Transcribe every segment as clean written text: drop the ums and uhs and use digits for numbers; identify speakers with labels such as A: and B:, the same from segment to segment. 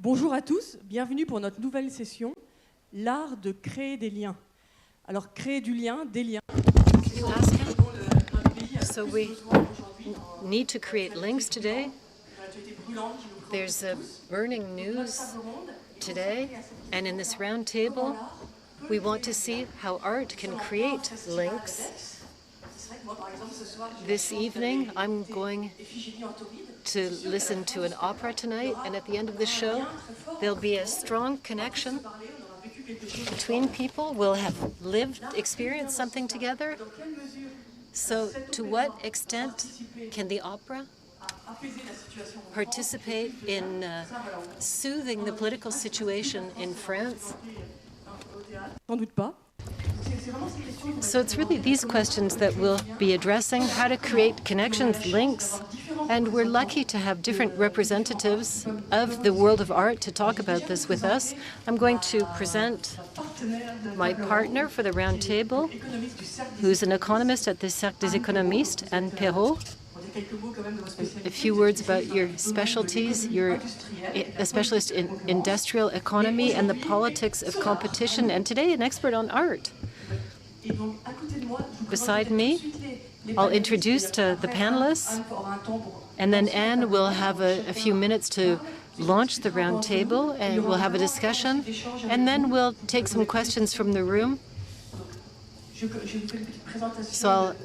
A: Bonjour à tous, bienvenue pour notre nouvelle session, l'art de créer des liens. Alors, créer du lien, des liens.
B: So we need to create links today. There's a burning news today, and in this round table, we want to see how art can create links. This evening, I'm going to listen to an opera tonight, and at the end of the show, there'll be a strong connection between people. We'll have experienced something together. So to what extent can the opera participate in soothing the political situation in France?
A: Sans doute pas.
B: So it's really these questions that we'll be addressing, how to create connections, links, and we're lucky to have different representatives of the world of art to talk about this with us. I'm going to present my partner for the round table, who's an economist at the Cercle des Économistes, Anne Perrault. A few words about your specialties. You're a specialist in industrial economy and the politics of competition, and today an expert on art. Beside me, I'll introduce the panelists, and then Anne will have a few minutes to launch the round table, and we'll have a discussion, and then we'll take some questions from the room. So I'll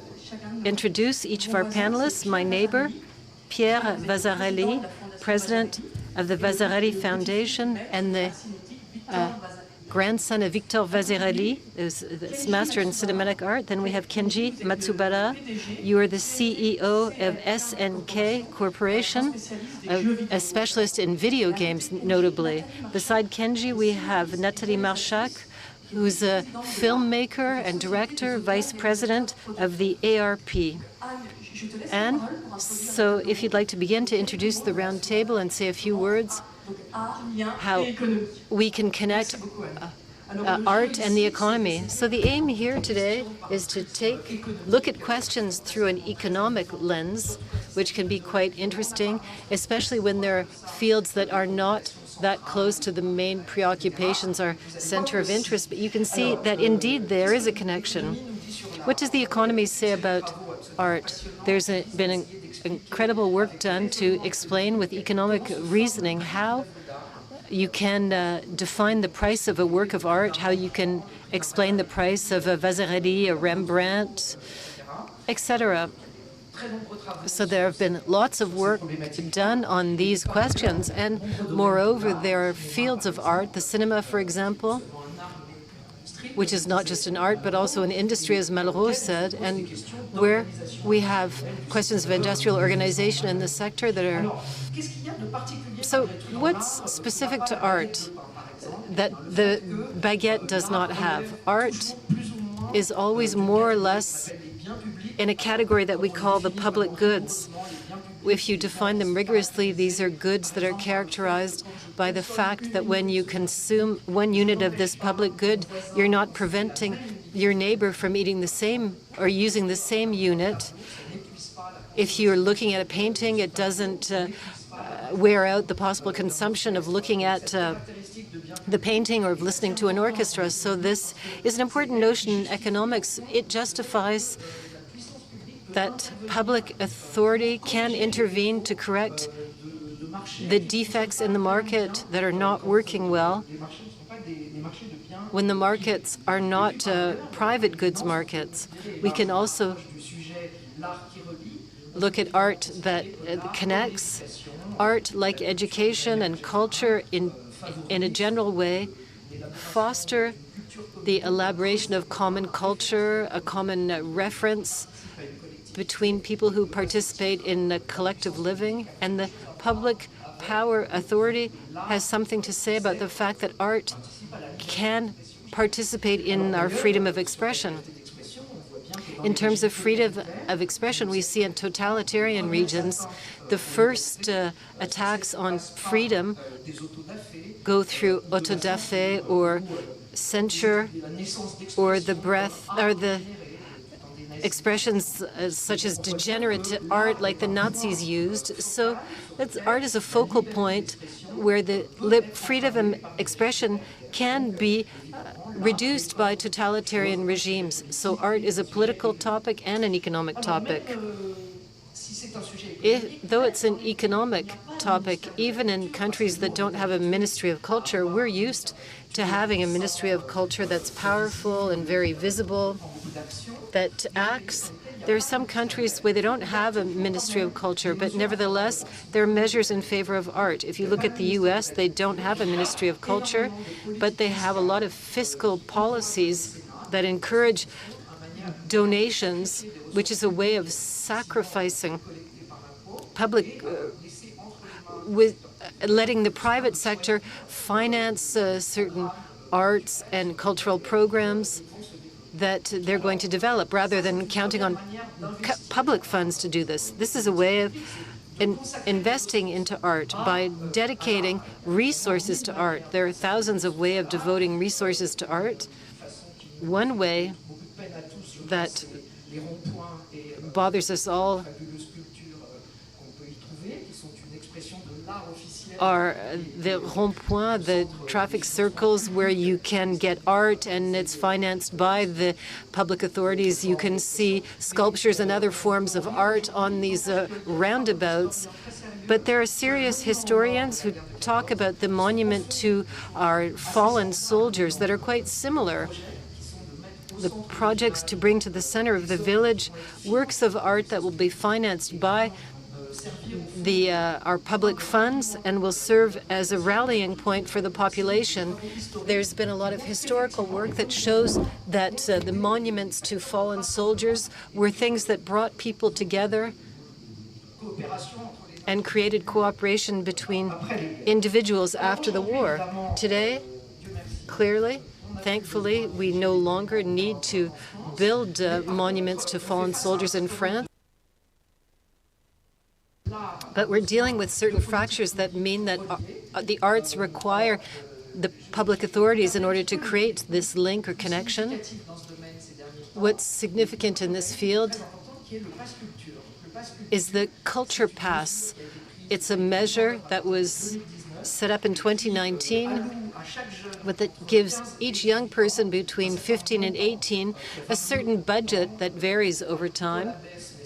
B: introduce each of our panelists. My neighbor, Pierre Vasarely, president of the Vasarely Foundation and the grandson of Victor Vasarely, who's master in cinematic art. Then we have Kenji Matsubara. You are the CEO of SNK Corporation, a specialist in video games, notably. Beside Kenji, we have Nathalie Marchak, who's a filmmaker and director, vice president of the ARP. And so if you'd like to begin to introduce the round table and say a few words, how we can connect art and the economy. So the aim here today is to look at questions through an economic lens, which can be quite interesting, especially when there are fields that are not that close to the main preoccupations, our center of interest. But you can see that indeed there is a connection. What does the economy say about art? There's been incredible work done to explain with economic reasoning how you can define the price of a work of art, how you can explain the price of a Vasarely, a Rembrandt, etc. So there have been lots of work done on these questions, and moreover, there are fields of art, the cinema, for example, which is not just an art, but also an industry, as Malraux said, and where we have questions of industrial organization in the sector that are... So what's specific to art that the baguette does not have? Art is always more or less in a category that we call the public goods. If you define them rigorously, these are goods that are characterized by the fact that when you consume one unit of this public good, you're not preventing your neighbor from eating the same or using the same unit. If you're looking at a painting, it doesn't wear out the possible consumption of looking at the painting or of listening to an orchestra. So this is an important notion in economics. It justifies that public authority can intervene to correct the defects in the market that are not working well when the markets are not private goods markets. We can also look at art that connects, art like education and culture in a general way, foster the elaboration of common culture, a common reference between people who participate in collective living, and the public power authority has something to say about the fact that art can participate in our freedom of expression. In terms of freedom of expression, we see in totalitarian regions, the first attacks on freedom go through autodafé or censure or the expressions such as degenerate art like the Nazis used. So art is a focal point where the freedom of expression can be reduced by totalitarian regimes. So art is a political topic and an economic topic. Though it's an economic topic, even in countries that don't have a Ministry of Culture, we're used to having a Ministry of Culture that's powerful and very visible, that acts. There are some countries where they don't have a Ministry of Culture, but nevertheless, there are measures in favor of art. If you look at the US, they don't have a Ministry of Culture, but they have a lot of fiscal policies that encourage donations, which is a way of sacrificing public, with letting the private sector finance certain arts and cultural programs that they're going to develop, rather than counting on public funds to do this. This is a way of investing into art by dedicating resources to art. There are thousands of ways of devoting resources to art. One way that bothers us all are the ronds-points, the traffic circles where you can get art and it's financed by the public authorities. You can see sculptures and other forms of art on these roundabouts. But there are serious historians who talk about the monument to our fallen soldiers that are quite similar. The projects to bring to the center of the village works of art that will be financed by our public funds and will serve as a rallying point for the population. There's been a lot of historical work that shows that the monuments to fallen soldiers were things that brought people together and created cooperation between individuals after the war. Today, clearly, thankfully, we no longer need to build monuments to fallen soldiers in France. But we're dealing with certain fractures that mean that the arts require the public authorities in order to create this link or connection. What's significant in this field is the culture pass. It's a measure that was set up in 2019 that gives each young person between 15 and 18 a certain budget that varies over time.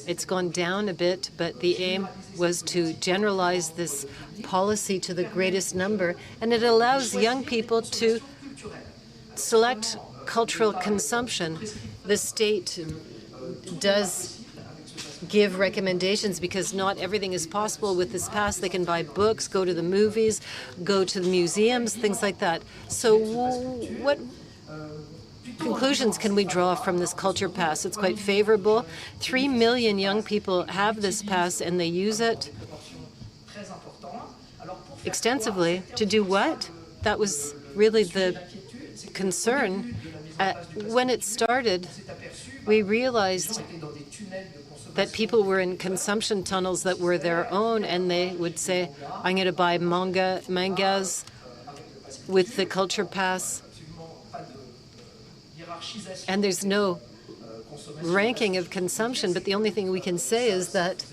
B: It's gone down a bit, but the aim was to generalize this policy to the greatest number, and it allows young people to select cultural consumption. The state does give recommendations because not everything is possible with this pass. They can buy books, go to the movies, go to the museums, things like that. So what conclusions can we draw from this culture pass? It's quite favorable. 3 million young people have this pass and they use it extensively. To do what? That was really the concern. When it started, we realized that people were in consumption tunnels that were their own, and they would say, I'm going to buy mangas with the culture pass. And there's no ranking of consumption, but the only thing we can say is that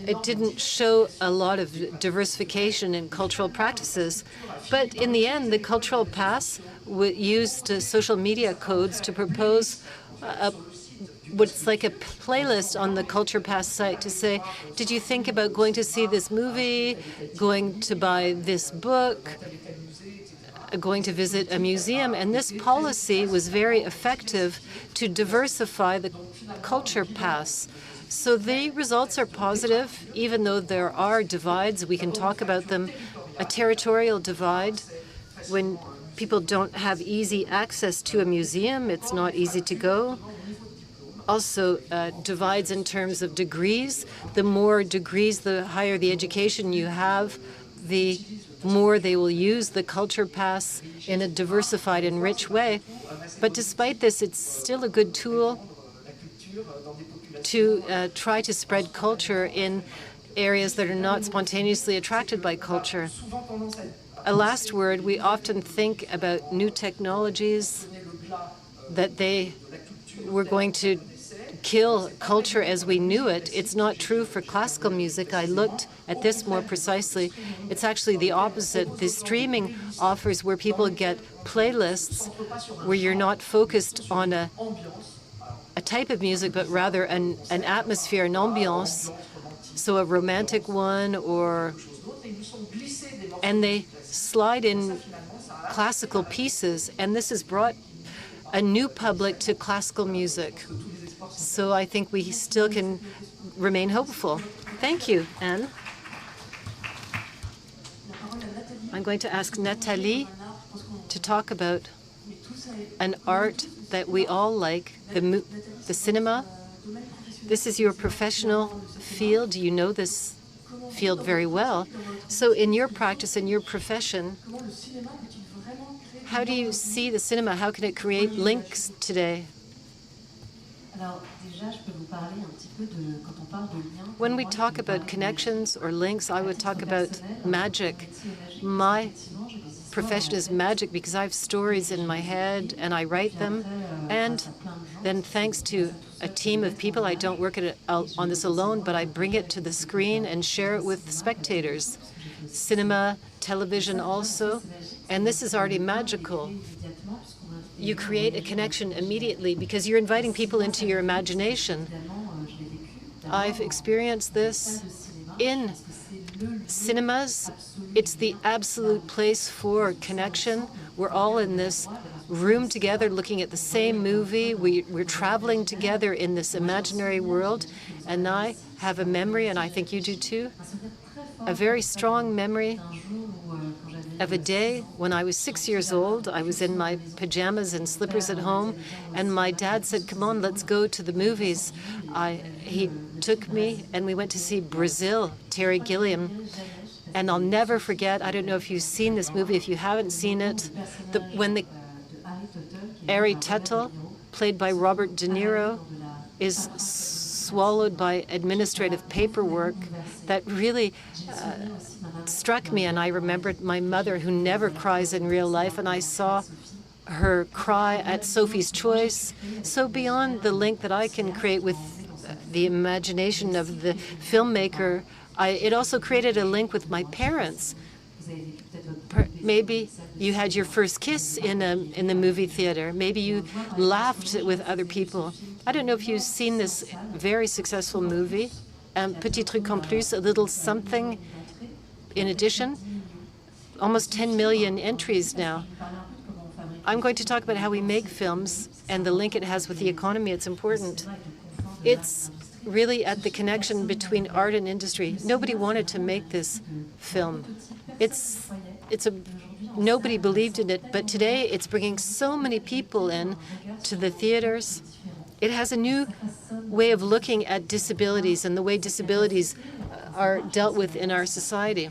B: it didn't show a lot of diversification in cultural practices. But in the end, the cultural pass used social media codes to propose what's like a playlist on the Culture Pass site to say, did you think about going to see this movie, going to buy this book, going to visit a museum? And this policy was very effective to diversify the Culture Pass. So the results are positive, even though there are divides. We can talk about them. A territorial divide, when people don't have easy access to a museum, it's not easy to go. Also divides in terms of degrees. The more degrees, the higher the education you have, the more they will use the Culture Pass in a diversified and rich way. But despite this, it's still a good tool to try to spread culture in areas that are not spontaneously attracted by culture. A last word, we often think about new technologies, that they we're going to kill culture as we knew it. It's not true for classical music. I looked at this more precisely. It's actually the opposite. The streaming offers where people get playlists where you're not focused on a type of music, but rather an atmosphere, an ambiance, so a romantic one, and they slide in classical pieces, and this has brought a new public to classical music. So I think we still can remain hopeful. Thank you, Anne. I'm going to ask Nathalie to talk about an art that we all like, the cinema. This is your professional field. You know this field very well. So in your practice, in your profession, how do you see the cinema? How can it create links today? When we talk about connections or links, I would talk about magic. My profession is magic because I have stories in my head and I write them. And then thanks to a team of people, I don't work on this alone, but I bring it to the screen and share it with spectators. Cinema, television also. And this is already magical. You create a connection immediately because you're inviting people into your imagination. I've experienced this in cinemas. It's the absolute place for connection. We're all in this room together looking at the same movie. We're traveling together in this imaginary world. And I have a memory, and I think you do too, a very strong memory of a day when I was 6 years old. I was in my pajamas and slippers at home, and my dad said, "Come on, let's go to the movies." He took me, and we went to see Brazil, Terry Gilliam. And I'll never forget, I don't know if you've seen this movie. If you haven't seen it, when the Harry Tuttle, played by Robert De Niro, is swallowed by administrative paperwork, that really struck me. And I remembered my mother, who never cries in real life, and I saw her cry at Sophie's Choice. So beyond the link that I can create with the imagination of the filmmaker, it also created a link with my parents. Maybe you had your first kiss in the movie theater. Maybe you laughed with other people. I don't know if you've seen this very successful movie, Un Petit Truc en Plus, a little something in addition. Almost 10 million entries now. I'm going to talk about how we make films and the link it has with the economy. It's important. It's really at the connection between art and industry. Nobody wanted to make this film. Nobody believed in it, but today it's bringing so many people in to the theaters. It has a new way of looking at disabilities and the way disabilities are dealt with in our society.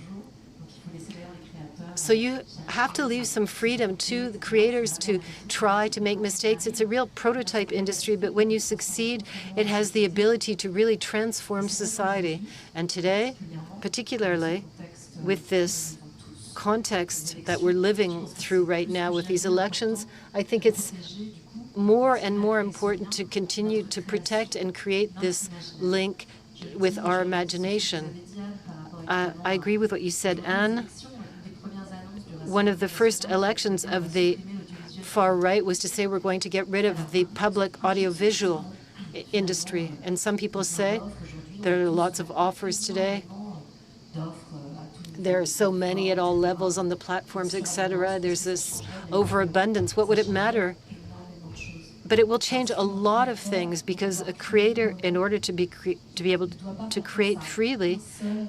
B: So you have to leave some freedom to the creators to try to make mistakes. It's a real prototype industry, but when you succeed, it has the ability to really transform society. And today, particularly with this context that we're living through right now with these elections, I think it's more and more important to continue to protect and create this link with our imagination. I agree with what you said, Anne. One of the first elections of the far right was to say we're going to get rid of the public audiovisual industry. And some people say there are lots of offers today. There are so many at all levels on the platforms, etc. There's this overabundance. What would it matter? But it will change a lot of things because a creator, in order to be able to create freely,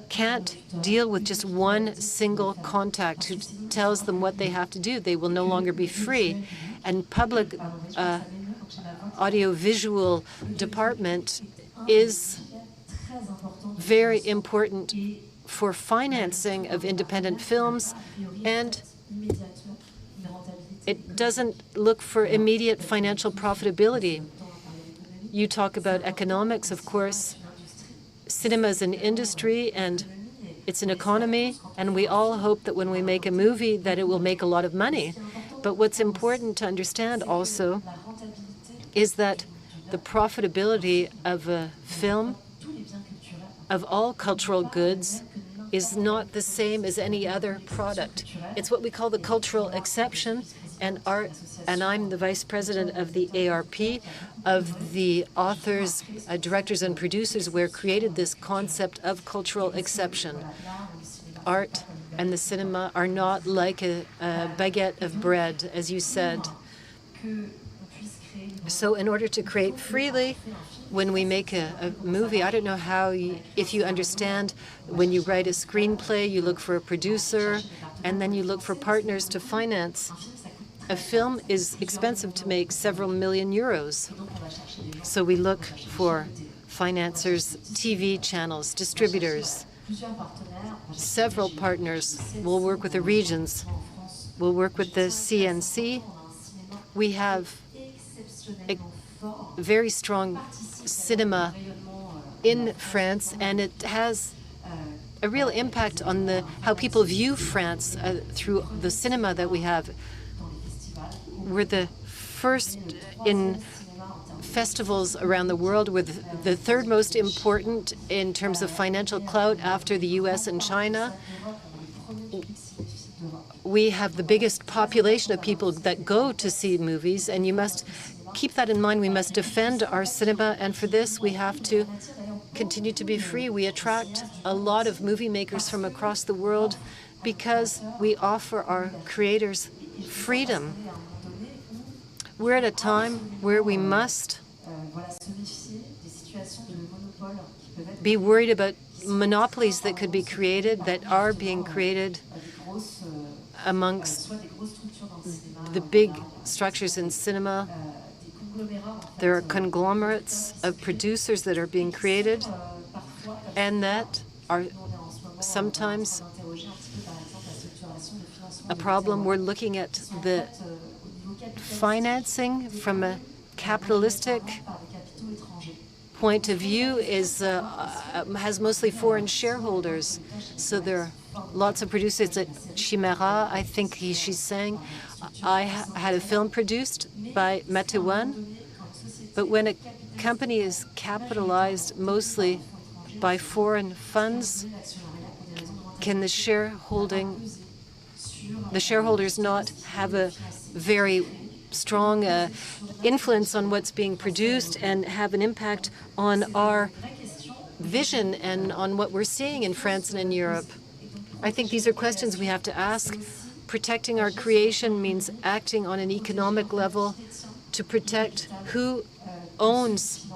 B: can't deal with just one single contact who tells them what they have to do. They will no longer be free. And public audiovisual department is very important for financing of independent films, and it doesn't look for immediate financial profitability. You talk about economics, of course. Cinema is an industry and it's an economy, and we all hope that when we make a movie that it will make a lot of money. But what's important to understand also is that the profitability of a film, of all cultural goods, is not the same as any other product. It's what we call the cultural exception, and I'm the vice president of the ARP, of the authors, directors, and producers where created this concept of cultural exception. Art and the cinema are not like a baguette of bread, as you said. So in order to create freely, when we make a movie, I don't know if you understand, when you write a screenplay, you look for a producer, and then you look for partners to finance. A film is expensive to make, several million euros. So we look for financiers, TV channels, distributors. Several partners will work with the regions. We'll work with the CNC. We have a very strong cinema in France, and it has a real impact on how people view France through the cinema that we have. We're the first in festivals around the world. We're the third most important in terms of financial clout after the US and China. We have the biggest population of people that go to see movies, and you must keep that in mind. We must defend our cinema, and for this we have to continue to be free. We attract a lot of movie makers from across the world because we offer our creators freedom. We're at a time where we must be worried about monopolies that could be created, that are being created amongst the big structures in cinema. There are conglomerates of producers that are being created and that are sometimes a problem. We're looking at the financing from a capitalistic point of view has mostly foreign shareholders. So there are lots of producers at Chimera, I think she's saying. I had a film produced by Matewan, but when a company is capitalized mostly by foreign funds, can the shareholders not have a very strong influence on what's being produced and have an impact on our vision and on what we're seeing in France and in Europe? I think these are questions we have to ask. Protecting our creation means acting on an economic level to protect who owns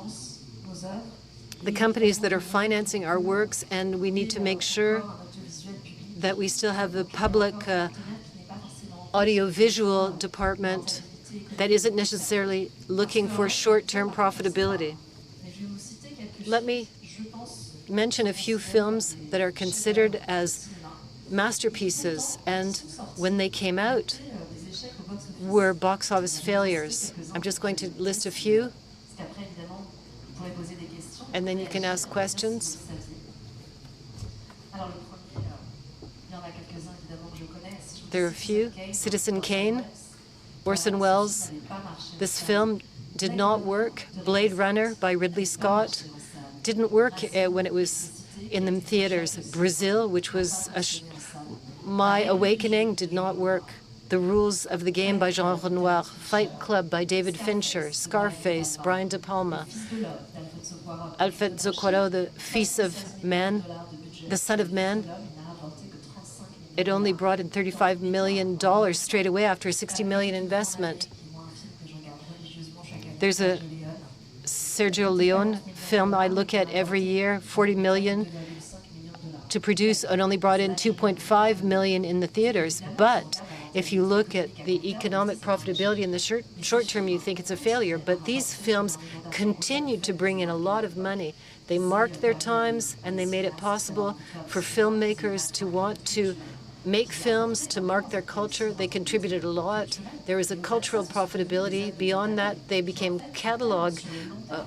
B: the companies that are financing our works, and we need to make sure that we still have the public audiovisual department that isn't necessarily looking for short-term profitability. Let me mention a few films that are considered as masterpieces, and when they came out were box office failures. I'm just going to list a few, and then you can ask questions. There are a few. Citizen Kane, Orson Welles. This film did not work. Blade Runner by Ridley Scott didn't work when it was in the theaters. Brazil, which was my awakening, did not work. The Rules of the Game by Jean Renoir. Fight Club by David Fincher. Scarface, Brian De Palma. Alfonso Cuarón, the Fils of Man, the Son of Man. It only brought in $35 million straight away after a $60 million investment. There's a Sergio Leone film I look at every year, $40 million to produce, and only brought in $2.5 million in the theaters. But if you look at the economic profitability in the short term, you think it's a failure. But these films continued to bring in a lot of money. They marked their times, and they made it possible for filmmakers to want to make films, to mark their culture. They contributed a lot. There was a cultural profitability. Beyond that, they became catalog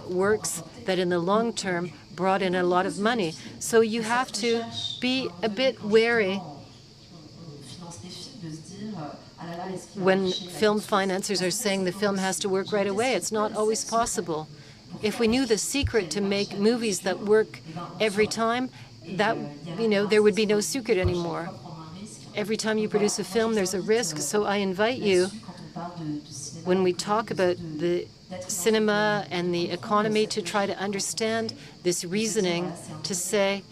B: works that in the long term brought in a lot of money. So you have to be a bit wary when film financiers are saying the film has to work right away. It's not always possible. If we knew the secret to make movies that work every time, that, there would be no secret anymore. Every time you produce a film, there's a risk. So I invite you, when we talk about the cinema and the economy, to try to understand this reasoning, to say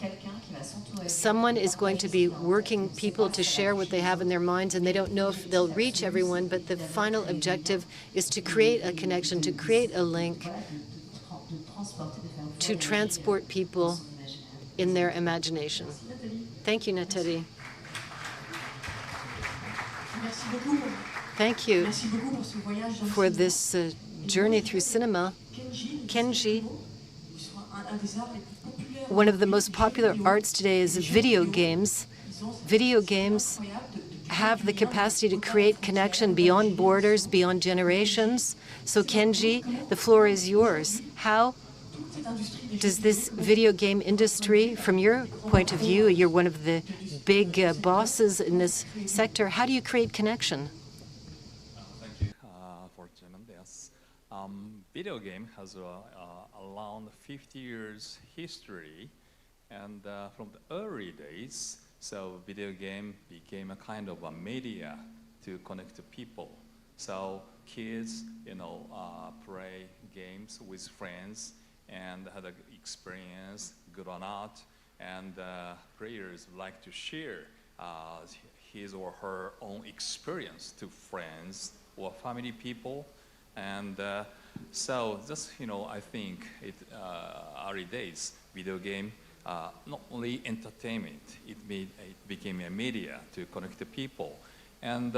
B: someone is going to be working people to share what they have in their minds, and they don't know if they'll reach everyone, but the final objective is to create a connection, to create a link, to transport people in their imagination. Thank you, Nathalie. Thank you for this journey through cinema. Kenji, one of the most popular arts today is video games. Video games have the capacity to create connection beyond borders, beyond generations. So Kenji, the floor is yours. How does this video game industry, from your point of view, you're one of the big bosses in this sector, how do you create connection?
C: Thank you for Chairman. Yes. Video game has around 50 years history, and from the early days, so video game became a kind of a media to connect to people. So kids, play games with friends and had an experience, good or not, and players like to share his or her own experience to friends or family people. And so just, I think early days, video game, not only entertainment, it became a media to connect the people. And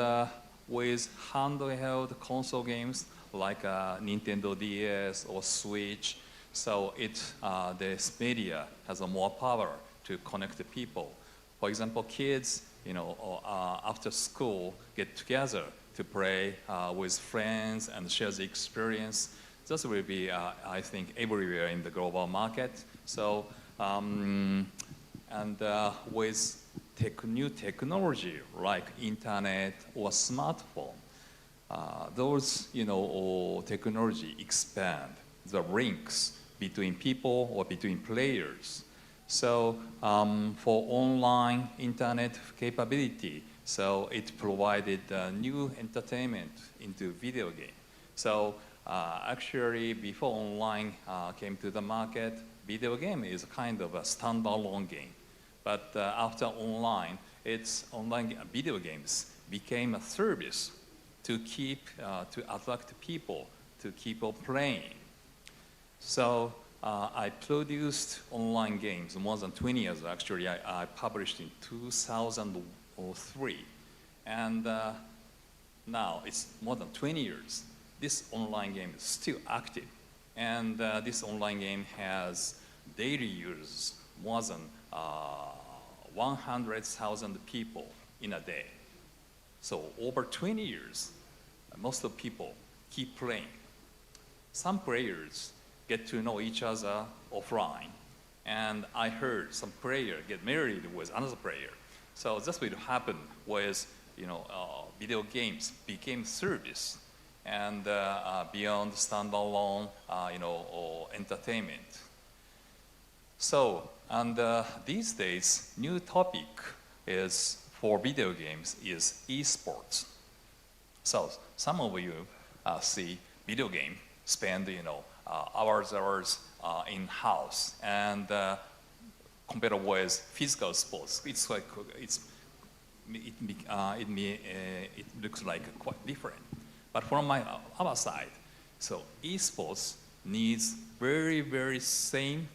C: with handheld console games like Nintendo DS or Switch, so this media has a more power to connect the people. For example, kids, after school get together to play with friends and share the experience. This will be, I think, everywhere in the global market. So, with new technology like internet or smartphone, those, technology expand the links between people or between players. So for online internet capability, so it provided new entertainment into video game. So actually, before online came to the market, video game is kind of a standalone game. But after online, online video games became a service to attract people, to keep on playing. So I produced online games more than 20 years. Actually, I published in 2003. And now it's more than 20 years. This online game is still active. And this online game has daily users, more than 100,000 people in a day. So over 20 years, most of the people keep playing. Some players get to know each other offline. And I heard some player get married with another player. So that's what happened was, video games became service and beyond standalone, entertainment. So, and these days, new topic is for video games is esports. So some of you see video game, spend hours in house, and compared with physical sports, it's like it looks like quite different. But from our side, so esports needs very same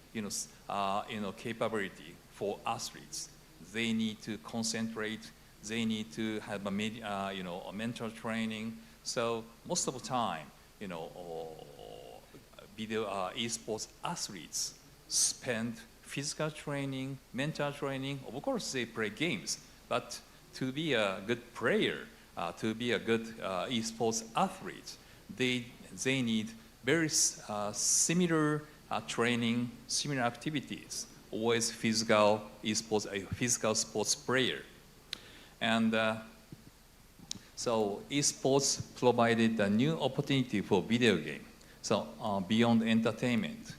C: capability for athletes. They need to concentrate. They need to have a mental training. So most of the time, esports athletes spend physical training, mental training. Of course, they play games, but to be a good player, to be a good esports athlete, they need very similar training, similar activities with physical esports, a physical sports player. And so esports provided a new opportunity for video game. So beyond entertainment,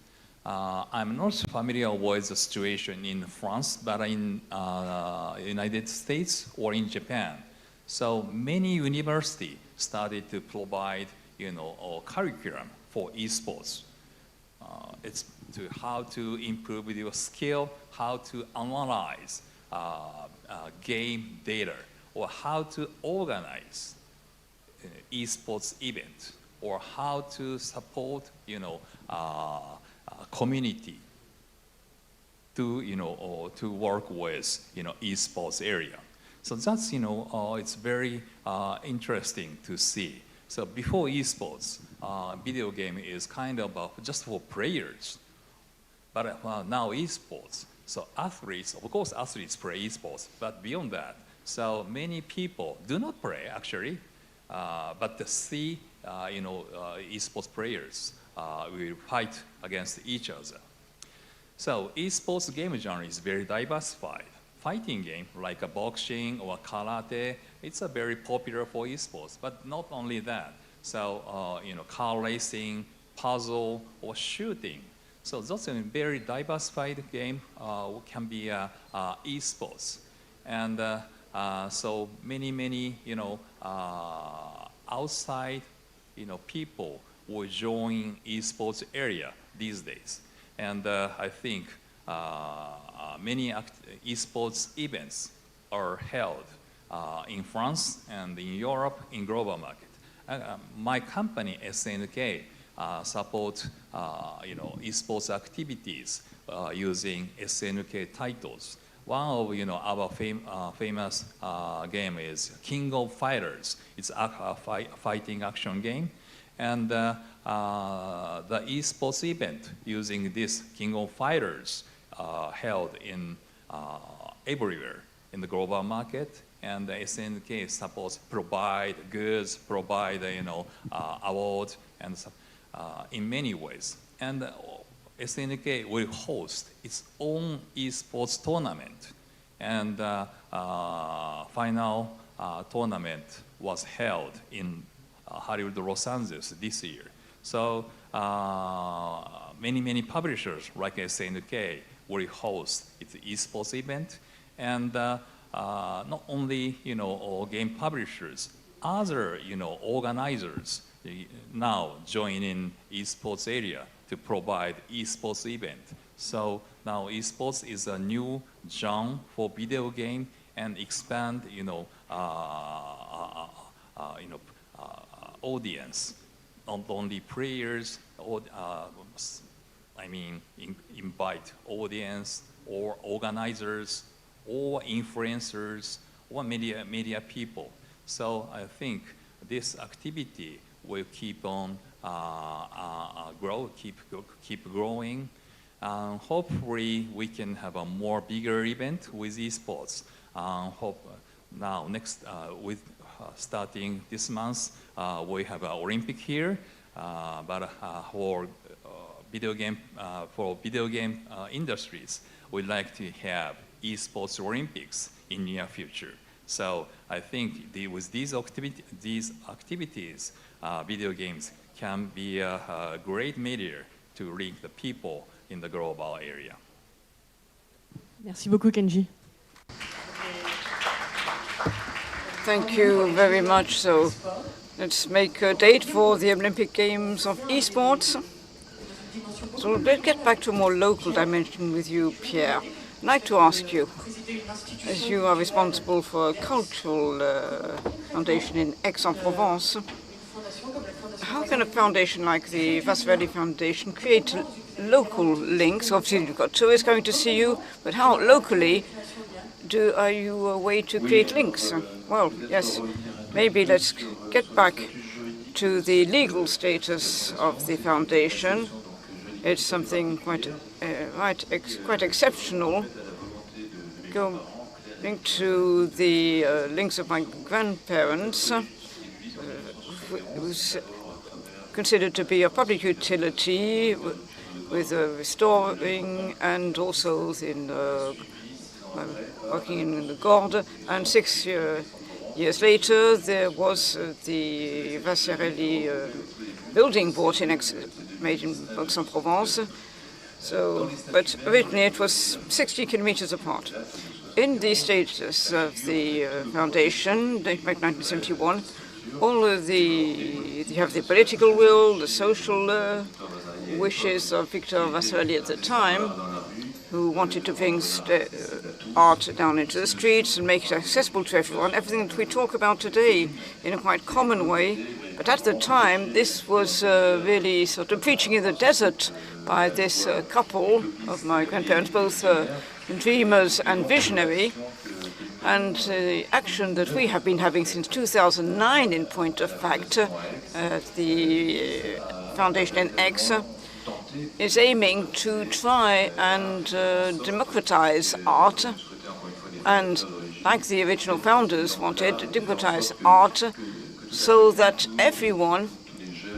C: I'm not familiar with the situation in France, but in United States or in Japan. So many universities started to provide, a curriculum for esports. It's to how to improve your skill, how to analyze game data, or how to organize esports event, or how to support, community to, or to work with, esports area. So that's, it's very interesting to see. So before esports, video game is kind of just for players. But now esports, so athletes, of course athletes play esports, but beyond that, so many people do not play actually, but to see, esports players will fight against each other. So esports game genre is very diversified. Fighting game like a boxing or karate, it's a very popular for esports, but not only that. So, car racing, puzzle, or shooting. So those are very diversified game can be esports. And so many, outside, people will join esports area these days. And I think many esports events are held in France and in Europe in global market. My company, SNK, support esports activities using SNK titles. One of our famous game is King of Fighters. It's a fighting action game. And the esports event using this King of Fighters held in everywhere in the global market, and the SNK supports provide goods, provide awards, and in many ways. And SNK will host its own esports tournament, and final tournament was held in Hollywood, Los Angeles this year. So many publishers like SNK will host its esports event, and not only game publishers, other organizers now join in esports area to provide esports event. So now esports is a new genre for video game and expand audience, not only players, or invite audience or organizers or influencers or media people. So I think this activity will keep on keep growing. Hopefully we can have a more bigger event with esports. Now next with starting this month we have an Olympic here, but for video game industries, we'd like to have esports Olympics in near future. So I think with these activities, video games can be a great media to reach the people in the global area.
A: Merci beaucoup, Kenji.
D: Thank you very much. So let's make a date for the Olympic Games of esports. So let's get back to a more local dimension with you, Pierre. I'd like to ask you, as you are responsible for a cultural foundation in Aix-en-Provence, how can a foundation like the Vasarely Foundation create local links? Obviously, you've got tourists coming to see you, but how locally are you a way to create links? Well, yes, maybe let's get back to the legal status of the foundation. It's something quite exceptional. Going to the links of my grandparents, who's considered to be a public utility with restoring, and also in working in the Gordes, and 6 Years later, there was the Vasarely building bought in made in Aix-en-Provence. So, but originally it was 60 kilometers apart. In the status of the foundation, dating back 1971, all of you have the political will, the social wishes of Victor Vasarely at the time, who wanted to bring art down into the streets and make it accessible to everyone, everything that we talk about today in a quite common way. But at the time, this was really sort of preaching in the desert by this couple of my grandparents, both dreamers and visionary. And the action that we have been having since 2009, in point of fact, the foundation in Aix, is aiming to try and democratize art, and like the original founders wanted, democratize art so that everyone,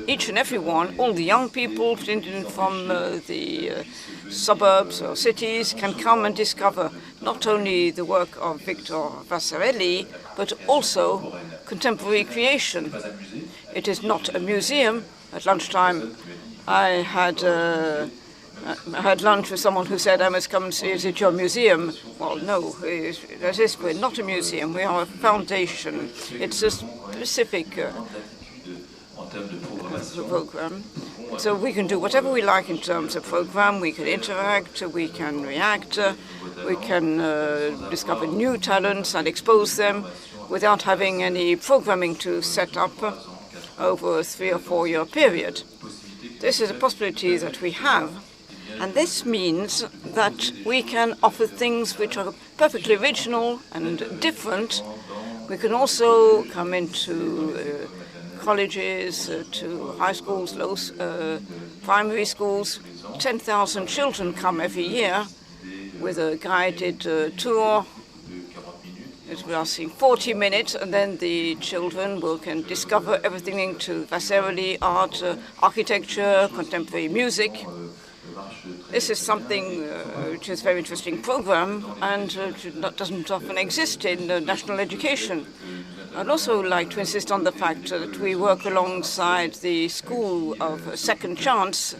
D: each and every one, all the young people from the suburbs or cities can come and discover not only the work of Victor Vasarely, but also contemporary creation. It is not a museum. At lunchtime, I had lunch with someone who said, I must come and see, is it your museum? Well, no, we're not a museum, we are a foundation. It's a specific program. So we can do whatever we like in terms of program. We can interact, we can react, we can discover new talents and expose them without having any programming to set up over a 3 or 4 year period. This is a possibility that we have, and this means that we can offer things which are perfectly original and different. We can also come into colleges, to high schools, primary schools. 10,000 children come every year with a guided tour. It will last 40 minutes, and then the children can discover everything into Vasarely, art, architecture, contemporary music. This is something which is a very interesting program and doesn't often exist in national education. I'd also like to insist on the fact that we work alongside the School of Second Chance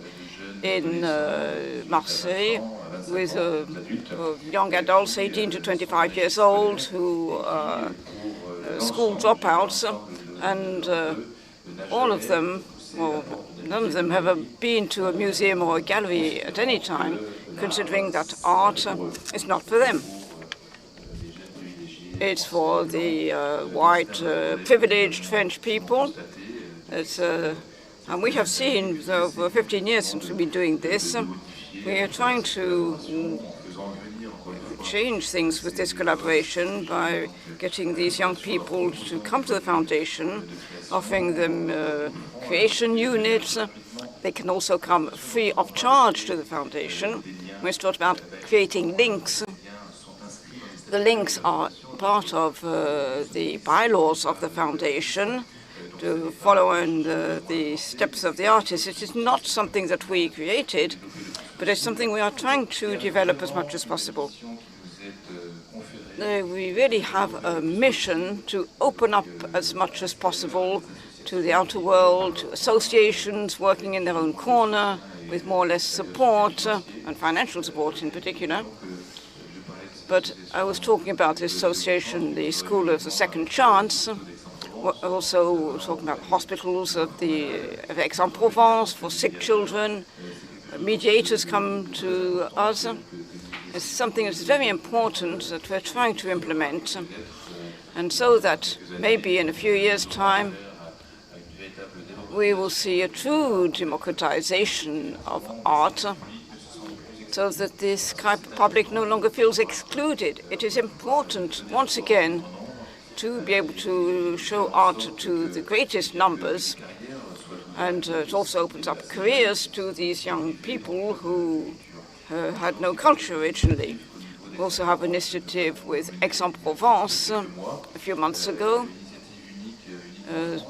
D: in Marseille with young adults, 18 to 25 years old, who are school dropouts, and all of them, well, none of them have ever been to a museum or a gallery at any time, considering that art is not for them. It's for the white, privileged French people. And we have seen, over 15 years since we've been doing this, we are trying to change things with this collaboration by getting these young people to come to the foundation, offering them creation units. They can also come free of charge to the foundation. We talked about creating links. The links are part of the bylaws of the foundation to follow in the steps of the artist. It is not something that we created, but it's something we are trying to develop as much as possible. We really have a mission to open up as much as possible to the outer world, to associations working in their own corner with more or less support, and financial support in particular. But I was talking about this association, the School of the Second Chance. We're also talking about hospitals of Aix-en-Provence for sick children. Mediators come to us. It's something that's very important that we're trying to implement. And so that maybe in a few years' time, we will see a true democratization of art, so that this public no longer feels excluded. It is important, once again, to be able to show art to the greatest numbers, and it also opens up careers to these young people who had no culture originally. We also have an initiative with Aix-en-Provence a few months ago,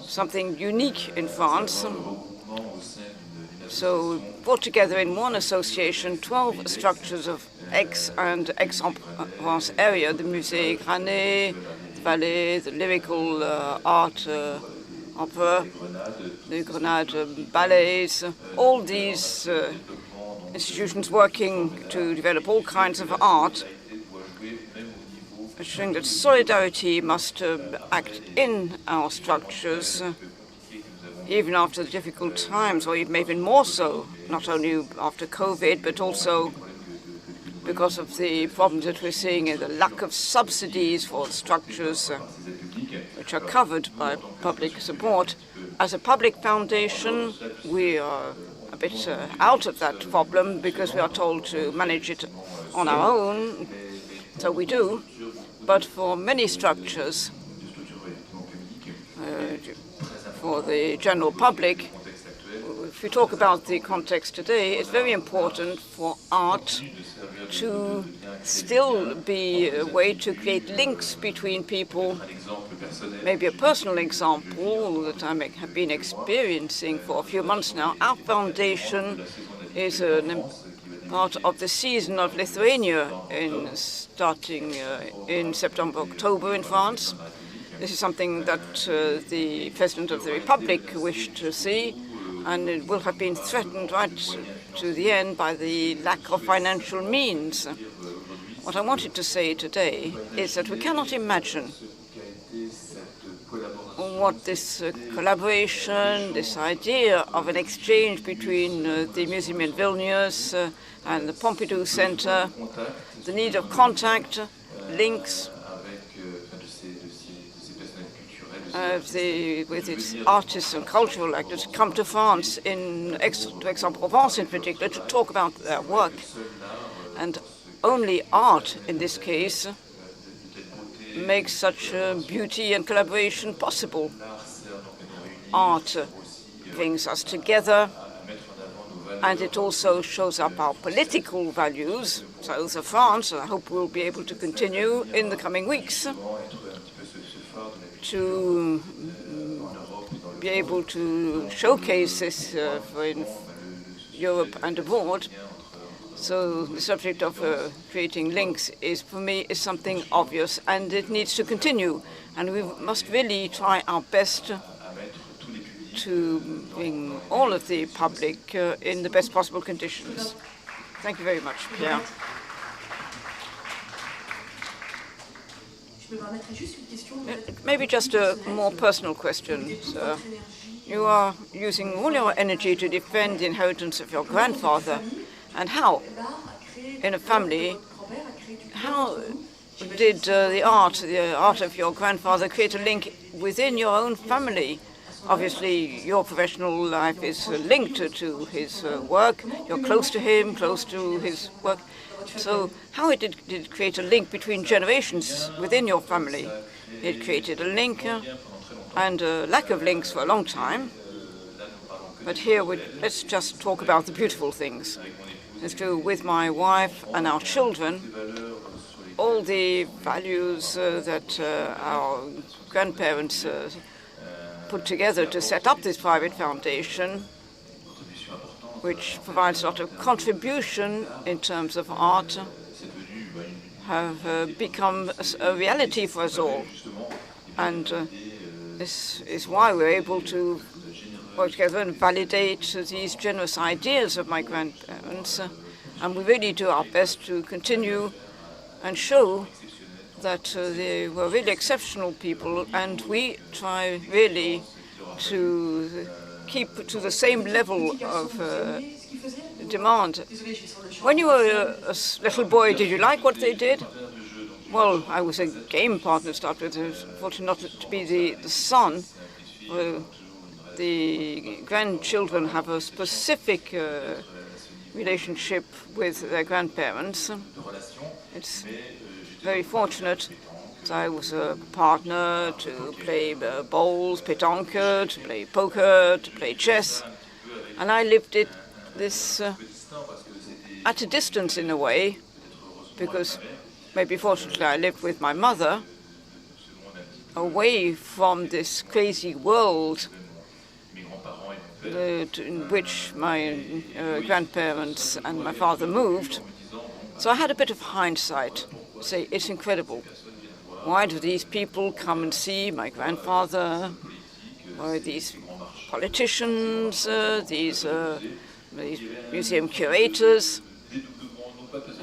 D: something unique in France. So brought together in one association 12 structures of Aix and Aix-en-Provence area, the Musée Granet, the ballet, the lyrical art opera, the Grenade ballets, all these institutions working to develop all kinds of art, showing that solidarity must act in our structures, even after the difficult times, or even maybe more so, not only after COVID, but also because of the problems that we're seeing in the lack of subsidies for structures which are covered by public support. As a public foundation, we are a bit out of that problem because we are told to manage it on our own, so we do. But for many structures, for the general public, if we talk about the context today, it's very important for art to still be a way to create links between people. Maybe a personal example that I have been experiencing for a few months now. Our foundation is part of the season of Lithuania starting in September, October in France. This is something that the President of the Republic wished to see, and it will have been threatened right to the end by the lack of financial means. What I wanted to say today is that we cannot imagine what this collaboration, this idea of an exchange between the museum in Vilnius and the Pompidou Center, the need of contact, links with its artists and cultural actors come to France, to Aix-en-Provence in particular, to talk about their work. And only art, in this case, makes such beauty and collaboration possible. Art brings us together, and it also shows up our political values. South of France, I hope we'll be able to continue in the coming weeks to be able to showcase this in Europe and abroad. So the subject of creating links is, for me, is something obvious, and it needs to continue. And we must really try our best to bring all of the public in the best possible conditions. Thank you very much, Pierre. Maybe just a more personal question, sir. You are using all your energy to defend the inheritance of your grandfather. And how, in a family, how did the art of your grandfather create a link within your own family? Obviously, your professional life is linked to his work. You're close to him, close to his work. So how did it create a link between generations within your family? It created a link and a lack of links for a long time. But here, let's just talk about the beautiful things. It's true with my wife and our children, all the values that our grandparents put together to set up this private foundation, which provides a lot of contribution in terms of art, have become a reality for us all. And this is why we're able to work together and validate these generous ideas of my grandparents. And we really do our best to continue and show that they were really exceptional people, and we try really to keep to the same level of demand. When you were a little boy, did you like what they did? Well, I was a game partner to start with. I was fortunate not to be the son. The grandchildren have a specific relationship with their grandparents. It's very fortunate that I was a partner to play bowls, pétanque, to play poker, to play chess. And I lived this at a distance in a way, because maybe fortunately I lived with my mother, away from this crazy world in which my grandparents and my father moved. So I had a bit of hindsight. Say, it's incredible Why do these people come and see my grandfather? Why these politicians, these museum curators?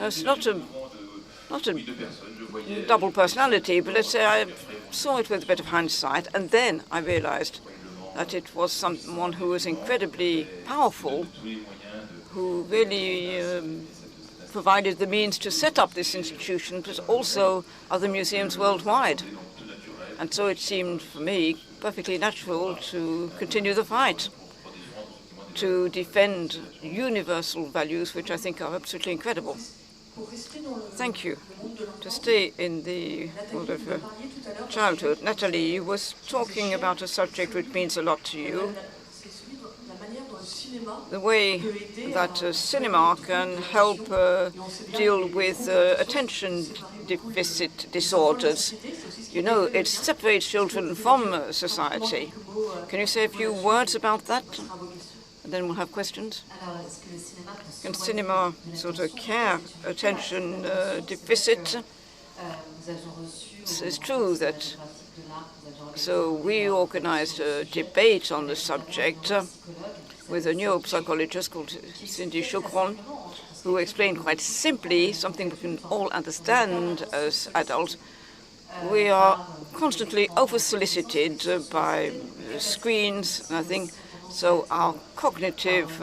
D: It's not a double personality, but let's say I saw it with a bit of hindsight, and then I realized that it was someone who was incredibly powerful, who really provided the means to set up this institution, but also other museums worldwide. And so it seemed for me perfectly natural to continue the fight, to defend universal values, which I think are absolutely incredible. Thank you. To stay in the world of childhood, Natalie, you was talking about a subject which means a lot to you, the way that cinema can help deal with attention deficit disorders. You know, it separates children from society. Can you say a few words about that? And then we'll have questions. Can cinema sort of care attention deficit? It's true that. So we organized a debate on the subject with a neuropsychologist called Cindy Chocron, who explained quite simply something we can all understand as adults. We are constantly over-solicited by screens, and I think so our cognitive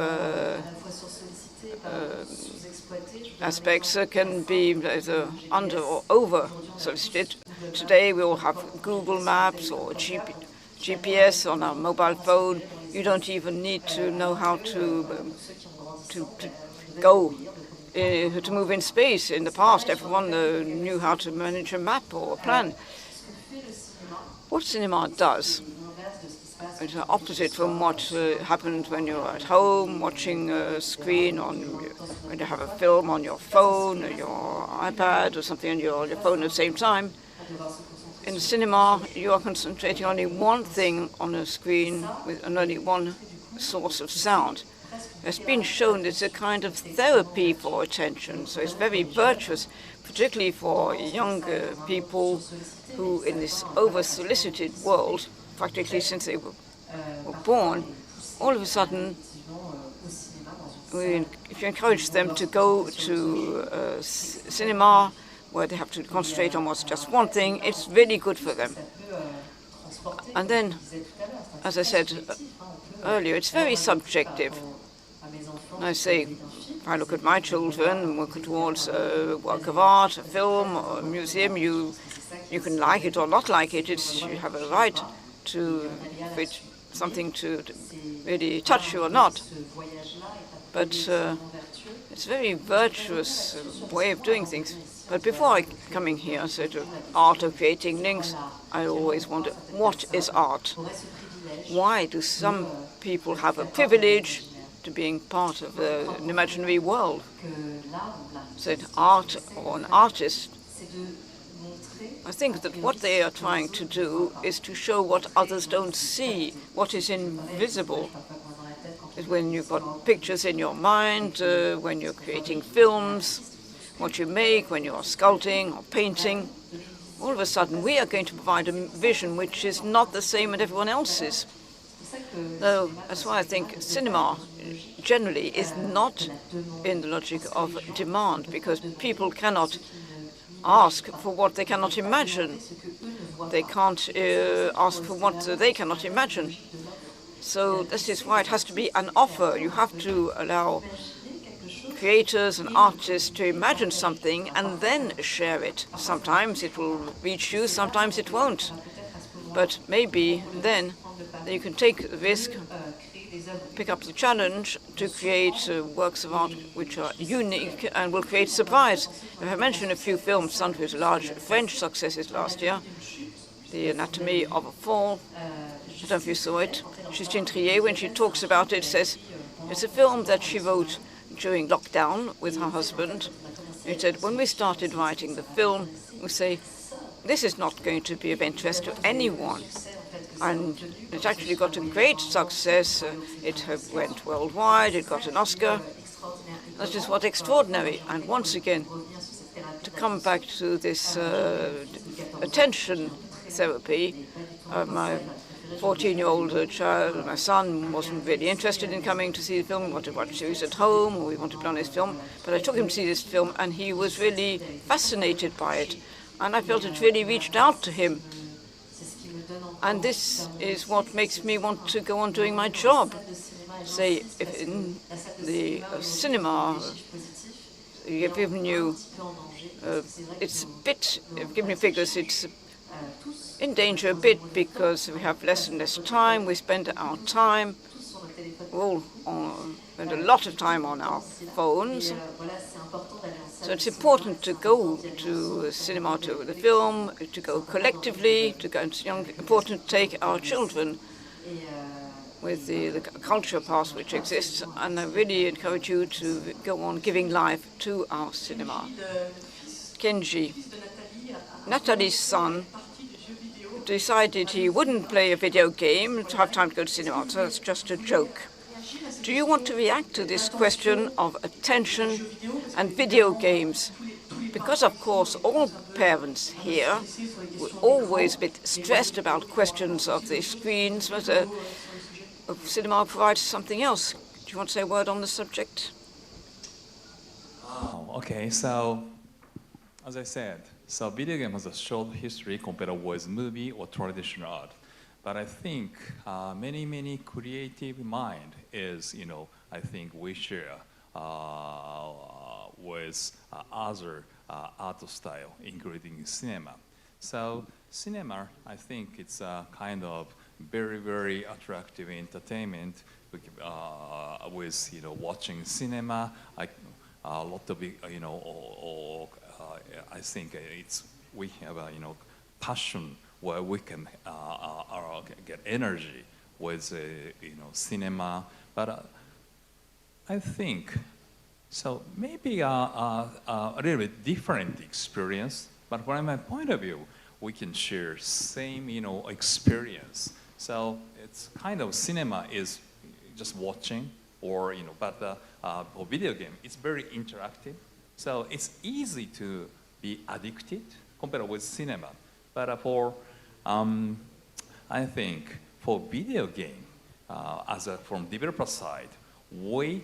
D: aspects can be either under or over solicited. Today we all have Google Maps or GPS on our mobile phone. You don't even need to know how to go to move in space. In the past, everyone knew how to manage a map or a plan. What cinema does, it's opposite from what happened when you're at home watching a screen when you have a film on your phone or your iPad or something on your phone at the same time. In the cinema, you are concentrating on only one thing on a screen with only one source of sound. It's been shown it's a kind of therapy for attention, so it's very virtuous, particularly for younger people who, in this over-solicited world, practically since they were born, all of a sudden, if you encourage them to go to cinema, where they have to concentrate on what's just one thing, it's really good for them. And then, as I said earlier, it's very subjective. I say, if I look at my children and work towards a work of art, a film, or a museum, you can like it or not like it. You have a right to something to really touch you or not. But it's a very virtuous way of doing things. But before coming here, so to art or creating links, I always wonder, what is art? Why do some people have a privilege to being part of an imaginary world? So art or an artist, I think that what they are trying to do is to show what others don't see, what is invisible. When you've got pictures in your mind, when you're creating films, what you make, when you're sculpting or painting, all of a sudden we are going to provide a vision which is not the same as everyone else's. So that's why I think cinema generally is not in the logic of demand, because people cannot ask for what they cannot imagine. They can't ask for what they cannot imagine. So this is why it has to be an offer. You have to allow creators and artists to imagine something and then share it. Sometimes it will reach you, sometimes it won't. But maybe then you can take the risk, pick up the challenge to create works of art which are unique and will create surprise. I have mentioned a few films, some with large French successes last year. The Anatomy of a Fall. I don't know if you saw it. Justine Trier, when she talks about it, says it's a film that she wrote during lockdown with her husband. She said, when we started writing the film, we say, this is not going to be of interest to anyone. And it actually got a great success. It went worldwide, it got an Oscar. That is what extraordinary. And once again, to come back to this attention therapy. My 14-year-old child, my son, wasn't really interested in coming to see the film. He wanted to watch series at home, or he wanted to put on his film. But I took him to see this film, and he was really fascinated by it. And I felt it really reached out to him. And this is what makes me want to go on doing my job. Say, if in the cinema, you've given you, it's a bit, I've given you figures, it's in danger a bit because we have less and less time. We spend our time, we all spend a lot of time on our phones. So it's important to go to the cinema, to the film, to go collectively, to go. It's important to take our children with the culture pass which exists, and I really encourage you to go on giving life to our cinema. Kenji, Natalie's son, decided he wouldn't play a video game to have time to go to cinema, so that's just a joke. Do you want to react to this question of attention and video games? Because, of course, all parents here were always a bit stressed about questions of the screens, but cinema provides something else. Do you want to say a word on the subject?
C: Oh, okay, so as I said, so video game has a short history compared with movie or traditional art. But I think many creative mind is, I think we share with other art style, including cinema. So cinema, I think it's a kind of very attractive entertainment with watching cinema. A lot of I think we have a passion where we can get energy with cinema. But I think so maybe a little bit different experience. But from my point of view, we can share same experience. So it's kind of cinema is just watching, or but for video game it's very interactive. So it's easy to be addicted compared with cinema. But I think for video game, from developer side, we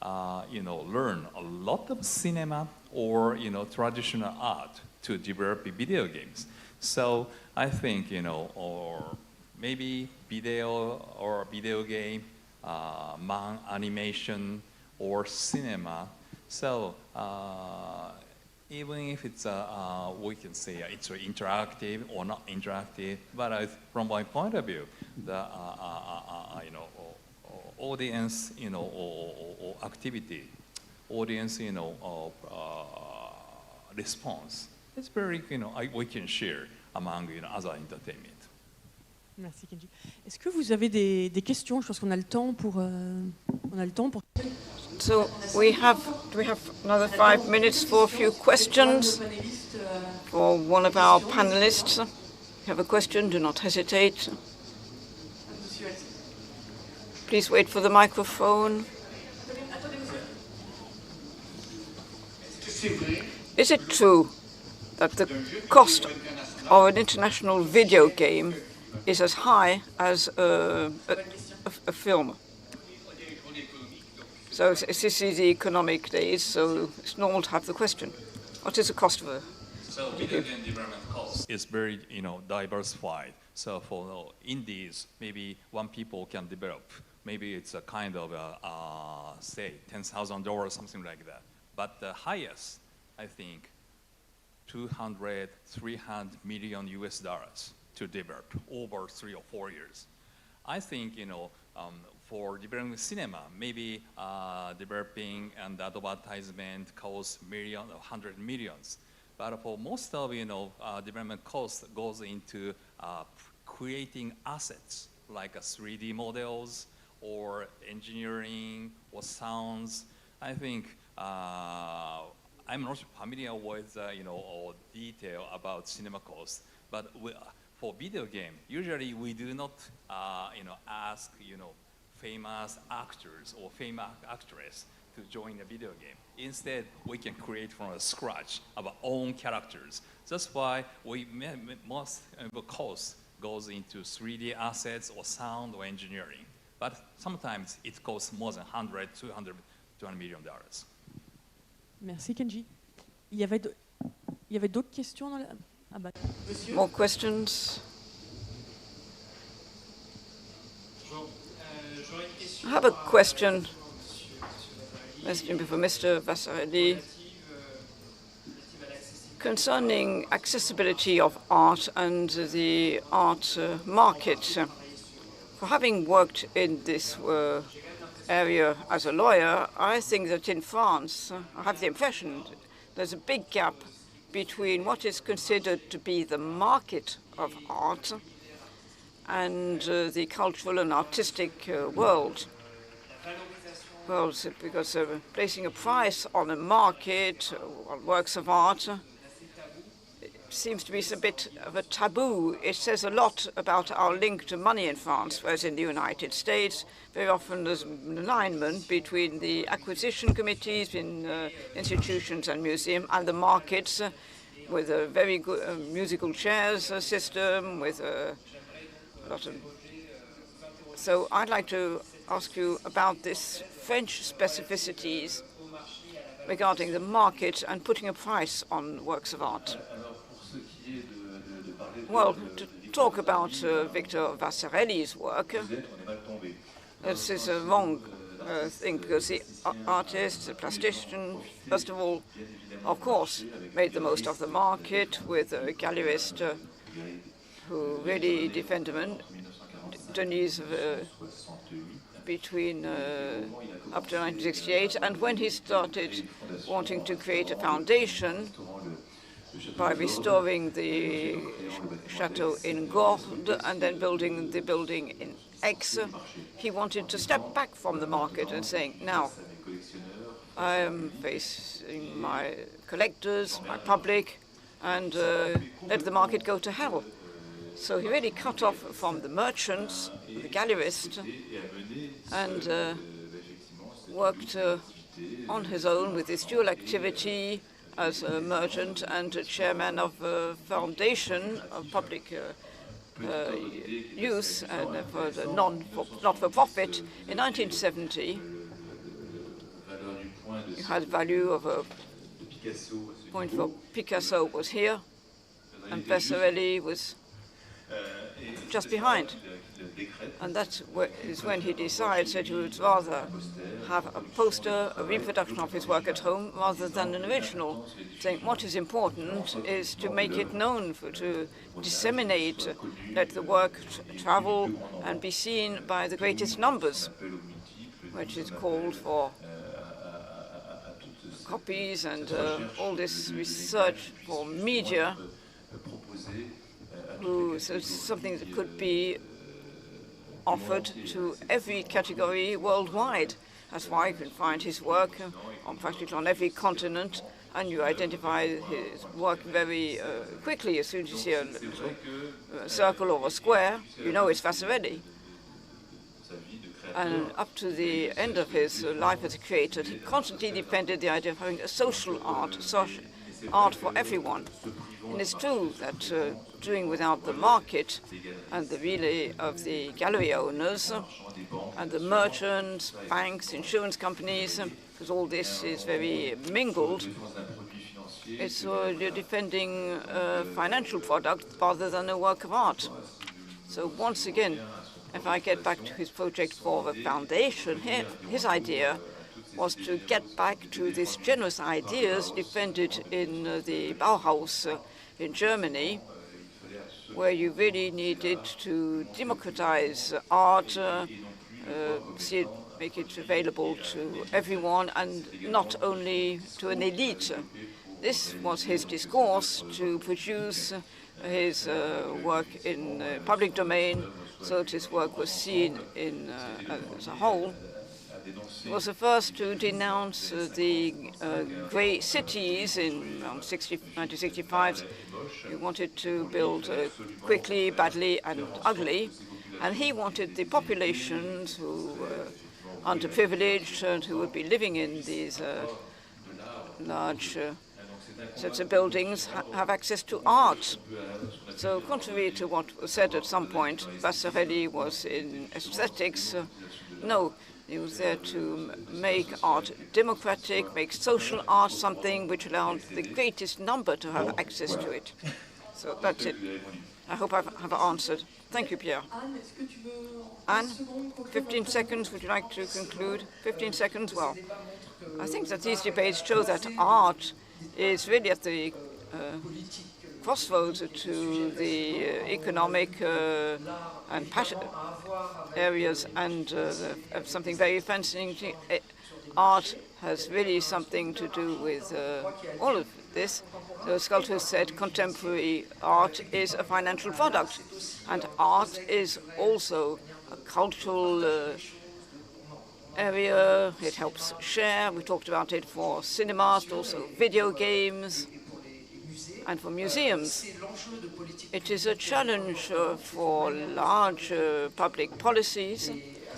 C: learn a lot of cinema or traditional art to develop video games. So I think or maybe video game, animation or cinema. So even if it's we can say it's interactive or not interactive, but from my point of view, the audience or activity, audience response. It's very we can share among other entertainment.
A: Merci Kenji. Est-ce que vous avez des questions? Je pense qu'on a le temps pour
D: So do we have another 5 minutes for a few questions for one of our panelists? If you have a question, do not hesitate. Please wait for the microphone. Is it true that the cost of an international video game is as high as a film? So this is the economic days, so it's normal to have the question. What is the cost of a
C: video game development cost is very diversified. So for indies, maybe one people can develop. Maybe it's a kind of say $10,000, something like that. But the highest, I think, 200, 300 million US dollars to develop over 3 or 4 years. I think for developing cinema, maybe developing and advertisement costs millions or 100 millions. But for most of development cost goes into creating assets like 3D models or engineering or sounds. I think I'm not familiar with all detail about cinema costs, but for video game, usually we do not ask famous actors or famous actress to join a video game. Instead, we can create from scratch our own characters. That's why most of the cost goes into 3D assets or sound or engineering. But sometimes it costs more than $100, $200 million.
A: Merci Kenji. Il y avait d'autres questions dans la... Ah bah.
D: More questions? I have a question for Mr. Vassarelli concerning accessibility of art and the art market. For having worked in this area as a lawyer, I think that in France, I have the impression there's a big gap between what is considered to be the market of art and the cultural and artistic world. Well, because placing a price on a market, on works of art, seems to be a bit of a taboo. It says a lot about our link to money in France, whereas in the United States, very often there's an alignment between the acquisition committees in institutions and museums and the markets with a very good musical chairs system, with a lot of... So I'd like to ask you about this French specificities regarding the market and putting a price on works of art. Well, to talk about Victor Vassarelli's work, this is a wrong thing, because the artist, the plastician, first of all, of course, made the most of the market with a gallerist who really defended him, Denise, between up to 1968, and when he started wanting to create a foundation by restoring the chateau in Gordes and then building the building in Aix, he wanted to step back from the market and saying, now, I am facing my collectors, my public, and let the market go to hell. So he really cut off from the merchants, the gallerists, and worked on his own with his dual activity as a merchant and a chairman of a foundation of public use and for the not-for-profit. In 1970, you had value of a point for Picasso was here, and Vassarelli was just behind. And that is when he decides that he would rather have a poster, a reproduction of his work at home, rather than an original, saying what is important is to make it known, to disseminate, let the work travel and be seen by the greatest numbers, which is called for copies and all this research for media, so it's something that could be offered to every category worldwide. That's why you can find his work on practically on every continent, and you identify his work very quickly. As soon as you see a little circle or a square, you know it's Vassarelli. And up to the end of his life as a creator, he constantly defended the idea of having a social art for everyone. And it's true that doing without the market and the relay of the gallery owners and the merchants, banks, insurance companies, because all this is very mingled, it's you're defending a financial product rather than a work of art. So once again, if I get back to his project for the foundation, his idea was to get back to these generous ideas defended in the Bauhaus in Germany, where you really needed to democratize art, make it available to everyone and not only to an elite. This was his discourse, to produce his work in public domain, so that his work was seen in, as a whole. He was the first to denounce the grey cities in 1965. He wanted to build quickly, badly, and ugly. And he wanted the populations who underprivileged and who would be living in these large sets of buildings have access to art. So contrary to what was said at some point, Passarelli was in aesthetics. No, he was there to make art democratic, make social art something which allowed the greatest number to have access to it. So that's it. I hope I have answered. Thank you, Pierre. Anne, 15 seconds, would you like to conclude? 15 seconds? Well, I think that these debates show that art is really at the crossroads to the economic and passion areas, and something very fascinating. Art has really something to do with all of this. The sculptor said contemporary art is a financial product, and art is also a cultural area. It helps share. We talked about it for cinemas, but also video games, and for museums. It is a challenge for large public policies.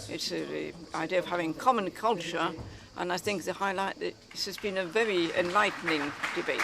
D: It's the idea of having common culture, and I think this has been a very enlightening debate.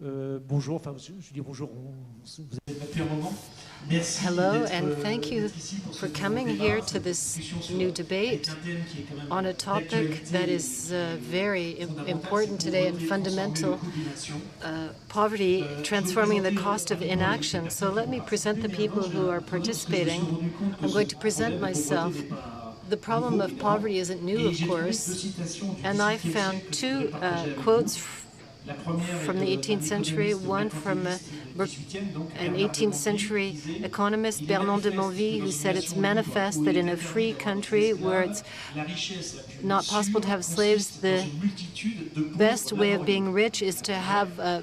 E: Bonjour, enfin je dis bonjour, vous avez depuis un moment.
B: Hello, and thank you for coming here to this new debate on a topic that is very important today and fundamental, poverty, transforming the cost of inaction. So let me present the people who are participating. I'm going to present myself. The problem of poverty isn't new, of course, and I found two quotes from the 18th century, one from an 18th century economist, Bernard de Monville, who said it's manifest that in a free country where it's not possible to have slaves, the best way of being rich is to have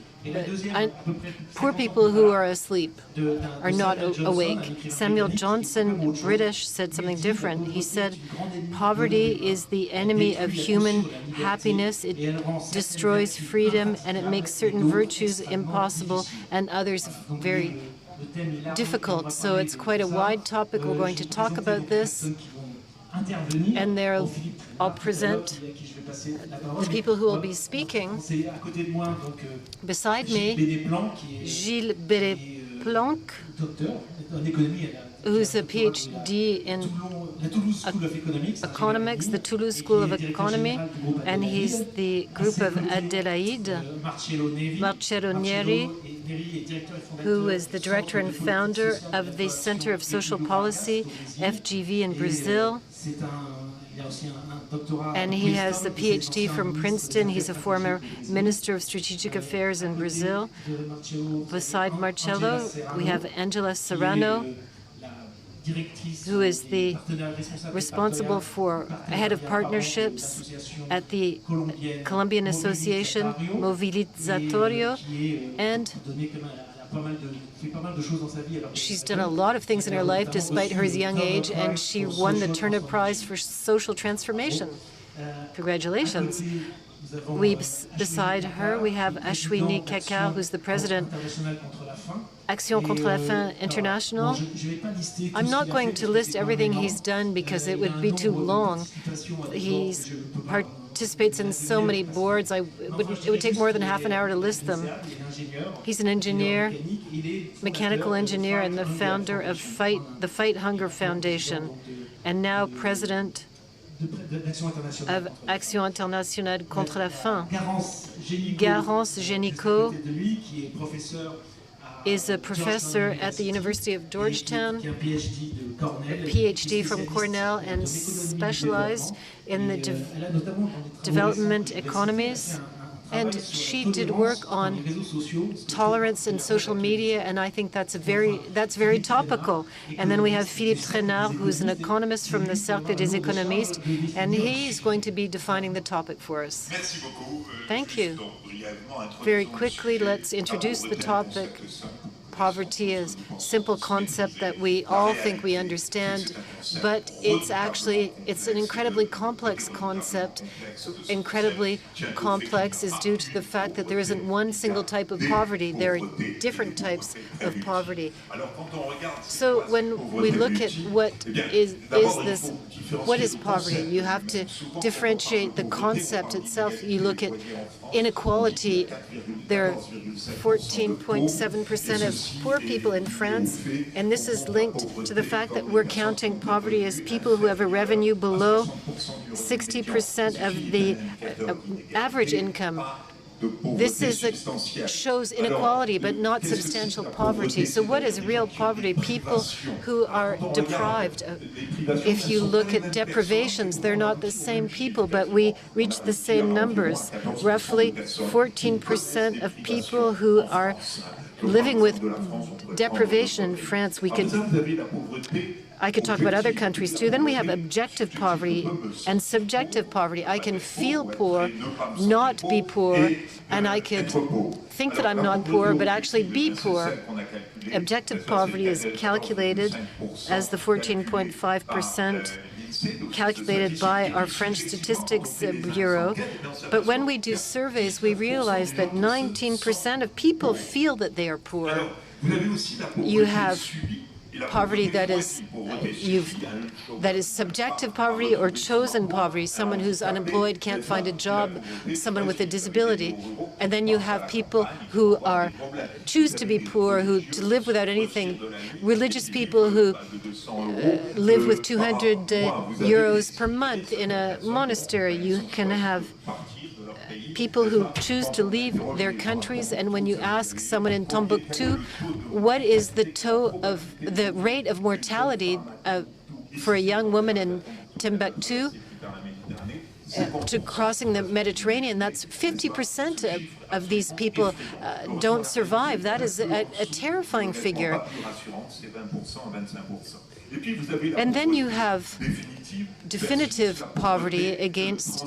B: poor people who are asleep, are not awake. Samuel Johnson, British, said something different. He said, poverty is the enemy of human happiness. It destroys freedom, and it makes certain virtues impossible and others very difficult. So it's quite a wide topic. We're going to talk about this. And there I'll present the people who will be speaking. Beside me, Gilles Bédé-Planck, who's a PhD in economics, the Toulouse School of Economy, and he's the group of Adélaïde Marcello-Neri, who is the director and founder of the Center of Social Policy, FGV in Brazil. And he has a PhD from Princeton. He's a former Minister of Strategic Affairs in Brazil. Beside Marcello, we have Angela Serrano, who is the responsible for head of partnerships at the Colombian Association Movilizatorio, and she's done a lot of things in her life despite her young age, and she won the Turner Prize for Social Transformation. Congratulations. Beside her, we have Ashwini Kekar, who's the president Action contre la faim International. I'm not going to list everything he's done because it would be too long. He participates in so many boards, it would take more than half an hour to list them. He's an engineer, mechanical engineer, and the founder of the Fight Hunger Foundation, and now president of Action Internationale contre la faim. Garance Génicaud is a professor at the University of Georgetown, a PhD from Cornell, and specialized in the development economies. And she did work on tolerance in social media, and I think that's very topical. And then we have Philippe Trainard, who's an economist from the Cercle des Économistes, and he's going to be defining the topic for us. Thank you. Very quickly, let's introduce the topic. Poverty is a simple concept that we all think we understand, but it's an incredibly complex concept. Incredibly complex is due to the fact that there isn't one single type of poverty. There are different types of poverty. So when we look at what is poverty, you have to differentiate the concept itself. You look at inequality. There are 14.7% of poor people in France, and this is linked to the fact that we're counting poverty as people who have a revenue below 60% of the average income. This shows inequality, but not substantial poverty. So what is real poverty? People who are deprived. If you look at deprivations, they're not the same people, but we reach the same numbers. Roughly 14% of people who are living with deprivation in France. I could talk about other countries too. Then we have objective poverty and subjective poverty. I can feel poor, not be poor, and I could think that I'm not poor, but actually be poor. Objective poverty is calculated as the 14.5% calculated by our French Statistics Bureau. But when we do surveys, we realize that 19% of people feel that they are poor. You have poverty that is subjective poverty or chosen poverty, someone who's unemployed, can't find a job, someone with a disability. And then you have people who choose to be poor, to live without anything, religious people who live with 200 euros per month in a monastery. You can have people who choose to leave their countries, and when you ask someone in Timbuktu what is the rate of mortality for a young woman in Timbuktu to crossing the Mediterranean, that's 50% of these people don't survive. That is a terrifying figure. And then you have definitive poverty against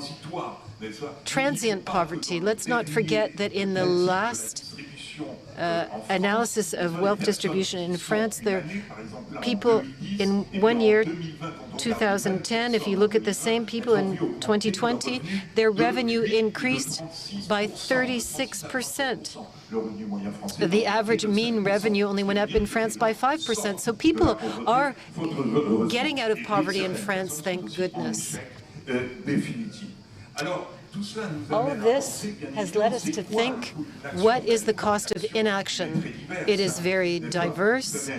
B: transient poverty. Let's not forget that in the last analysis of wealth distribution in France, there are people in 1 year, 2010, if you look at the same people in 2020, their revenue increased by 36%. The average mean revenue only went up in France by 5%. So people are getting out of poverty in France, thank goodness. All this has led us to think, what is the cost of inaction? It is very diverse.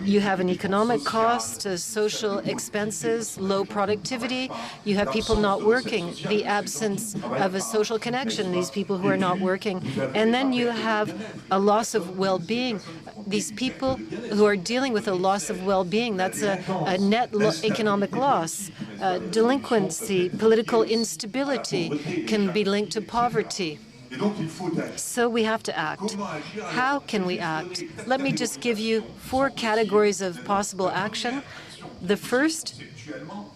B: You have an economic cost, social expenses, low productivity. You have people not working, the absence of a social connection, these people who are not working. And then you have a loss of well-being. These people who are dealing with a loss of well-being, that's a net economic loss. Delinquency, political instability can be linked to poverty. So we have to act. How can we act? Let me just give you 4 categories of possible action. The first,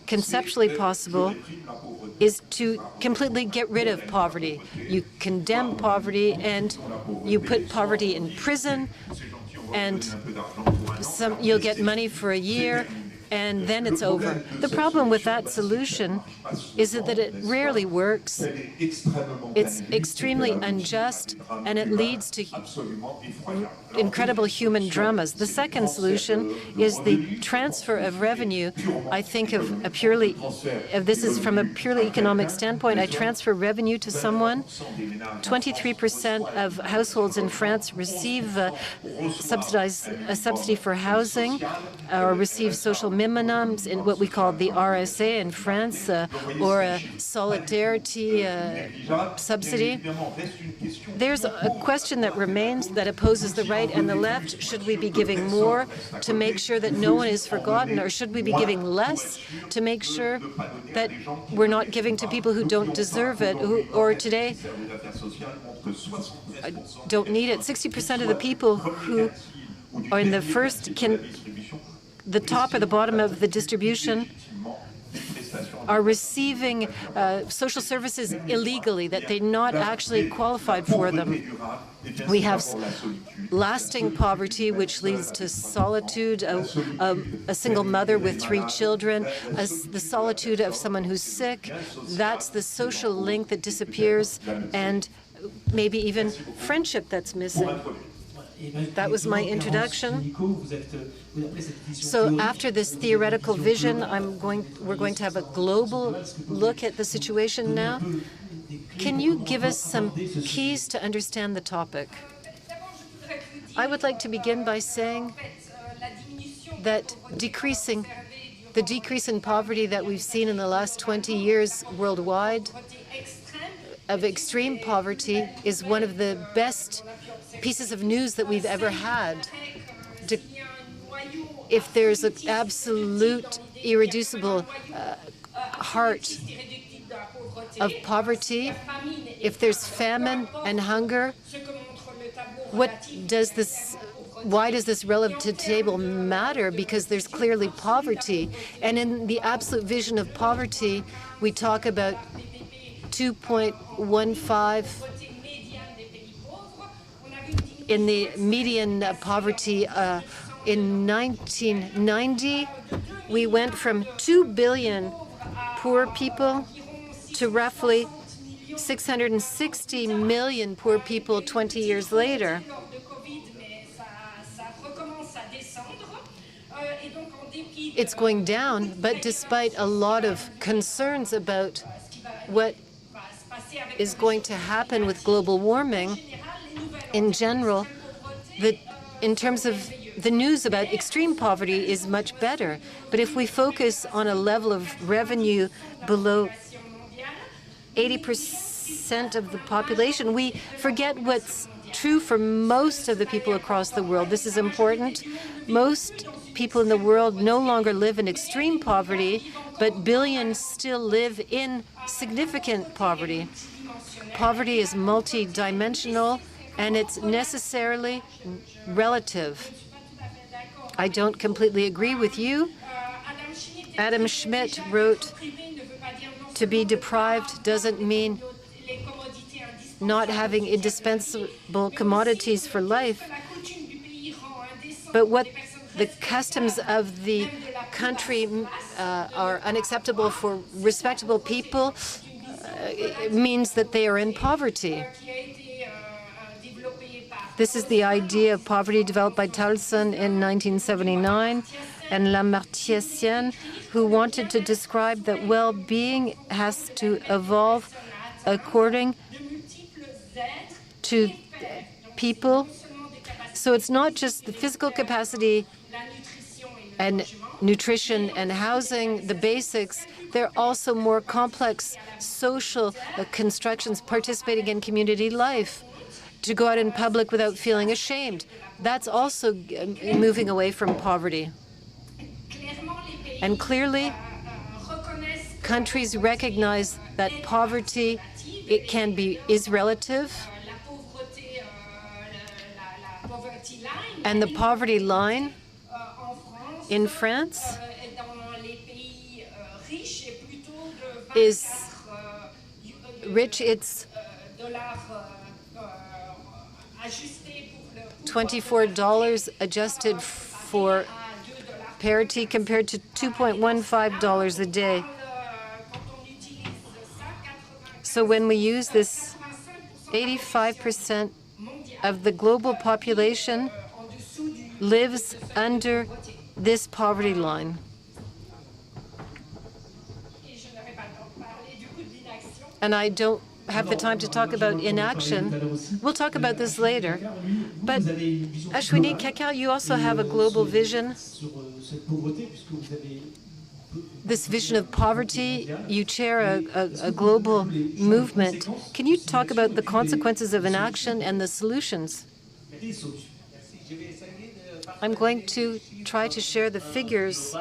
B: conceptually possible, is to completely get rid of poverty. You condemn poverty and you put poverty in prison, and you'll get money for a year, and then it's over. The problem with that solution is that it rarely works. It's extremely unjust, and it leads to incredible human dramas. The second solution is the transfer of revenue. I think this is from a purely economic standpoint. I transfer revenue to someone. 23% of households in France receive a subsidy for housing, or receive social minimums in what we call the RSA in France, or a solidarity subsidy. There's a question that remains that opposes the right and the left. Should we be giving more to make sure that no one is forgotten, or should we be giving less to make sure that we're not giving to people who don't deserve it, or today don't need it? 60% of the people who are in the top or the bottom of the distribution are receiving social services illegally, that they're not actually qualified for them. We have lasting poverty, which leads to solitude, a single mother with 3 children, the solitude of someone who's sick. That's the social link that disappears, and maybe even friendship that's missing. That was my introduction. So after this theoretical vision, we're going to have a global look at the situation now. Can you give us some keys to understand the topic? I would like to begin by saying that the decrease in poverty that we've seen in the last 20 years worldwide, of extreme poverty, is one of the best pieces of news that we've ever had. If there's an absolute, irreducible heart of poverty, if there's famine and hunger, why does this relative table matter? Because there's clearly poverty. And in the absolute vision of poverty, we talk about 2.15 in the median poverty. In 1990, we went from 2 billion poor people to roughly 660 million poor people 20 years later. it's going down, but despite a lot of concerns about what is going to happen with global warming, in general, in terms of the news about extreme poverty is much better. But if we focus on a level of revenue below 80% of the population, we forget what's true for most of the people across the world. This is important. Most people in the world no longer live in extreme poverty, but billions still live in significant poverty. Poverty is multidimensional, and it's necessarily relative. I don't completely agree with you. Adam Schmidt wrote, to be deprived doesn't mean not having indispensable commodities for life, but what the customs of the country are unacceptable for respectable people means that they are in poverty. This is the idea of poverty developed by Towson in 1979 and Lamartiessienne, who wanted to describe that well-being has to evolve according to people. So it's not just the physical capacity and nutrition and housing, the basics. There are also more complex social constructions, participating in community life, to go out in public without feeling ashamed. That's also moving away from poverty. And clearly, countries recognize that poverty is relative, and the poverty line in France is rich. It's $24 adjusted for parity compared to $2.15 a day. So when we use this, 85% of the global population lives under this poverty line. And I don't have the time to talk about inaction. We'll talk about this later. But Ashwini Kakar, you also have a global vision. This vision of poverty, you chair a global movement. Can you talk about the consequences of inaction and the solutions? I'm going to try to share the figures,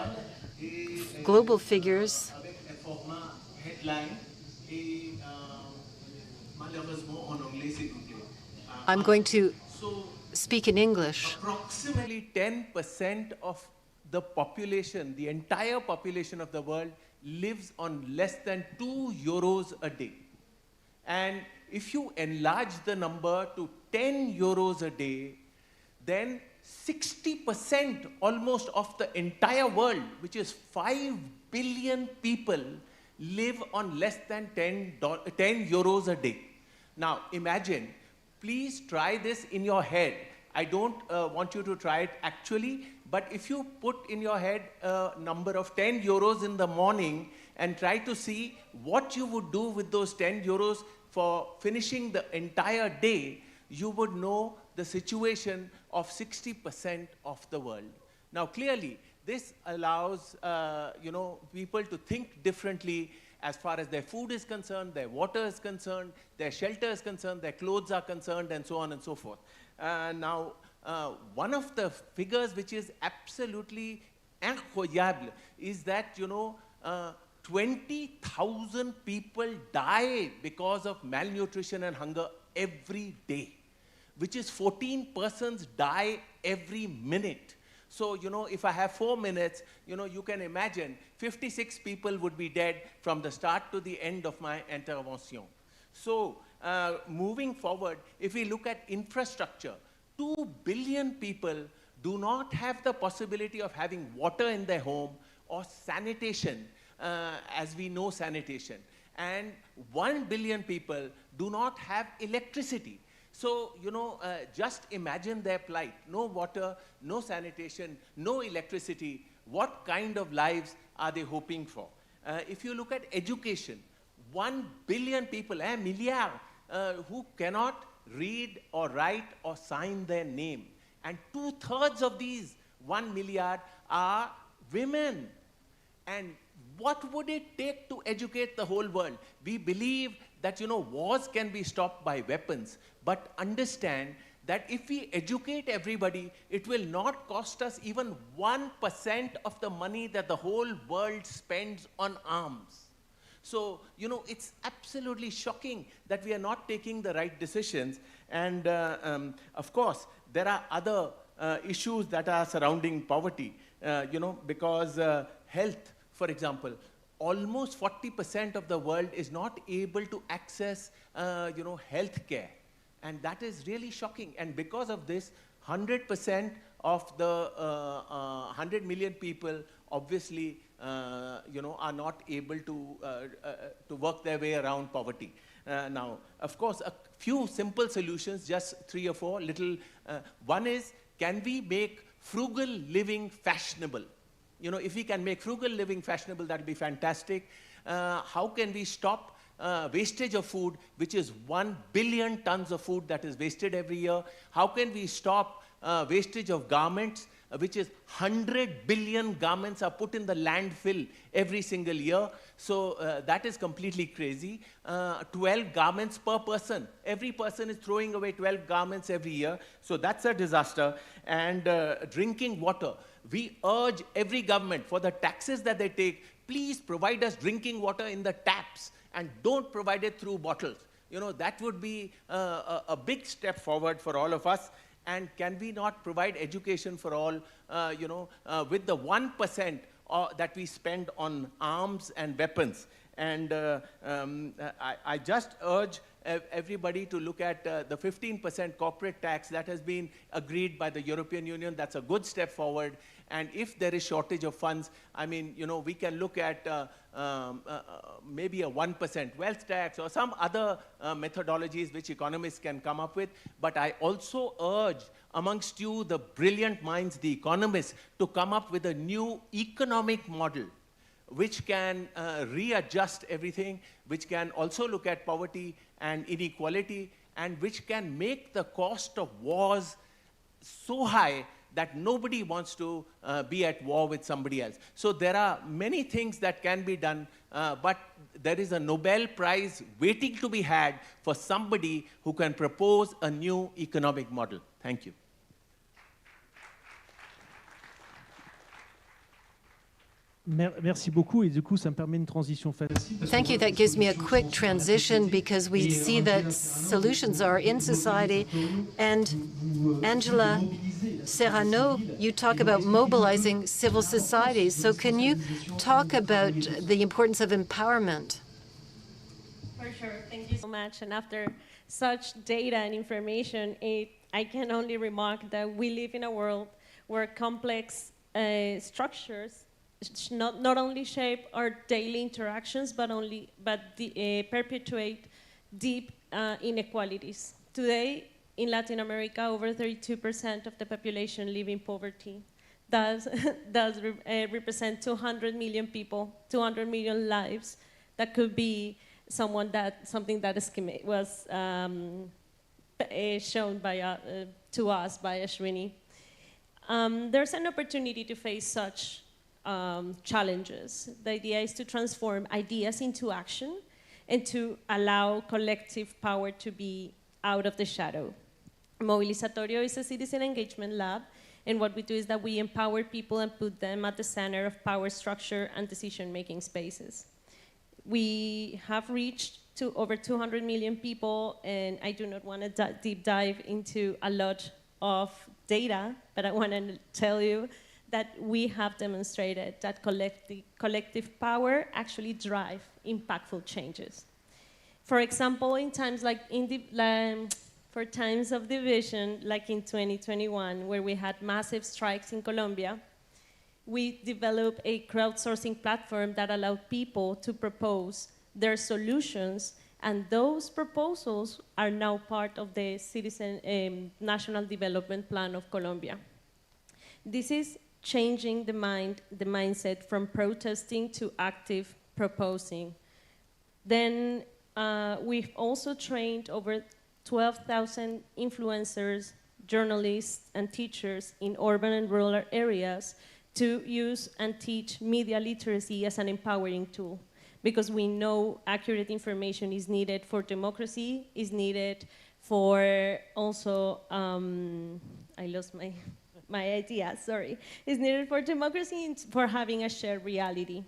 B: global figures. I'm going to speak in English.
F: Approximately 10% of the population, the entire population of the world, lives on less than 2 euros a day. And if you enlarge the number to 10 euros a day, then 60% almost of the entire world, which is 5 billion people, live on less than 10 euros a day. Now imagine, please try this in your head. I don't want you to try it actually, but if you put in your head a number of 10 euros in the morning and try to see what you would do with those 10 euros for finishing the entire day, you would know the situation of 60% of the world. Now clearly, this allows people to think differently as far as their food is concerned, their water is concerned, their shelter is concerned, their clothes are concerned, and so on and so forth. Now, one of the figures which is absolutely incroyable is that, 20,000 people die because of malnutrition and hunger every day, which is 14 persons die every minute. So, if I have 4 minutes, you can imagine 56 people would be dead from the start to the end of my intervention. So, moving forward, if we look at infrastructure, 2 billion people do not have the possibility of having water in their home or sanitation, as we know sanitation. And 1 billion people do not have electricity. So, just imagine their plight. No water, no sanitation, no electricity. what kind of lives are they hoping for? If you look at education, 1 billion people, milliard, who cannot read or write or sign their name. And 2/3 of these 1 milliard are women. And what would it take to educate the whole world? We believe that, wars can be stopped by weapons, but understand that if we educate everybody, it will not cost us even 1% of the money that the whole world spends on arms. So, it's absolutely shocking that we are not taking the right decisions. And of course, there are other issues that are surrounding poverty, because health, for example, almost 40% of the world is not able to access, health care. And that is really shocking. And because of this, 100% of the 100 million people obviously, are not able to work their way around poverty. Now, of course, a few simple solutions, just 3 or 4 little. One is, can we make frugal living fashionable? If we can make frugal living fashionable, that would be fantastic. How can we stop wastage of food, which is 1 billion tons of food that is wasted every year? How can we stop wastage of garments, which is 100 billion garments are put in the landfill every single year? So that is completely crazy. 12 garments per person. Every person is throwing away 12 garments every year. So that's a disaster. And drinking water. We urge every government, for the taxes that they take, please provide us drinking water in the taps and don't provide it through bottles. That would be a big step forward for all of us. And can we not provide education for all, with the 1% that we spend on arms and weapons? And I just urge everybody to look at the 15% corporate tax that has been agreed by the European Union. That's a good step forward. And if there is shortage of funds, we can look at maybe a 1% wealth tax or some other methodologies which economists can come up with. But I also urge amongst you, the brilliant minds, the economists, to come up with a new economic model which can readjust everything, which can also look at poverty and inequality, and which can make the cost of wars so high that nobody wants to be at war with somebody else. So there are many things that can be done, but there is a Nobel Prize waiting to be had for somebody who can propose a new economic model. Thank you.
E: Merci beaucoup, et du coup, ça me permet une transition facile.
B: Thank you. That gives me a quick transition because we see that solutions are in society. And Angela Serrano, you talk about mobilizing civil society. So can you talk about the importance of empowerment?
G: For sure. Thank you so much. And after such data and information, I can only remark that we live in a world where complex structures not only shape our daily interactions, but perpetuate deep inequalities. Today, in Latin America, over 32% of the population live in poverty. Does represent 200 million people, 200 million lives. That could be something that was shown to us by Ashwini. There's an opportunity to face such challenges. The idea is to transform ideas into action and to allow collective power to be out of the shadow. Movilizatorio is a citizen engagement lab, and what we do is that we empower people and put them at the center of power structure and decision-making spaces. We have reached to over 200 million people, and I do not want to deep dive into a lot of data, but I want to tell you that we have demonstrated that collective power actually drive impactful changes. For example, in times like for times of division, like in 2021, where we had massive strikes in Colombia, we developed a crowdsourcing platform that allowed people to propose their solutions, and those proposals are now part of the National Development Plan of Colombia. This is changing the mindset from protesting to active proposing. Then we've also trained over 12,000 influencers, journalists, and teachers in urban and rural areas to use and teach media literacy as an empowering tool, because we know accurate information is needed for democracy, is needed for also, I lost my idea, sorry, is needed for democracy and for having a shared reality.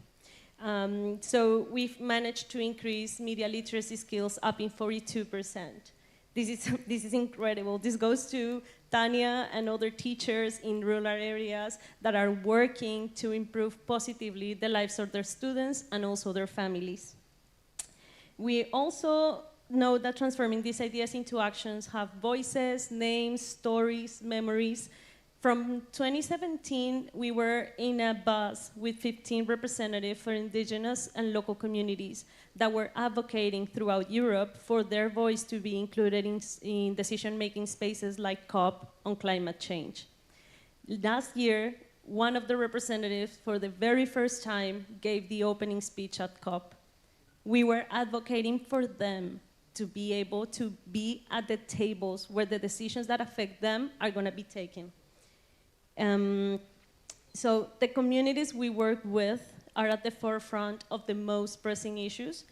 G: So we've managed to increase media literacy skills up in 42%. This is incredible. This goes to Tanya and other teachers in rural areas that are working to improve positively the lives of their students and also their families. We also know that transforming these ideas into actions have voices, names, stories, memories. From 2017, we were in a bus with 15 representatives for indigenous and local communities that were advocating throughout Europe for their voice to be included in decision-making spaces like COP on climate change. Last year, one of the representatives, for the very first time, gave the opening speech at COP. We were advocating for them to be able to be at the tables where the decisions that affect them are going to be taken. So the communities we work with are at the forefront of the most pressing issues,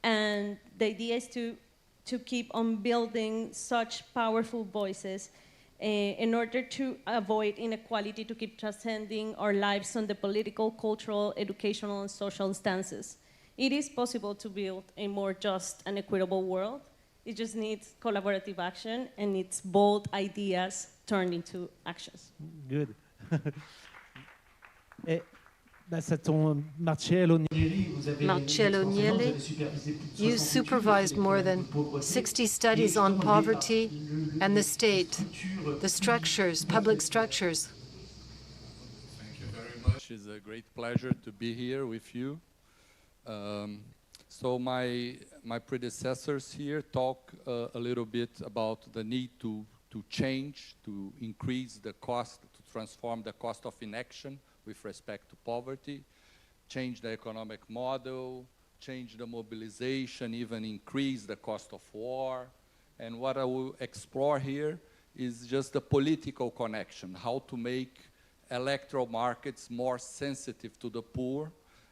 G: and the idea is to keep on building such powerful voices in order to avoid inequality, to keep transcending our lives on the political, cultural, educational, and social stances. It is possible to build a more just and equitable world. It just needs collaborative action and needs bold ideas turned into actions.
E: Good. Marcello
B: Nieli, you supervised more than 60 studies on poverty and the state, the structures, public structures.
H: Thank you very much. It's a great pleasure to be here with you. So my predecessors here talk a little bit about the need to change, to increase the cost, to transform the cost of inaction with respect to poverty, change the economic model, change the mobilization, even increase the cost of war. And what I will explore here is just the political connection, how to make electoral markets more sensitive to the poor.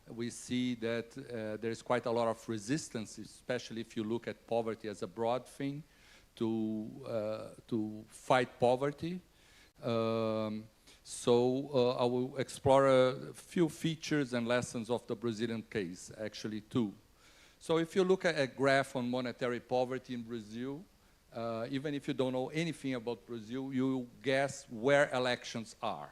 H: We see that there is quite a lot of resistance, especially if you look at poverty as a broad thing, to fight poverty. So I will explore a few features and lessons of the Brazilian case, actually two. So if you look at a graph on monetary poverty in Brazil, even if you don't know anything about Brazil, you will guess where elections are.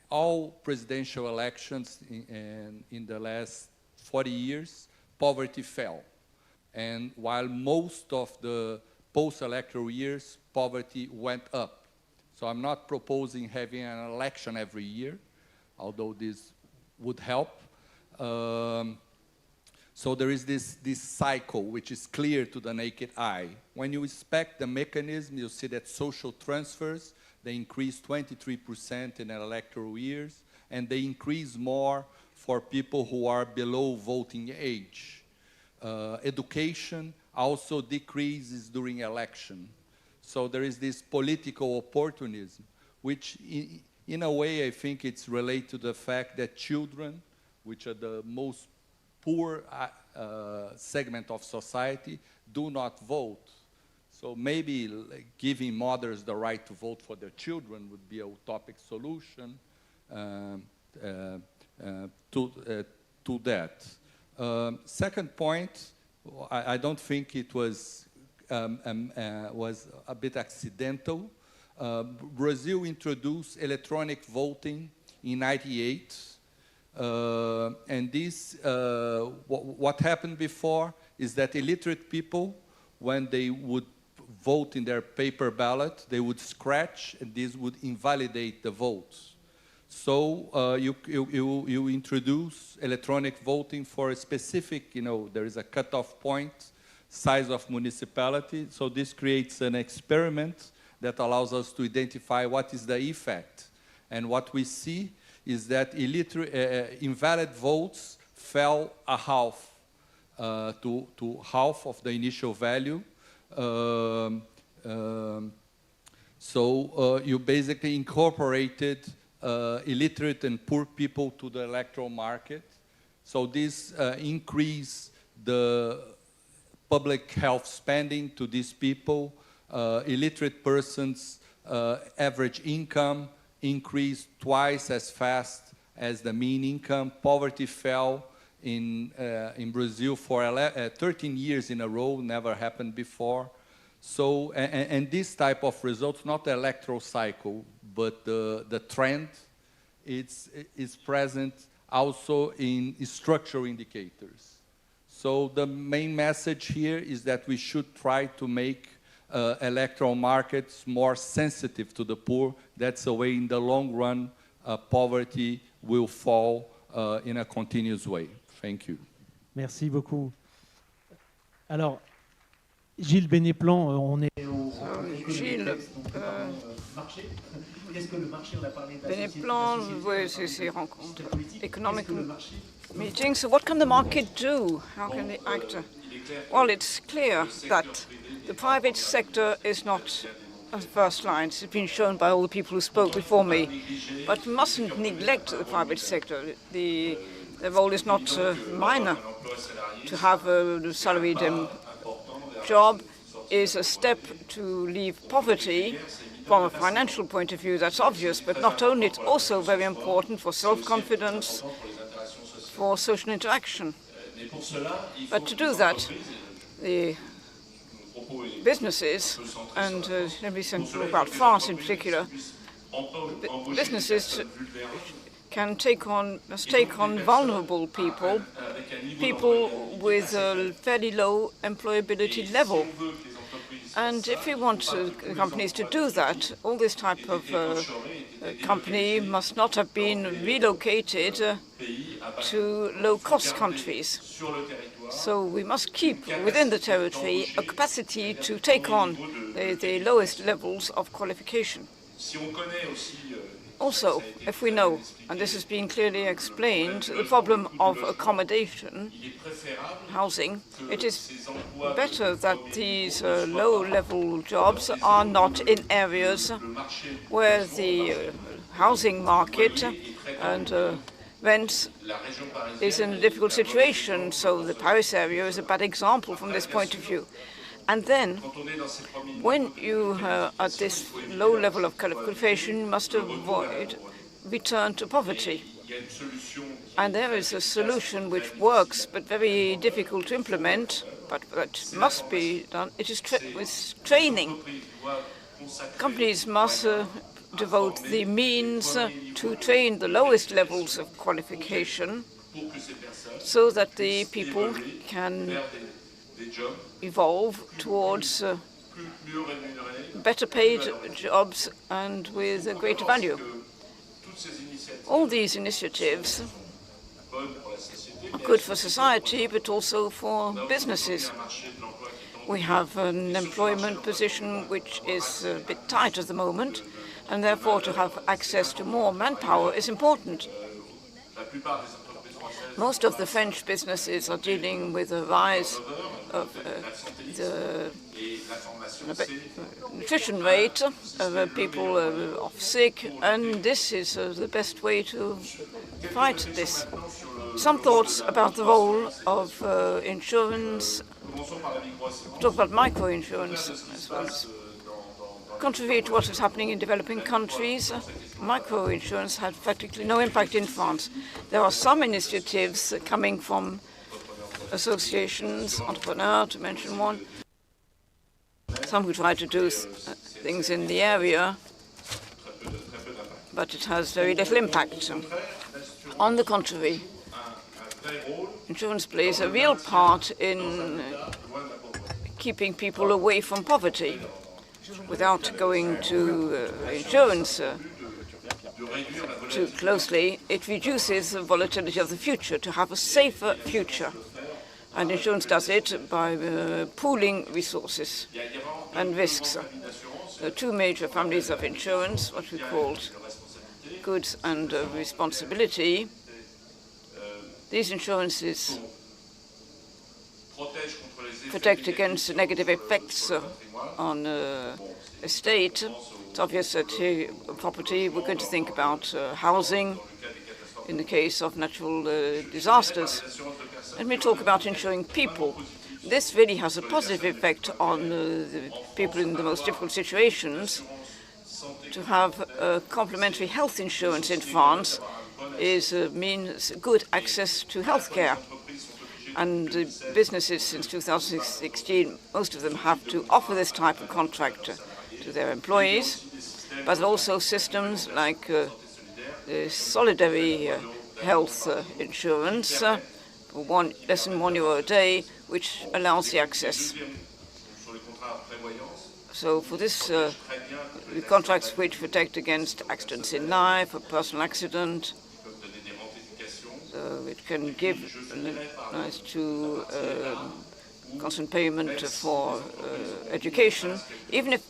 H: All presidential elections in the last 40 years, poverty fell. And while most of the post-electoral years, poverty went up. So I'm not proposing having an election every year, although this would help. So there is this cycle, which is clear to the naked eye. When you inspect the mechanism, you see that social transfers, they increase 23% in electoral years, and they increase more for people who are below voting age. Education also decreases during election. So there is this political opportunism, which in a way I think it's related to the fact that children, which are the most poor segment of society, do not vote. So maybe giving mothers the right to vote for their children would be a utopic solution to that. Second point, I don't think it was a bit accidental. Brazil introduced electronic voting in '98. And this, what happened before is that illiterate people, when they would vote in their paper ballot, they would scratch, and this would invalidate the votes. So you introduce electronic voting for a specific, there is a cutoff point, size of municipality. So this creates an experiment that allows us to identify what is the effect. And what we see is that invalid votes fell a half to half of the initial value. So you basically incorporated illiterate and poor people to the electoral market. So this increased the public health spending to these people. Illiterate persons' average income increased twice as fast as the mean income. Poverty fell in Brazil for 13 years in a row, never happened before. So, and this type of results, not the electoral cycle, but the trend, is present also in structural indicators. So the main message here is that we should try to make electoral markets more sensitive to the poor. That's the way in the long run poverty will fall in a continuous way. Thank you.
E: Merci beaucoup. Alors, Gilles Bénéplan, on est au
D: Gilles
E: marché. Est-ce que le marché, on a parlé
D: Bénéplan, oui, c'est ces rencontres, economic meetings. So what can the market do? How can they act? Well, it's clear that the private sector is not the first line. It's been shown by all the people who spoke before me. But we mustn't neglect the private sector. The role is not minor. To have a salaried job is a step to leave poverty. From a financial point of view, that's obvious, but not only, it's also very important for self-confidence, for social interaction. But to do that, the businesses, and let me think about France in particular, businesses must take on vulnerable people, people with a fairly low employability level. And if we want companies to do that, all this type of company must not have been relocated to low-cost countries. So we must keep within the territory a capacity to take on the lowest levels of qualification. Also, if we know, and this has been clearly explained, the problem of accommodation, housing, it is better that these low-level jobs are not in areas where the housing market and rents is in a difficult situation. So the Paris area is a bad example from this point of view. And then, when you are at this low level of qualification, you must avoid return to poverty. And there is a solution which works, but very difficult to implement, but that must be done. It is with training. Companies must devote the means to train the lowest levels of qualification so that the people can evolve towards better paid jobs and with a greater value. All these initiatives are good for society, but also for businesses. We have an employment position which is a bit tight at the moment, and therefore to have access to more manpower is important. Most of the French businesses are dealing with a rise of the nutrition rate of people off sick, and this is the best way to fight this. Some thoughts about the role of insurance. Talk about microinsurance as well. Contrary to what is happening in developing countries, microinsurance had practically no impact in France. There are some initiatives coming from associations, entrepreneurs, to mention one. Some who try to do things in the area, but it has very little impact. On the contrary, insurance plays a real part in keeping people away from poverty. Without going to insurance too closely, it reduces the volatility of the future to have a safer future. And insurance does it by pooling resources and risks. There are two major families of insurance, what we called goods and responsibility, these insurances protect against the negative effects on estate. It's obvious that property, we're going to think about housing in the case of natural disasters. Let me talk about insuring people. This really has a positive effect on the people in the most difficult situations. To have complementary health insurance in France means good access to health care. And businesses since 2016, most of them have to offer this type of contract to their employees, but also systems like the solidary health insurance for less than €1 a day, which allows the access. So for this, the contracts which protect against accidents in life, a personal accident, so it can give nice to constant payment for education. Even if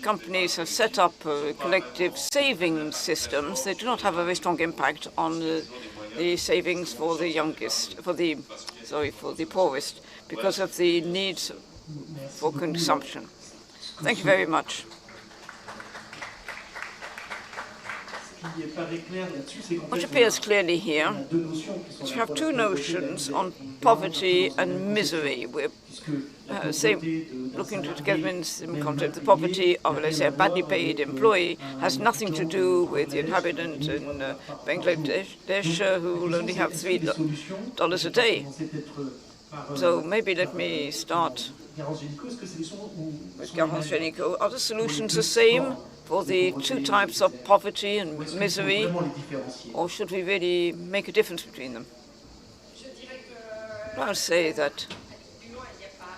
D: companies have set up collective savings systems, they do not have a very strong impact on the savings for the poorest, because of the needs for consumption. Thank you very much. What appears clearly here is you have two notions on poverty and misery. We're looking together in the context. The poverty of, let's say, a badly paid employee has nothing to do with the inhabitant in Bangladesh who will only have $3 a day. So maybe let me start with Garance Génico. Are the solutions the same for the two types of poverty and misery, or should we really make a difference between them? I'll say that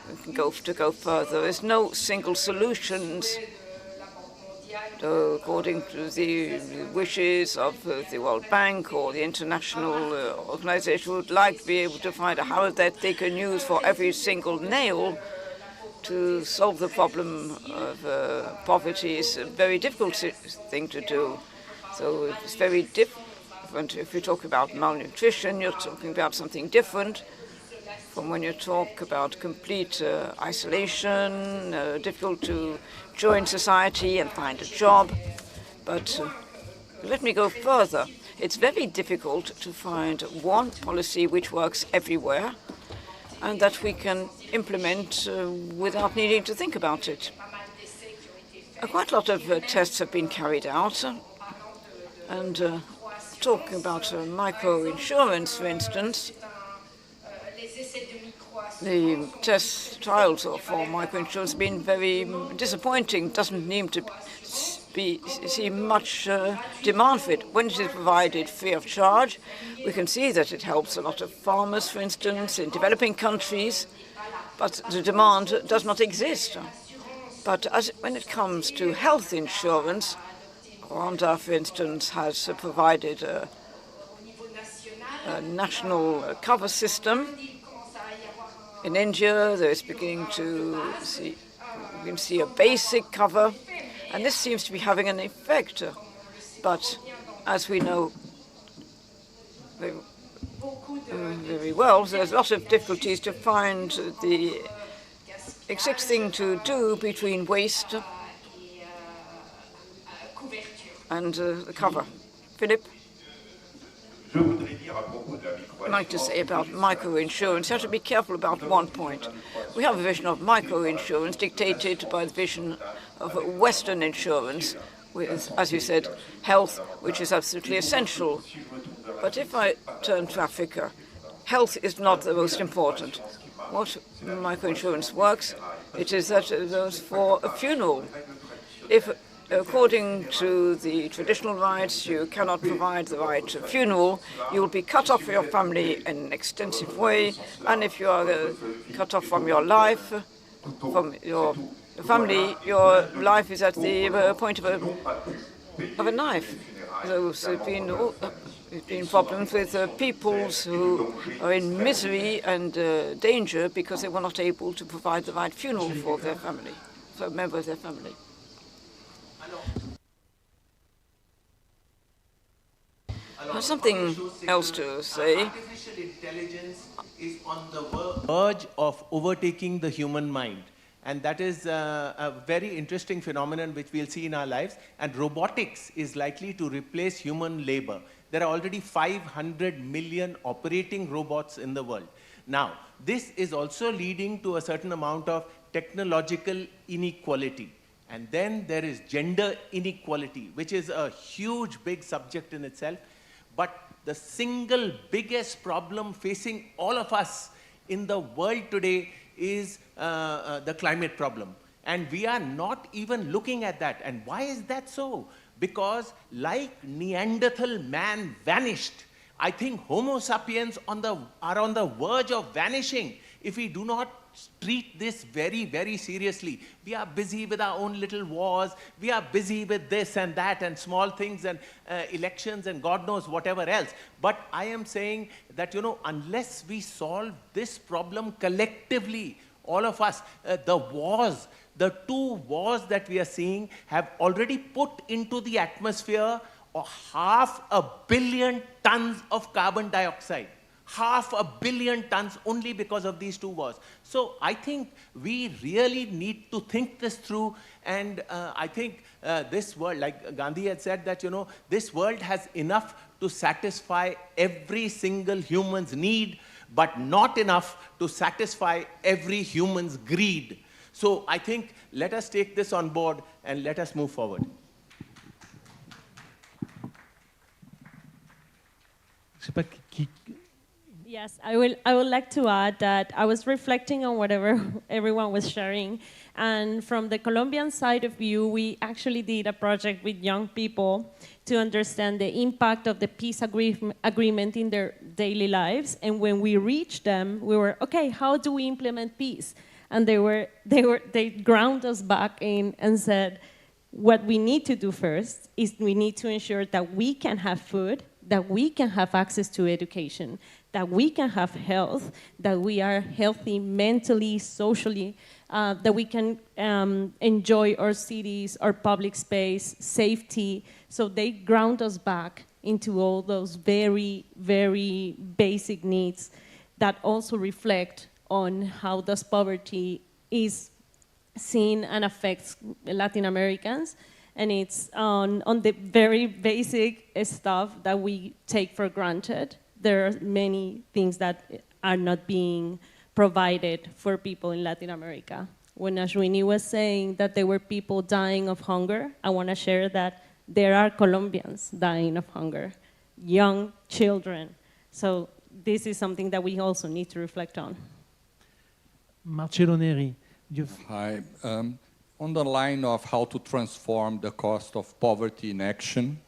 D: we can go further. There's no single solutions according to the wishes of the World Bank or the international organization would like to be able to find a hammer that they can use for every single nail to solve the problem of poverty. Is a very difficult thing to do. So it's very different. If you talk about malnutrition, you're talking about something different from when you talk about complete isolation, difficult to join society and find a job. But let me go further. It's very difficult to find one policy which works everywhere and that we can implement without needing to think about it. Quite a lot of tests have been carried out, and talking about micro-insurance, for instance, the test trials for micro-insurance have been very disappointing. Doesn't seem to see much demand for it. When it is provided free of charge, we can see that it helps a lot of farmers, for instance, in developing countries, but the demand does not exist. But when it comes to health insurance, Rwanda, for instance, has provided a national cover system. In India, there's beginning to see a basic cover, and this seems to be having an effect. But as we know very well, there's a lot of difficulties to find the exact thing to do between waste and the cover. Philip? I'd like to say about micro-insurance, you have to be careful about one point. We have a vision of micro-insurance dictated by the vision of Western insurance, with, as you said, health, which is absolutely essential. But if I turn to Africa, health is not the most important. What micro-insurance works, it is that it goes for a funeral. If according to the traditional rights, you cannot provide the right to funeral, you will be cut off from your family in an extensive way. And if you are cut off from your life, from your family, your life is at the point of a knife. So there's been problems with peoples who are in misery and danger because they were not able to provide the right funeral for their family, for a member of their family. have something else to say.
F: Artificial intelligence is on the verge of overtaking the human mind. And that is a very interesting phenomenon which we'll see in our lives. And robotics is likely to replace human labor. There are already 500 million operating robots in the world. Now, this is also leading to a certain amount of technological inequality. And then there is gender inequality, which is a huge, big subject in itself. But the single biggest problem facing all of us in the world today is the climate problem. And we are not even looking at that. And why is that so? Because like Neanderthal man vanished, I think Homo sapiens are on the verge of vanishing if we do not treat this very, very seriously. We are busy with our own little wars. We are busy with this and that and small things and elections and God knows whatever else. But I am saying that, you know, unless we solve this problem collectively, all of us, the two wars that we are seeing have already put into the atmosphere 500 million tons of carbon dioxide. 500 million tons only because of these two wars. So I think we really need to think this through, and I think this world, like Gandhi had said, that, you know, this world has enough to satisfy every single human's need, but not enough to satisfy every human's greed. So I think let us take this on board and let us move forward.
G: Yes, I would like to add that I was reflecting on whatever everyone was sharing. And from the Colombian side of view, we actually did a project with young people to understand the impact of the peace agreement in their daily lives. And when we reached them, we were, okay, how do we implement peace? And they ground us back in and said, what we need to do first is we need to ensure that we can have food, that we can have access to education, that we can have health, that we are healthy mentally, socially, that we can enjoy our cities, our public space, safety. So they ground us back into all those very, very basic needs that also reflect on how thus poverty is seen and affects Latin Americans. And it's on the very basic stuff that we take for granted. There are many things that are not being provided for people in Latin America. When Ashwini was saying that there were people dying of hunger, I want to share that there are Colombians dying of hunger, young children. So this is something that we also need to reflect on.
E: Marcello Neri.
H: Hi. On the line of how to transform the cost of poverty in action,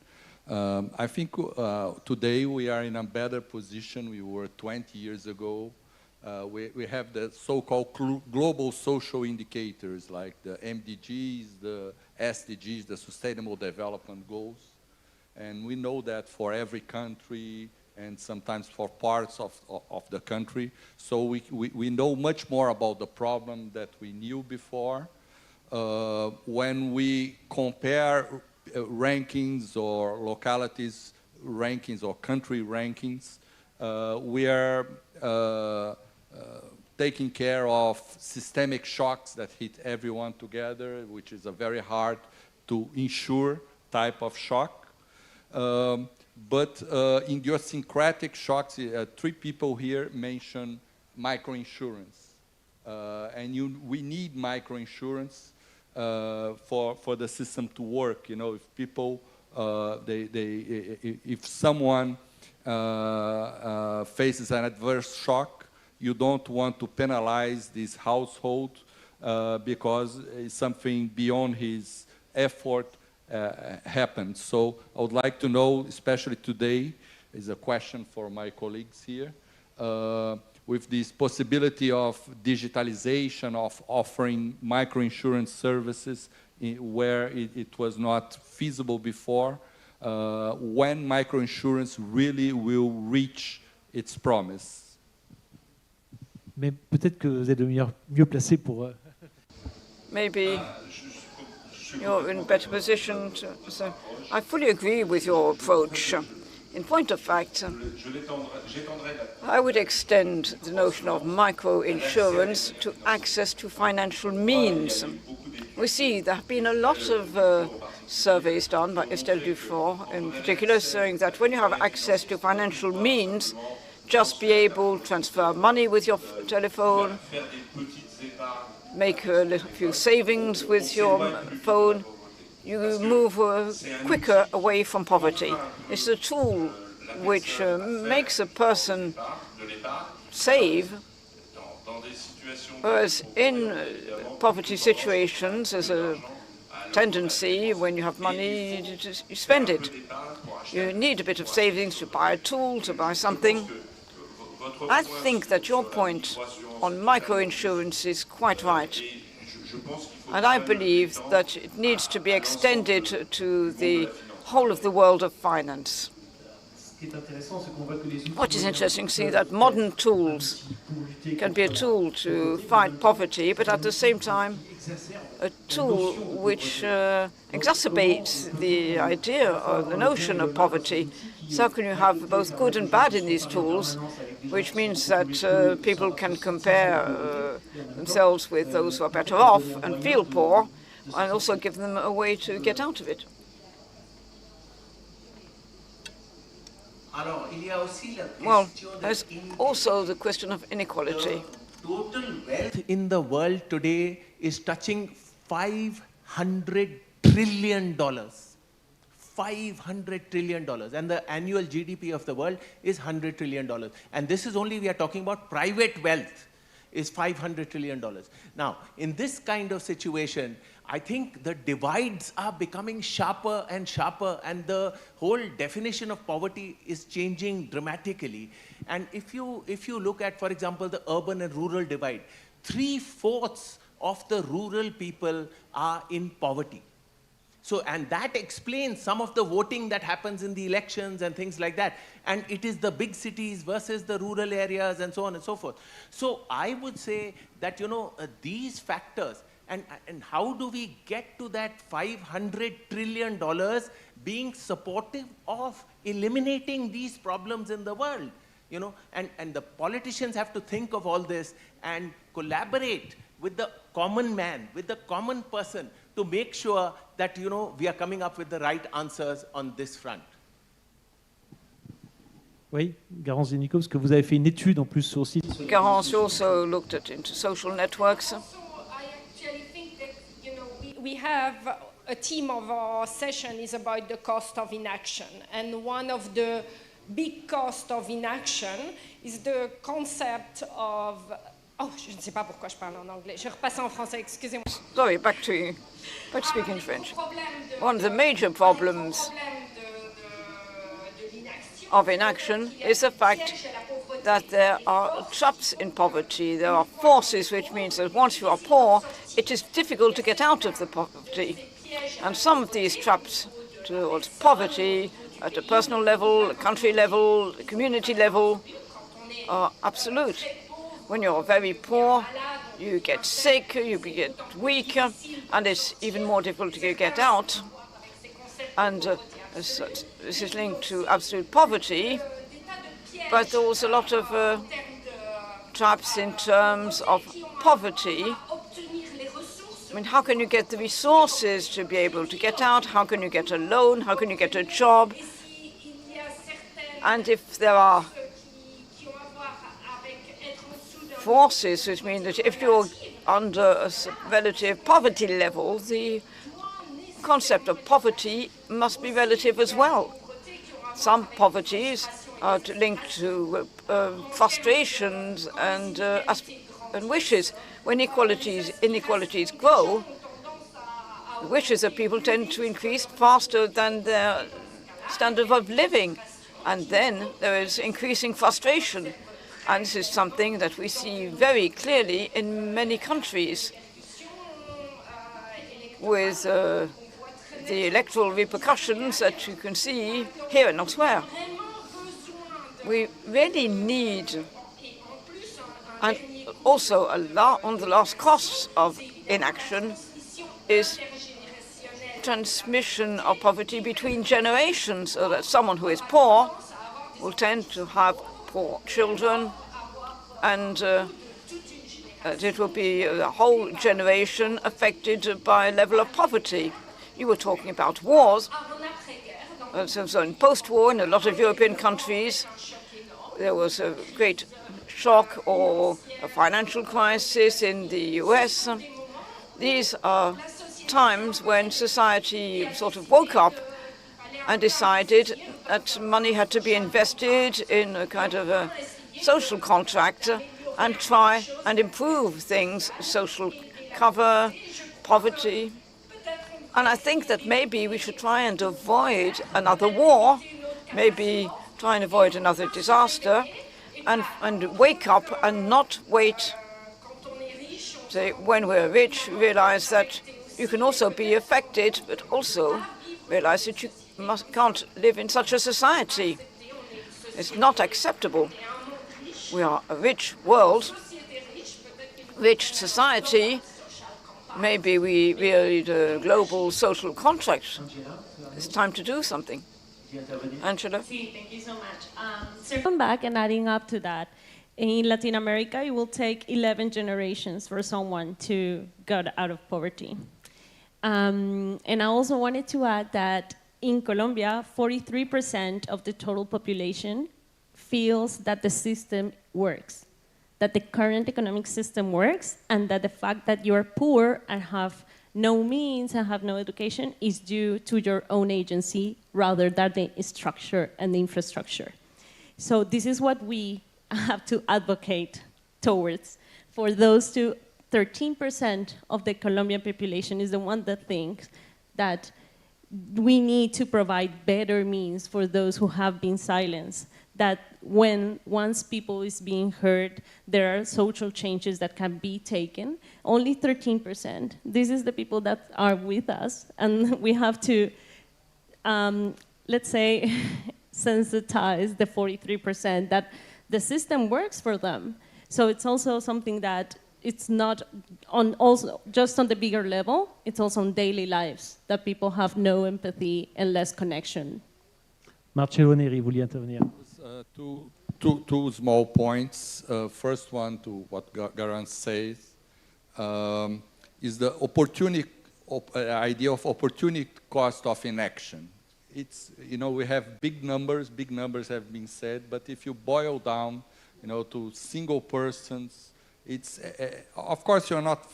H: I think today we are in a better position we were 20 years ago. We have the so-called global social indicators like the MDGs, the SDGs, the Sustainable Development Goals. And we know that for every country and sometimes for parts of the country. So we know much more about the problem that we knew before. When we compare rankings or localities rankings or country rankings, we are taking care of systemic shocks that hit everyone together, which is a very hard to insure type of shock. But idiosyncratic shocks, 3 people here mentioned microinsurance. And we need microinsurance for the system to work. You know, if people, if someone faces an adverse shock, you don't want to penalize this household because it's something beyond his effort happened. So I would like to know, especially today, is a question for my colleagues here, with this possibility of digitalization of offering microinsurance services where it was not feasible before, when microinsurance really will reach its promise.
E: Mais peut-être que vous êtes mieux placé pour...
D: Maybe you're in a better position to... So I fully agree with your approach. In point of fact, I would extend the notion of micro-insurance to access to financial means. We see there have been a lot of surveys done by Estelle Dufour in particular, saying that when you have access to financial means, just be able to transfer money with your telephone, make a few savings with your phone, you move quicker away from poverty. It's a tool which makes a person save, whereas in poverty situations, there's a tendency when you have money, you spend it. You need a bit of savings to buy a tool, to buy something. I think that your point on microinsurance is quite right. And I believe that it needs to be extended to the whole of the world of finance. What is interesting to see that modern tools can be a tool to fight poverty, but at the same time, a tool which exacerbates the idea or the notion of poverty. So how can you have both good and bad in these tools, which means that people can compare themselves with those who are better off and feel poor, and also give them a way to get out of it. Well, there's also the question of inequality.
F: Total wealth in the world today is touching $500 trillion. $500 trillion. And the annual GDP of the world is $100 trillion. And this is only, we are talking about private wealth, is $500 trillion. Now, in this kind of situation, I think the divides are becoming sharper and sharper, and the whole definition of poverty is changing dramatically. And if you look at, for example, the urban and rural divide, 3/4 of the rural people are in poverty. So, and that explains some of the voting that happens in the elections and things like that. And it is the big cities versus the rural areas and so on and so forth. So I would say that, these factors, and how do we get to that $500 trillion being supportive of eliminating these problems in the world? And the politicians have to think of all this and collaborate with the common man, with the common person, to make sure that, we are coming up with the right answers on this front.
E: Oui, Garance Zenico, parce que vous avez fait une étude en plus sur le site.
D: Garance also looked into social networks.
I: I actually think that, we have a theme of our session is about the cost of inaction. And one of the big costs of inaction is the concept of... Oh, je ne sais pas pourquoi je parle en anglais. Je repasse en français, excusez-moi.
D: Sorry, back to speaking French. One of the major problems of inaction is the fact that there are traps in poverty. There are forces, which means that once you are poor, it is difficult to get out of the poverty. And some of these traps towards poverty at a personal level, a country level, a community level are absolute. When you're very poor, you get sick, you get weaker, and it's even more difficult to get out. And this is linked to absolute poverty, but there was a lot of traps in terms of poverty. I mean, how can you get the resources to be able to get out? How can you get a loan? How can you get a job? And if there are forces, which mean that if you're under a relative poverty level, the concept of poverty must be relative as well. Some poverties are linked to frustrations and wishes. When inequalities grow, the wishes of people tend to increase faster than their standard of living. And then there is increasing frustration. And this is something that we see very clearly in many countries with the electoral repercussions that you can see here and elsewhere. We really need, and also one of the last costs of inaction is transmission of poverty between generations, so that someone who is poor will tend to have poor children, and it will be a whole generation affected by a level of poverty. You were talking about wars. So in post-war, in a lot of European countries, there was a great shock or a financial crisis. In the US. These are times when society sort of woke up and decided that money had to be invested in a kind of a social contract and try and improve things, social cover, poverty. And I think that maybe we should try and avoid another war, maybe try and avoid another disaster, and wake up and not wait. Say, when we're rich, realize that you can also be affected, but also realize that you can't live in such a society. It's not acceptable. We are a rich world, rich society. Maybe we need a global social contract. It's time to do something. Angela?
G: Thank you so much. Come back and adding up to that. In Latin America, it will take 11 generations for someone to get out of poverty. And I also wanted to add that in Colombia, 43% of the total population feels that the system works, that the current economic system works, and that the fact that you're poor and have no means and have no education is due to your own agency rather than the structure and the infrastructure. So this is what we have to advocate towards. For those 13% of the Colombian population is the one that thinks that we need to provide better means for those who have been silenced, that once people is being heard, there are social changes that can be taken. Only 13%. This is the people that are with us, and we have to, let's say, sensitize the 43% that the system works for them. So it's also something that it's not on also just on the bigger level, it's also on daily lives, that people have no empathy and less connection.
E: Marcello Neri, vouliez intervenir.
H: Two small points. First one to what Garance says is the idea of opportunity cost of inaction. It's, we have big numbers have been said, but if you boil down, to single persons, it's, of course you're not,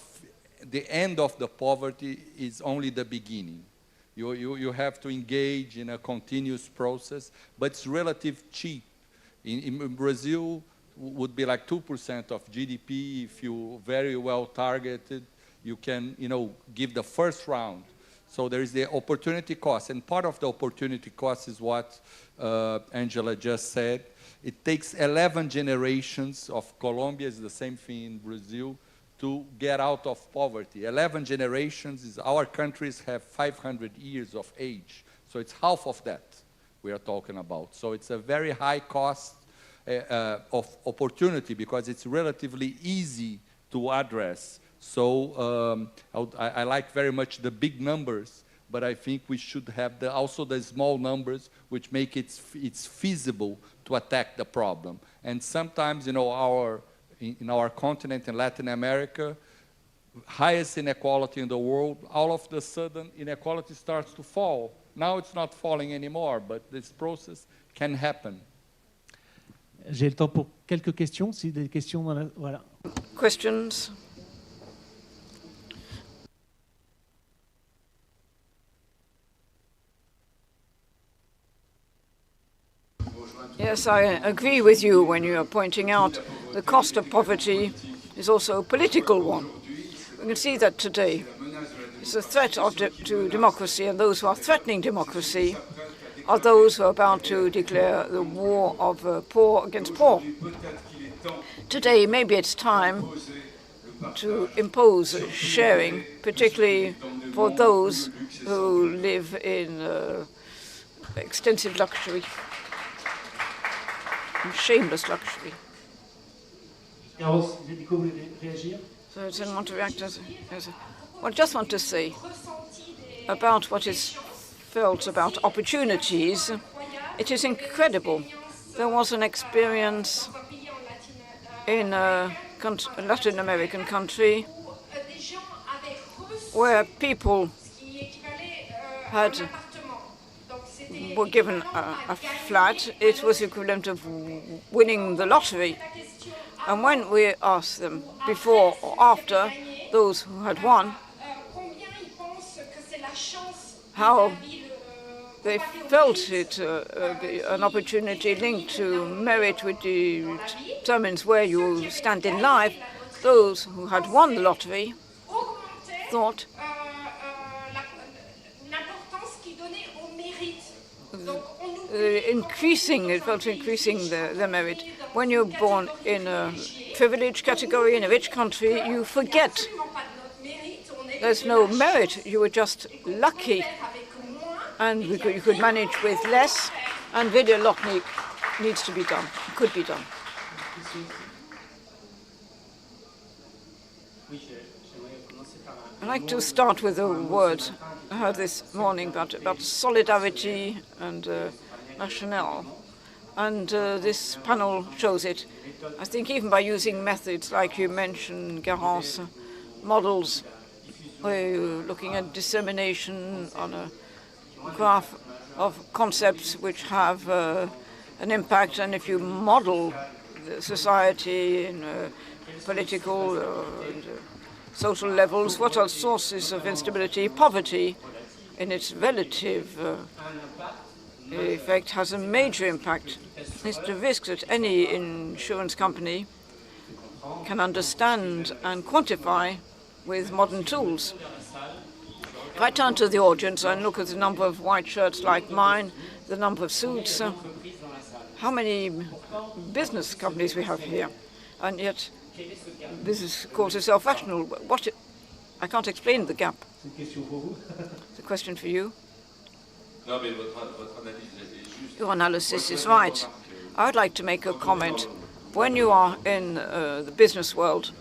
H: the end of the poverty is only the beginning. You have to engage in a continuous process, but it's relatively cheap. In Brazil, would be like 2% of GDP. If you very well targeted, you can, give the first round. So there is the opportunity cost, and part of the opportunity cost is what Angela just said. It takes 11 generations of Colombia, is the same thing in Brazil, to get out of poverty. 11 generations is, our countries have 500 years of age. So it's half of that we are talking about. So it's a very high cost of opportunity because it's relatively easy to address. So I like very much the big numbers, but I think we should have also the small numbers which make it's feasible to attack the problem. And sometimes, in our continent, in Latin America, highest inequality in the world, all of a sudden inequality starts to fall. Now it's not falling anymore, but this process can happen.
E: J'ai le temps pour quelques questions, si des questions dans la... Voilà.
D: Questions? Yes, I agree with you when you are pointing out the cost of poverty is also a political one. We can see that today. It's a threat to democracy, and those who are threatening democracy are those who are about to declare the war of poor against poor. Today, maybe it's time to impose sharing, particularly for those who live in extensive luxury. Shameless luxury.
E: Carlos, vous voulez réagir?
D: So I didn't want to react as well, I just want to say about what is felt about opportunities, it is incredible. There was an experience in a Latin American country where people were given a flat. It was equivalent of winning the lottery. And when we asked them, before or after, those who had won, how they felt it an opportunity linked to merit, which determines where you stand in life, those who had won the lottery thought it felt increasing the merit. When you're born in a privileged category in a rich country, you forget there's no merit. You were just lucky, and you could manage with less, and really a lot needs to be done, could be done. I'd like to start with a word I heard this morning about solidarity and rationale. And this panel shows it. I think even by using methods like you mentioned, Garance, models, where you're looking at dissemination on a graph of concepts which have an impact, and if you model the society in political and social levels, what are sources of instability? Poverty, in its relative effect, has a major impact. It's the risk that any insurance company can understand and quantify with modern tools. If I turn to the audience and look at the number of white shirts like mine, the number of suits, how many business companies we have here, and yet this calls itself rational. I can't explain the gap. It's a question for you. Your analysis is right. I would like to make a comment. When you are in the business world,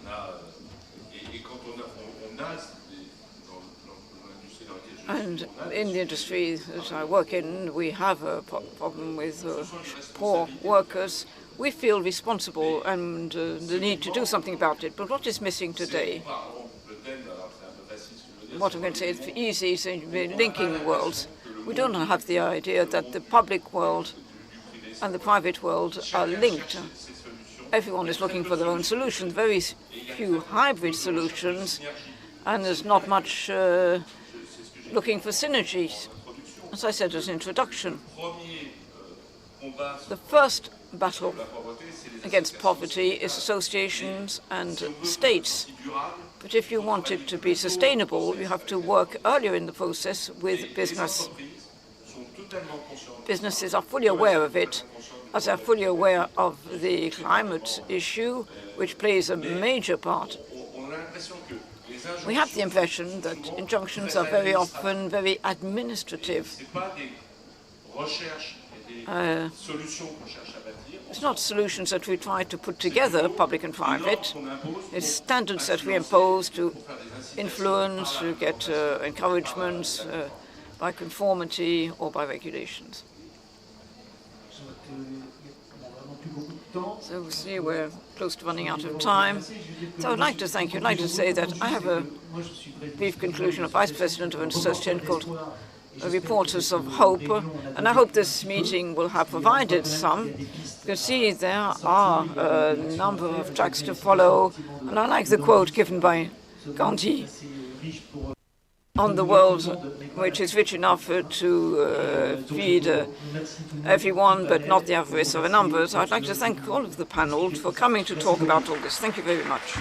D: and in the industry that I work in, we have a problem with poor workers. We feel responsible and the need to do something about it. But what is missing today? What I'm going to say is easy, is linking worlds. We don't have the idea that the public world and the private world are linked. Everyone is looking for their own solutions, very few hybrid solutions, and there's not much looking for synergies. As I said as an introduction, the first battle against poverty is associations and states. But if you want it to be sustainable, you have to work earlier in the process with business. Businesses are fully aware of it, as they're fully aware of the climate issue, which plays a major part. We have the impression that injunctions are very often very administrative. It's not solutions that we try to put together, public and private. It's standards that we impose to influence, to get encouragements by conformity or by regulations. So we see we're close to running out of time. So I'd like to thank you. I'd like to say that I have a brief conclusion of Vice President of an association called Reporters of Hope, and I hope this meeting will have provided some. You can see there are a number of tracks to follow, and I like the quote given by Gandhi on the world, which is rich enough to feed everyone, but not the avarice of a numbers. I'd like to thank all of the panel for coming to talk about all this. Thank you very much.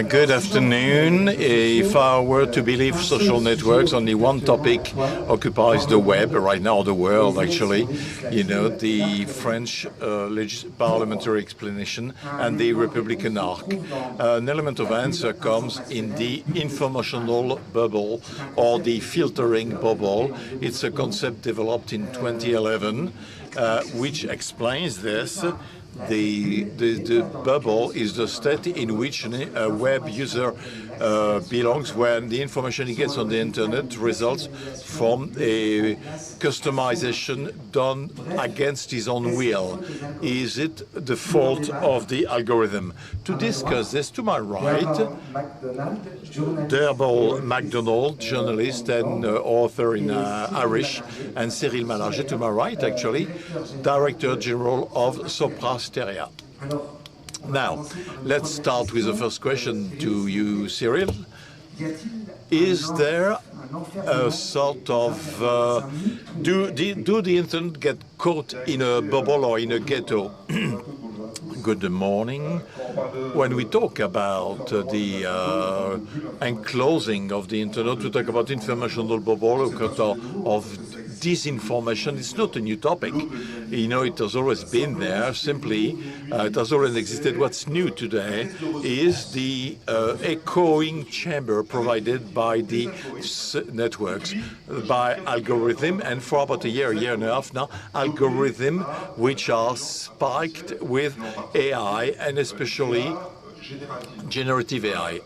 J: Good afternoon. If I were to believe social networks, only one topic occupies the web right now, the world actually. You know, the French parliamentary explanation and the Republican arc. An element of answer comes in the informational bubble or the filtering bubble. It's a concept developed in 2011, which explains this. The bubble is the state in which a web user belongs when the information he gets on the internet results from a customization done against his own will. Is it the fault of the algorithm? To discuss this, to my right, Derbal MacDonald, journalist and author in Irish, and Cyril Malanger, to my right, actually, Director General of Soprasteria. Now, let's start with the first question to you, Cyril. Is there a sort of do the internet get caught in a bubble or in a ghetto? Good morning. When we talk about the enclosing of the internet, we talk about informational bubble of disinformation. It's not a new topic. You know, it has always been there. Simply, it has always existed. What's new today is the echoing chamber provided by the networks, by algorithm, and for about a year and a half now, algorithm which are spiked with AI and especially generative AI.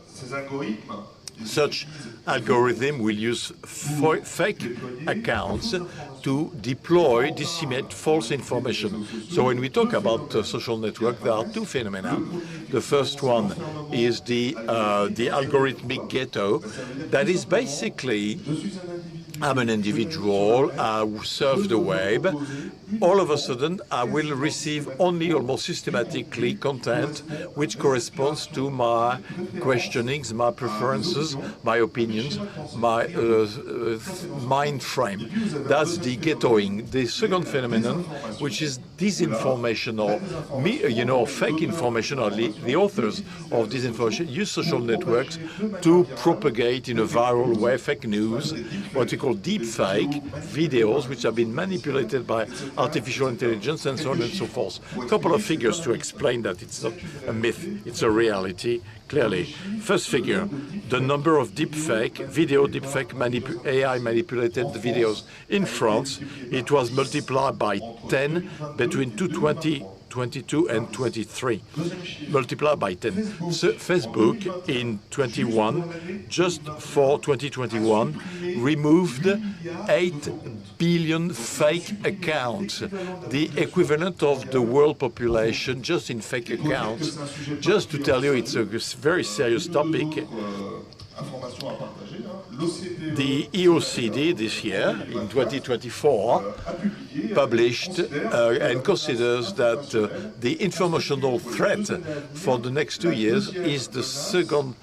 J: Such algorithm will use fake accounts to deploy, disseminate false information. So when we talk about social network, there are two phenomena. The first one is the algorithmic ghetto. That is basically, I'm an individual who surf the web. All of a sudden, I will receive only almost systematically content which corresponds to my questionings, my preferences, my opinions, my mind frame. That's the ghettoing. The second phenomenon, which is disinformation or fake information, or the authors of disinformation use social networks to propagate in a viral way fake news, what we call deep fake videos, which have been manipulated by artificial intelligence and so on and so forth. A couple of figures to explain that it's not a myth, it's a reality, clearly. First figure, the number of deepfake, video deepfake AI manipulated videos in France, it was multiplied by 10 between 2022 and 23, multiplied by 10. So Facebook in 21, just for 2021, removed 8 billion fake accounts, the equivalent of the world population just in fake accounts. Just to tell you, it's a very serious topic. The EOCD this year, in 2024, published and considers that the informational threat for the next 2 years is the second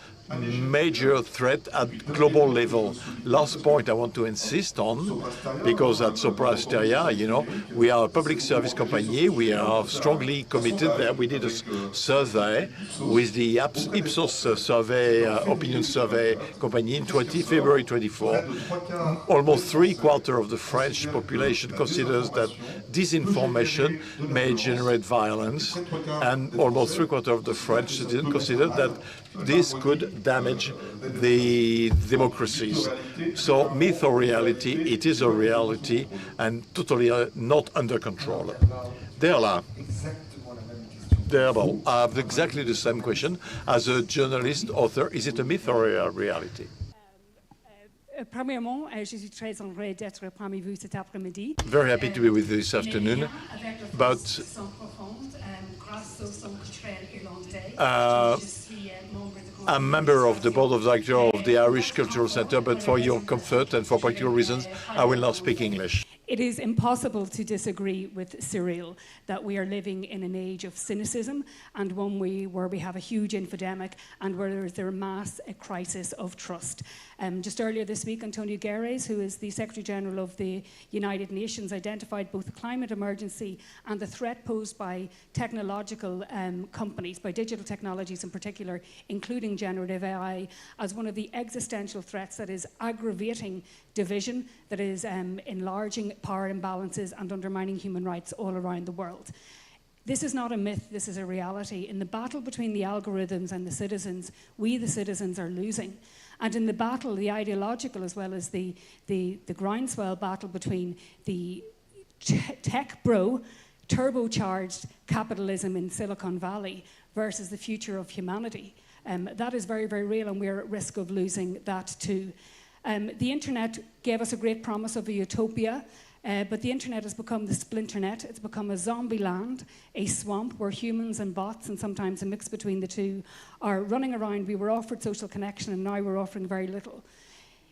J: major threat at global level. Last point I want to insist on, because at Soprasteria, you know, we are a public service company. We are strongly committed there. We did a survey with the Ipsos survey, opinion survey company in February 24. Almost 3/4 of the French population considers that disinformation may generate violence, and almost 3/4 of the French citizens consider that this could damage the democracies. So myth or reality, it is a reality and totally not under control. Derla. Derbal, I have exactly the same question. As a journalist, author, is it a myth or a reality?
K: Premièrement, je suis très honorée d'être parmi vous cet après-midi.
J: Very happy to be with you this afternoon. But I'm a member of the board of directors of the Irish Cultural Centre, but for your comfort and for practical reasons, I will not speak English.
K: it is impossible to disagree with Cyril that we are living in an age of cynicism and one where we have a huge infodemic and where there is a mass crisis of trust. Just earlier this week, Antonio Guterres, who is the Secretary General of the United Nations, identified both the climate emergency and the threat posed by technological companies, by digital technologies in particular, including generative AI, as one of the existential threats that is aggravating division, that is enlarging power imbalances and undermining human rights all around the world. This is not a myth, this is a reality. In the battle between the algorithms and the citizens, we the citizens are losing. And in the battle, the ideological as well as the groundswell battle between the tech bro, turbocharged capitalism in Silicon Valley versus the future of humanity, that is very, very real, and we're at risk of losing that too. The internet gave us a great promise of a utopia, but the internet has become the splinternet. It's become a zombie land, a swamp where humans and bots, and sometimes a mix between the two, are running around. We were offered social connection, and now we're offering very little.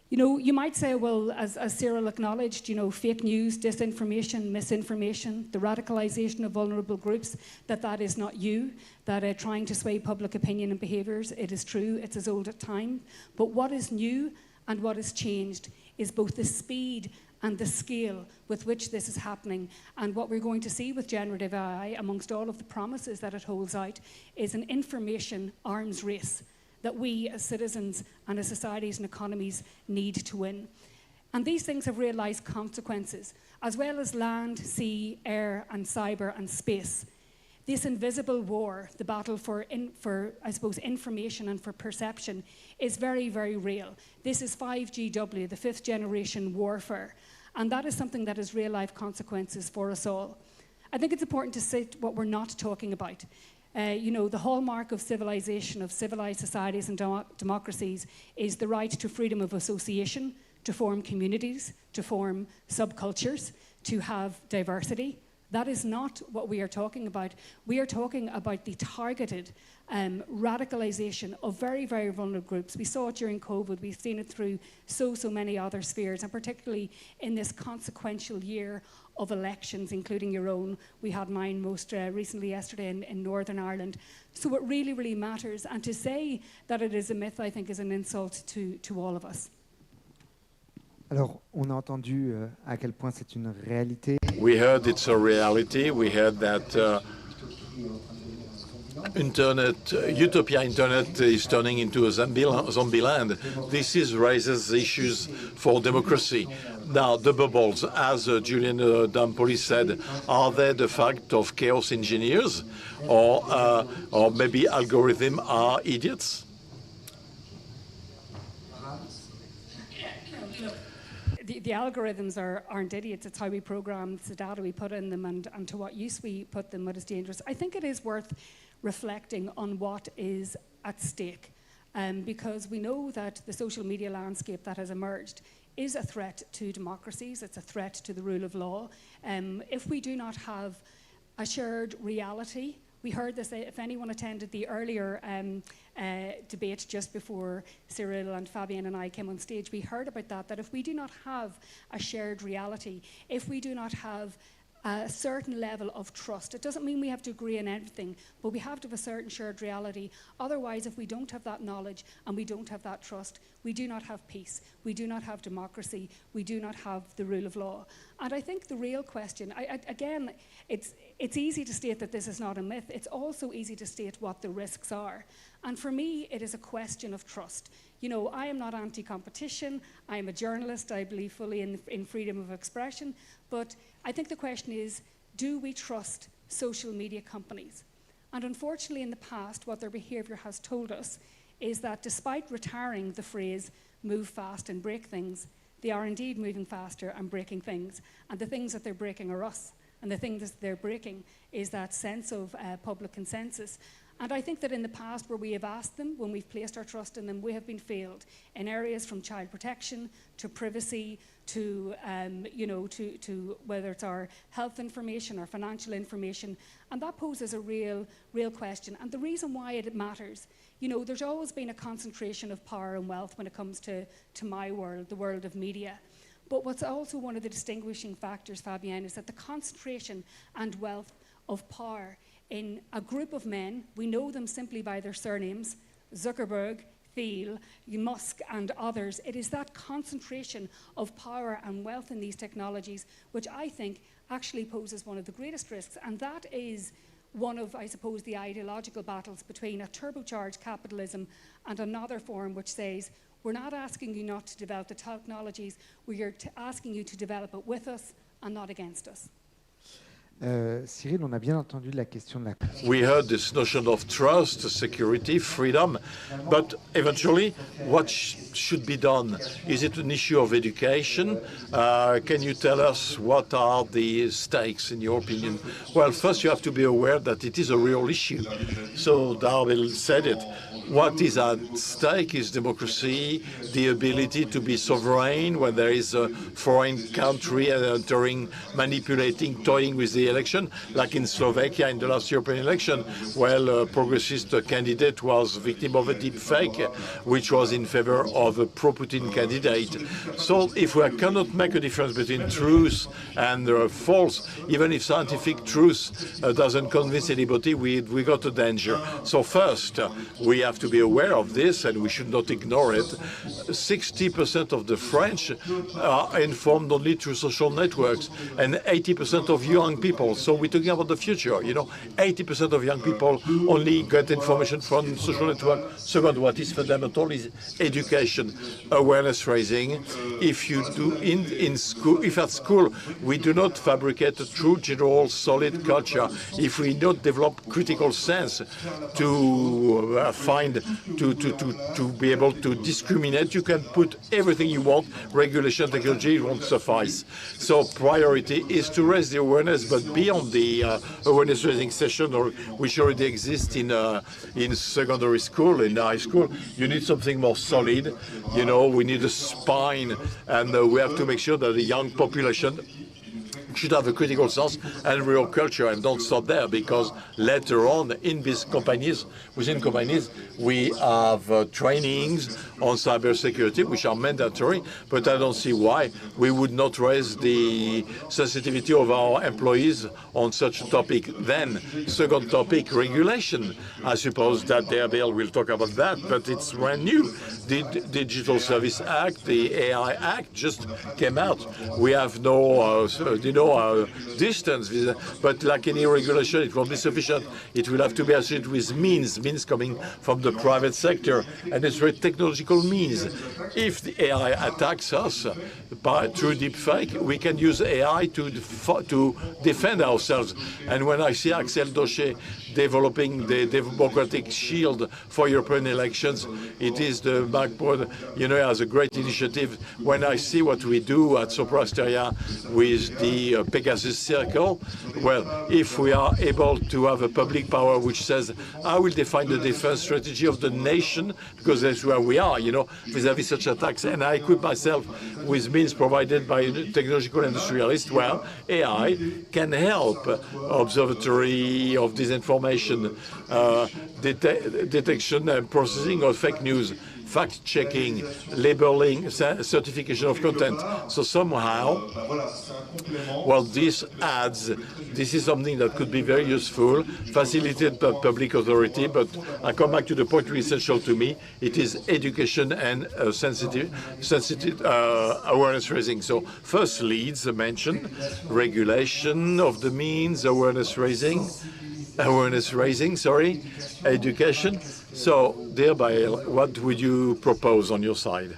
K: You know, you might say, well, as Cyril acknowledged, you know, fake news, disinformation, misinformation, the radicalization of vulnerable groups, that is not you, that trying to sway public opinion and behaviors, it is true, it's as old as time. But what is new and what has changed is both the speed and the scale with which this is happening. And what we're going to see with generative AI, amongst all of the promises that it holds out, is an information arms race that we as citizens and as societies and economies need to win. And these things have realized consequences, as well as land, sea, air, and cyber and space. This invisible war, the battle for I suppose, information and for perception, is very, very real. This is 5GW, the fifth generation warfare. And that is something that has real life consequences for us all. I think it's important to cite what we're not talking about. You know, the hallmark of civilization, of civilized societies and democracies, is the right to freedom of association, to form communities, to form subcultures, to have diversity. That is not what we are talking about. We are talking about the targeted radicalization of very, very vulnerable groups. We saw it during COVID. We've seen it through so many other spheres, and particularly in this consequential year of elections, including your own. We had mine most recently yesterday in Northern Ireland. So it really, really matters. And to say that it is a myth, I think, is an insult to all of us.
L: Alors, on a entendu à quel point c'est une réalité.
J: We heard it's a reality. We heard that utopia internet is turning into a zombie land. This raises issues for democracy. Now, the bubbles, as Julian Dampoli said, are they the fact of chaos engineers, or maybe algorithms are idiots?
K: The algorithms aren't idiots. It's how we program, it's the data we put in them, and to what use we put them, what is dangerous. I think it is worth reflecting on what is at stake, because we know that the social media landscape that has emerged is a threat to democracies, it's a threat to the rule of law. If we do not have a shared reality, we heard this, if anyone attended the earlier debate just before Cyril and Fabienne and I came on stage, we heard about that if we do not have a shared reality, if we do not have a certain level of trust. It doesn't mean we have to agree on everything, but we have to have a certain shared reality. Otherwise, if we don't have that knowledge and we don't have that trust, we do not have peace, we do not have democracy, we do not have the rule of law. And I think the real question, again, it's easy to state that this is not a myth. It's also easy to state what the risks are. And for me, it is a question of trust. You know, I am not anti-competition. I am a journalist. I believe fully in freedom of expression. But I think the question is, do we trust social media companies? And unfortunately, in the past, what their behavior has told us is that despite retiring the phrase, move fast and break things, they are indeed moving faster and breaking things. And the things that they're breaking are us. And the thing that they're breaking is that sense of public consensus. And I think that in the past, where we have asked them, when we've placed our trust in them, we have been failed in areas from child protection to privacy to, to whether it's our health information or financial information. And that poses a real question. And the reason why it matters, you know, there's always been a concentration of power and wealth when it comes to my world, the world of media. But what's also one of the distinguishing factors, Fabienne, is that the concentration and wealth of power in a group of men, we know them simply by their surnames, Zuckerberg, Thiel, Musk and others. It is that concentration of power and wealth in these technologies which I think actually poses one of the greatest risks, and that is one of, I suppose, the ideological battles between a turbocharged capitalism and another form which says, we're not asking you not to develop the technologies, we're asking you to develop it with us and not against us.
L: Cyril, on a bien entendu la question de la...
J: We heard this notion of trust, security, freedom, but eventually what should be done? Is it an issue of education? Can you tell us what are the stakes in your opinion? Well, first you have to be aware that it is a real issue. So Darwin said it. What is at stake is democracy, the ability to be sovereign when there is a foreign country entering, manipulating, toying with the election, like in Slovakia in the last European election, where a progressist candidate was victim of a deep fake, which was in favor of a pro-Putin candidate. So if we cannot make a difference between truth and false, even if scientific truth doesn't convince anybody, we got a danger. So first, we have to be aware of this, and we should not ignore it. 60% of the French are informed only through social networks, and 80% of young people. So we're talking about the future. You know, 80% of young people only get information from social networks. Second, what is fundamental is education, awareness raising. If you do in school, if at school we do not fabricate a true, general, solid culture, if we don't develop critical sense to to be able to discriminate, you can put everything you want. Regulation, technology, it won't suffice. So priority is to raise the awareness, but beyond the awareness raising session, or which already exists in secondary school, in high school, you need something more solid. You know, we need a spine, and we have to make sure that the young population should have a critical sense and real culture, and don't stop there, because later on in these companies, within companies, we have trainings on cybersecurity, which are mandatory, but I don't see why we would not raise the sensitivity of our employees on such a topic. Then, second topic, regulation. I suppose that their bill will talk about that, but it's brand new. The Digital Service Act, the AI Act just came out. We have no, distance, but like any regulation, it won't be sufficient. It will have to be associated with means coming from the private sector, and it's very technological means. If the AI attacks us through deepfake, we can use AI to defend ourselves. And when I see Axel Doche developing the democratic shield for European elections, it is the backbone, as a great initiative. When I see what we do at Sopra Steria with the Pegasus Circle, well, if we are able to have a public power which says, I will define the defense strategy of the nation, because that's where we are, vis-à-vis such attacks, and I equip myself with means provided by technological industrialists, well, AI can help observatory of disinformation, detection and processing of fake news, fact-checking, labeling, certification of content. So somehow, well, this is something that could be very useful, facilitated by public authority, but I come back to the point really essential to me. It is education and sensitive awareness raising. So first leads mentioned, regulation of the means, awareness raising, education. So, dear Bael, what would you propose on your side?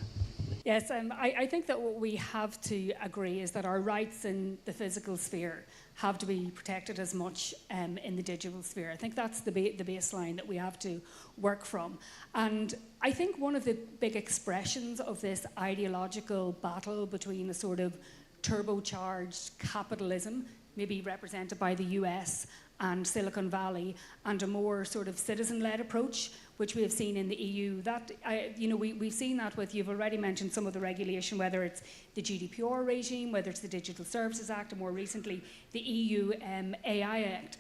K: Yes, I think that what we have to agree is that our rights in the physical sphere have to be protected as much in the digital sphere. I think that's the baseline that we have to work from. And I think one of the big expressions of this ideological battle between a sort of turbocharged capitalism, maybe represented by the US and Silicon Valley, and a more sort of citizen-led approach, which we have seen in the EU. That we've seen that with, you've already mentioned some of the regulation, whether it's the GDPR regime, whether it's the Digital Services Act, and more recently the EU AI Act.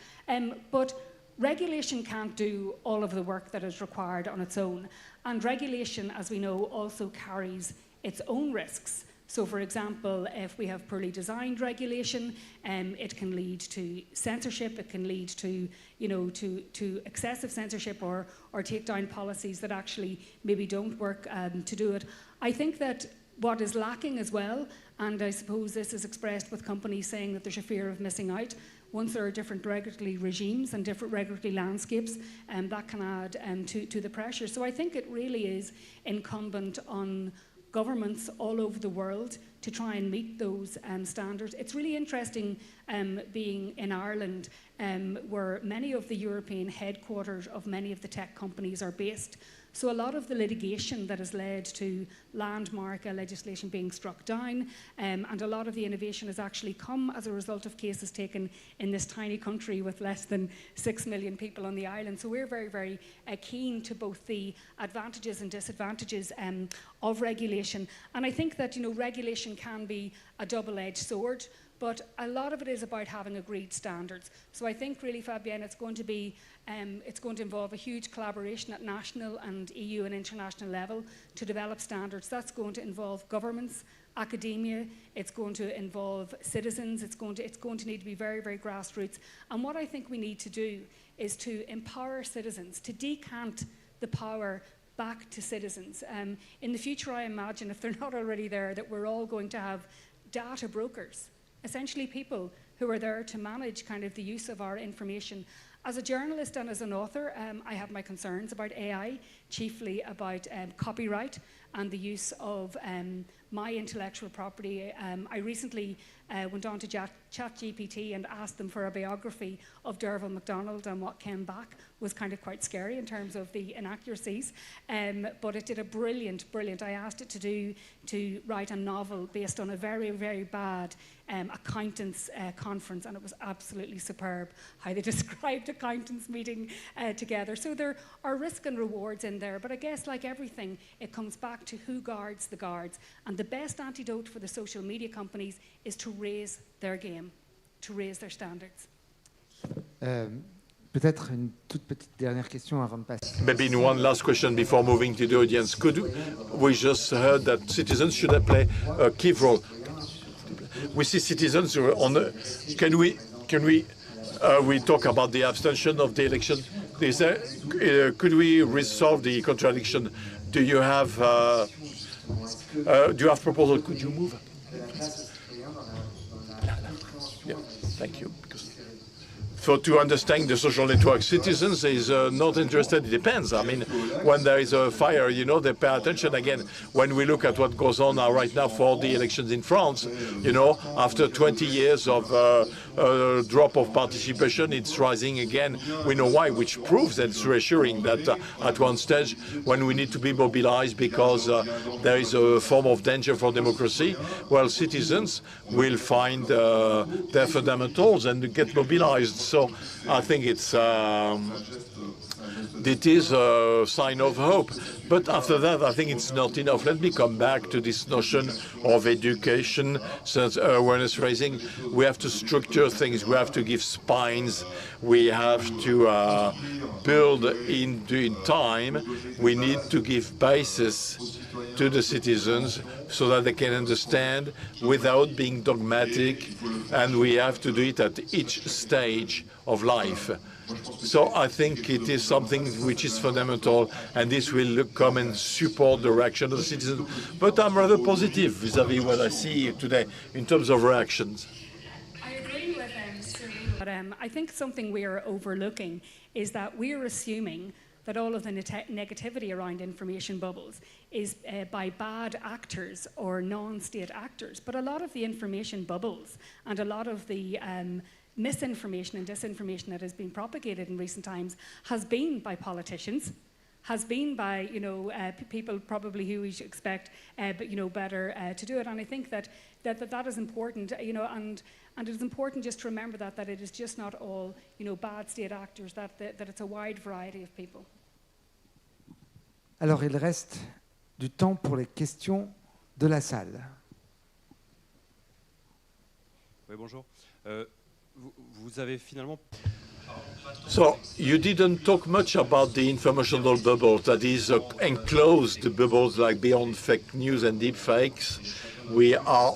K: But regulation can't do all of the work that is required on its own. And regulation, as we know, also carries its own risks. So, for example, if we have poorly designed regulation, it can lead to censorship. It can lead to, to excessive censorship or take down policies that actually maybe don't work to do it. I think that what is lacking as well, and I suppose this is expressed with companies saying that there's a fear of missing out. Once there are different regulatory regimes and different regulatory landscapes, that can add to the pressure. So I think it really is incumbent on governments all over the world to try and meet those standards. It's really interesting being in Ireland, where many of the European headquarters of many of the tech companies are based. So a lot of the litigation that has led to landmark legislation being struck down, and a lot of the innovation has actually come as a result of cases taken in this tiny country with less than 6 million people on the island. So we're very, very keen to both the advantages and disadvantages of regulation. And I think that, regulation can be a double-edged sword, but a lot of it is about having agreed standards. So I think really, Fabienne, it's going to involve a huge collaboration at national and EU and international level to develop standards. That's going to involve governments, academia, it's going to involve citizens, it's going to need to be very, very grassroots. And what I think we need to do is to empower citizens, to decant the power back to citizens. In the future, I imagine, if they're not already there, that we're all going to have data brokers, essentially people who are there to manage kind of the use of our information. As a journalist and as an author, I have my concerns about AI, chiefly about copyright and the use of my intellectual property. I recently went on to ChatGPT and asked them for a biography of Derval MacDonald, and what came back was kind of quite scary in terms of the inaccuracies. But it did a brilliant. I asked it to write a novel based on a very, very bad accountants conference, and it was absolutely superb how they described accountants meeting together. So there are risks and rewards in there, but I guess like everything, it comes back to who guards the guards. And the best antidote for the social media companies is to raise their game, to raise their standards.
L: Peut-être une toute petite dernière question avant de passer.
J: Maybe one last question before moving to the audience. We just heard that citizens should play a key role. We see citizens who are on the, can we talk about the abstention of the election? Is there, could we resolve the contradiction? Do you have proposal? Could you move? Yeah, thank you. So to understand the social network, citizens is not interested. It depends. I mean, when there is a fire, they pay attention. Again, when we look at what goes on now right now for the elections in France, after 20 years of drop of participation, it's rising again. We know why, which proves that it's reassuring that at one stage, when we need to be mobilized because there is a form of danger for democracy, well, citizens will find their fundamentals and get mobilized. So I think it is a sign of hope. But after that, I think it's not enough. Let me come back to this notion of education, awareness raising. We have to structure things. We have to give spines. We have to build in time. We need to give basis to the citizens so that they can understand without being dogmatic, and we have to do it at each stage of life. So I think it is something which is fundamental, and this will come and support the reaction of the citizens. But I'm rather positive vis-à-vis what I see today in terms of reactions.
K: I agree with Cyril, but I think something we are overlooking is that we are assuming that all of the negativity around information bubbles is by bad actors or non-state actors. But a lot of the information bubbles and a lot of the misinformation and disinformation that has been propagated in recent times has been by politicians, has been by people probably who we should expect better to do it. And I think that is important, and it is important just to remember that it is just not all bad state actors, that it's a wide variety of people.
L: Alors il reste du temps pour les questions de la salle.
M: Oui, bonjour. Vous avez finalement...
J: So you didn't talk much about the informational bubble, that is enclosed bubbles like beyond fake news and deep fakes. we are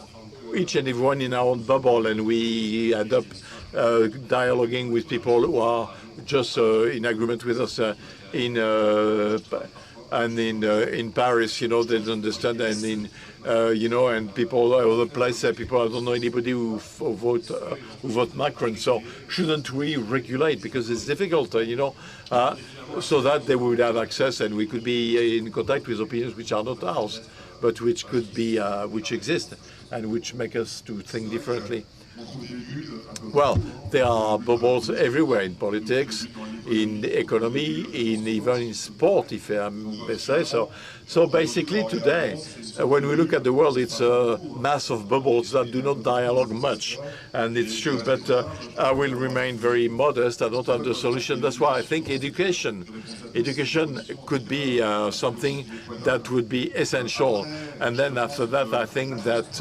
J: each and everyone in our own bubble, and we end up dialoguing with people who are just in agreement with us in Paris, they don't understand, and and people all over the place, people, I don't know anybody who vote Macron. So shouldn't we regulate, because it's difficult, so that they would have access and we could be in contact with opinions which are not ours, but which could be, which exist and which make us to think differently. Well, there are bubbles everywhere, in politics, in the economy, even in sport, if I may say so. So basically today, when we look at the world, it's a mass of bubbles that do not dialogue much. And it's true, but I will remain very modest. I don't have the solution. That's why I think education could be something that would be essential. And then after that, I think that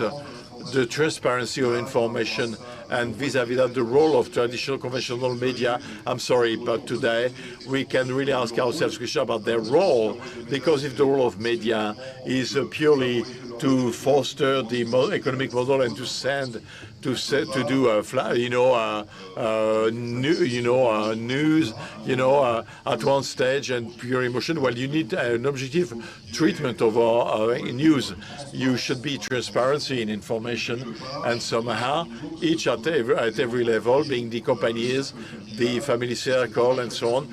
J: the transparency of information and vis-à-vis that the role of traditional conventional media, I'm sorry, but today we can really ask ourselves questions about their role, because if the role of media is purely to foster the economic model and to do news, at one stage and pure emotion. Well, you need an objective treatment of our news. You should be transparency in information, and somehow each at every level, being the companies, the family circle, and so on.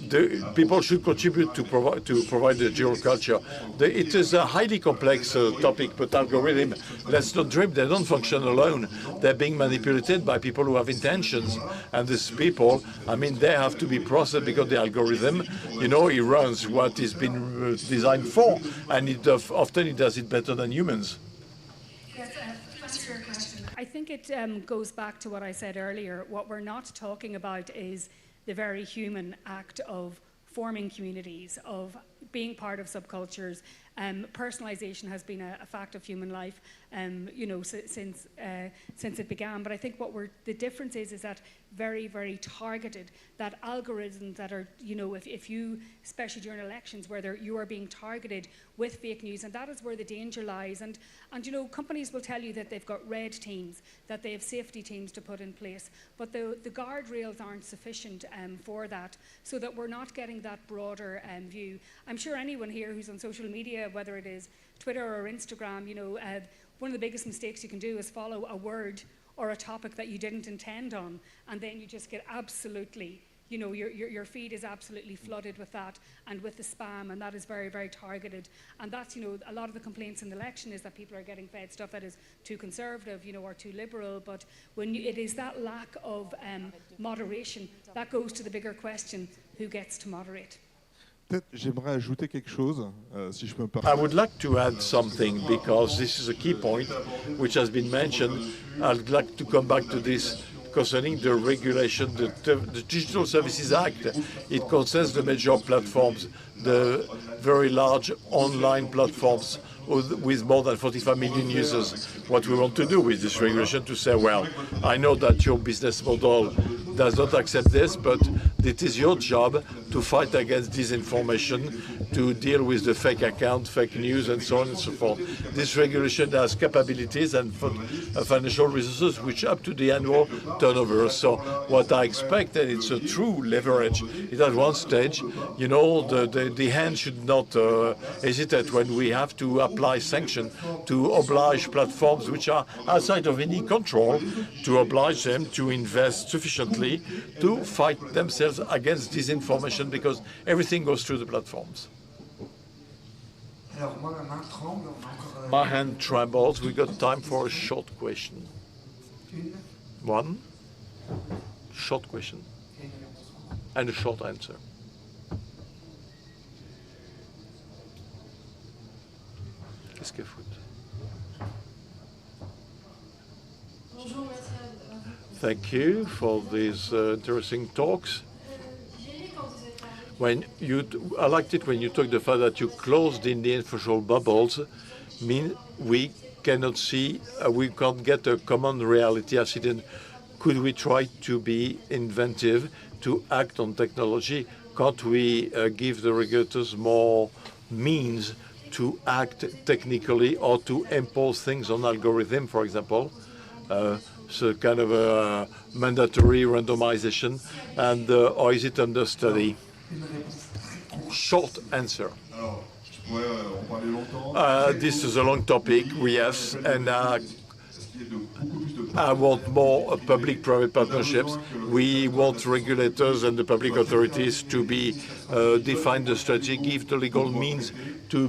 J: The people should contribute to provide the general culture. It is a highly complex topic, but algorithm, let's not dream, they don't function alone. They're being manipulated by people who have intentions, and these people, I mean, they have to be processed, because the algorithm, it runs what it's been designed for, and often it does it better than humans.
K: I think it goes back to what I said earlier. What we're not talking about is the very human act of forming communities, of being part of subcultures. Personalization has been a fact of human life, since it began. But I think the difference is that very, very targeted, that algorithms that are, if you, especially during elections, where you are being targeted with fake news, and that is where the danger lies. And companies will tell you that they've got red teams, that they have safety teams to put in place, but the guardrails aren't sufficient for that, so that we're not getting that broader view. I'm sure anyone here who's on social media, whether it is Twitter or Instagram, one of the biggest mistakes you can do is follow a word or a topic that you didn't intend on, and then you just get absolutely, your feed is absolutely flooded with that and with the spam, and that is very, very targeted. And that's, a lot of the complaints in the election is that people are getting fed stuff that is too conservative, or too liberal. But when it is that lack of moderation, that goes to the bigger question: who gets to moderate?
N: J'aimerais ajouter quelque chose, si je peux me permettre.
J: I would like to add something, because this is a key point which has been mentioned. I'd like to come back to this concerning the regulation, the Digital Services Act. It concerns the major platforms, the very large online platforms with more than 45 million users. What we want to do with this regulation to say, well, I know that your business model does not accept this, but it is your job to fight against disinformation, to deal with the fake account, fake news, and so on and so forth. This regulation has capabilities and financial resources which up to the annual turnover. So what I expect, and it's a true leverage, is at one stage, the hand should not hesitate when we have to apply sanctions to oblige platforms which are outside of any control, to oblige them to invest sufficiently to fight themselves against disinformation, because everything goes through the platforms. My hand trembles. We got time for a short question. One short question and a short answer. Qu'est-ce qu'elle fout? Thank you for these interesting talks. I liked it when you talked the fact that you closed in the informational bubbles. Mean we cannot see, we can't get a common reality accident. Could we try to be inventive, to act on technology? Can't we give the regulators more means to act technically or to impose things on algorithm, for example. So kind of a mandatory randomization, and or is it under study? Short answer. This is a long topic, yes, and I want more public-private partnerships. We want regulators and the public authorities to define the strategy, give the legal means to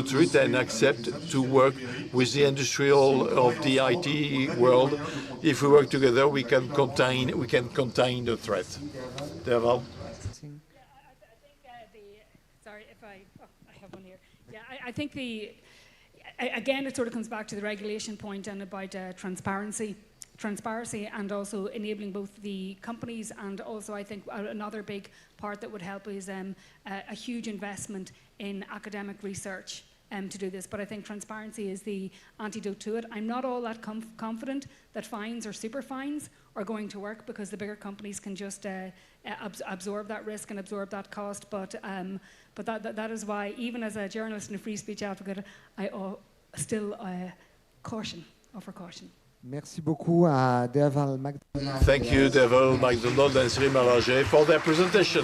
J: treat and accept to work with the industrial of the IT world. If we work together, we can contain the threat. Deval?
K: Sorry if I have one here. Yeah, I think again, it sort of comes back to the regulation point and about transparency and also enabling both the companies, and also I think another big part that would help is a huge investment in academic research to do this. But I think transparency is the antidote to it. I'm not all that confident that fines or super fines are going to work, because the bigger companies can just absorb that risk and absorb that cost. But that is why, even as a journalist and a free speech advocate, I still offer caution.
L: Merci beaucoup à Deval McDonald.
J: Thank you, Deval McDonald and Cyril Malanger, for their presentation.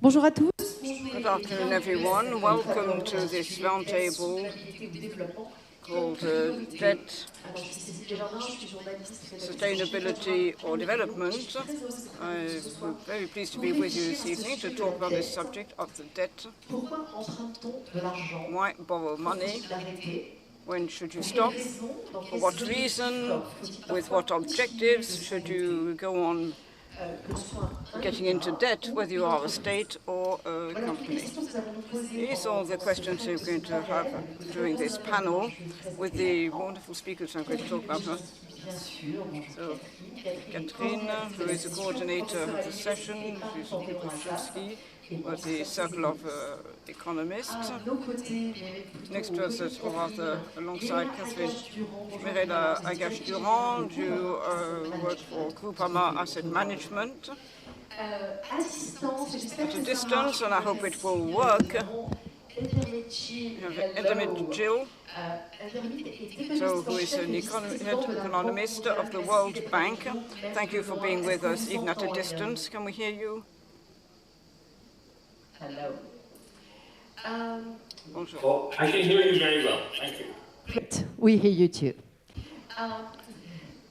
O: Bonjour à tous.
D: Good afternoon, everyone. Welcome to this roundtable called Debt, Sustainability or Development. I'm very pleased to be with you this evening to talk about this subject of the debt. Why borrow money? When should you stop? For what reason? With what objectives should you go on getting into debt, whether you are a state or a company? These are the questions we're going to have during this panel with the wonderful speakers I'm going to talk about. So, Catherine, who is the coordinator of the session, with the Circle of Economists. Next to us, or rather alongside Catherine, Mirella Agache-Durand, who works for Groupama Asset Management. At a distance, and I hope it will work, we have Edmund Gill, who is an economist of the World Bank. Thank you for being with us, even at a distance. Can we hear you?
P: Hello.
D: Bonjour.
P: Oh, I can hear you very well. Thank you.
O: Great. We hear you too.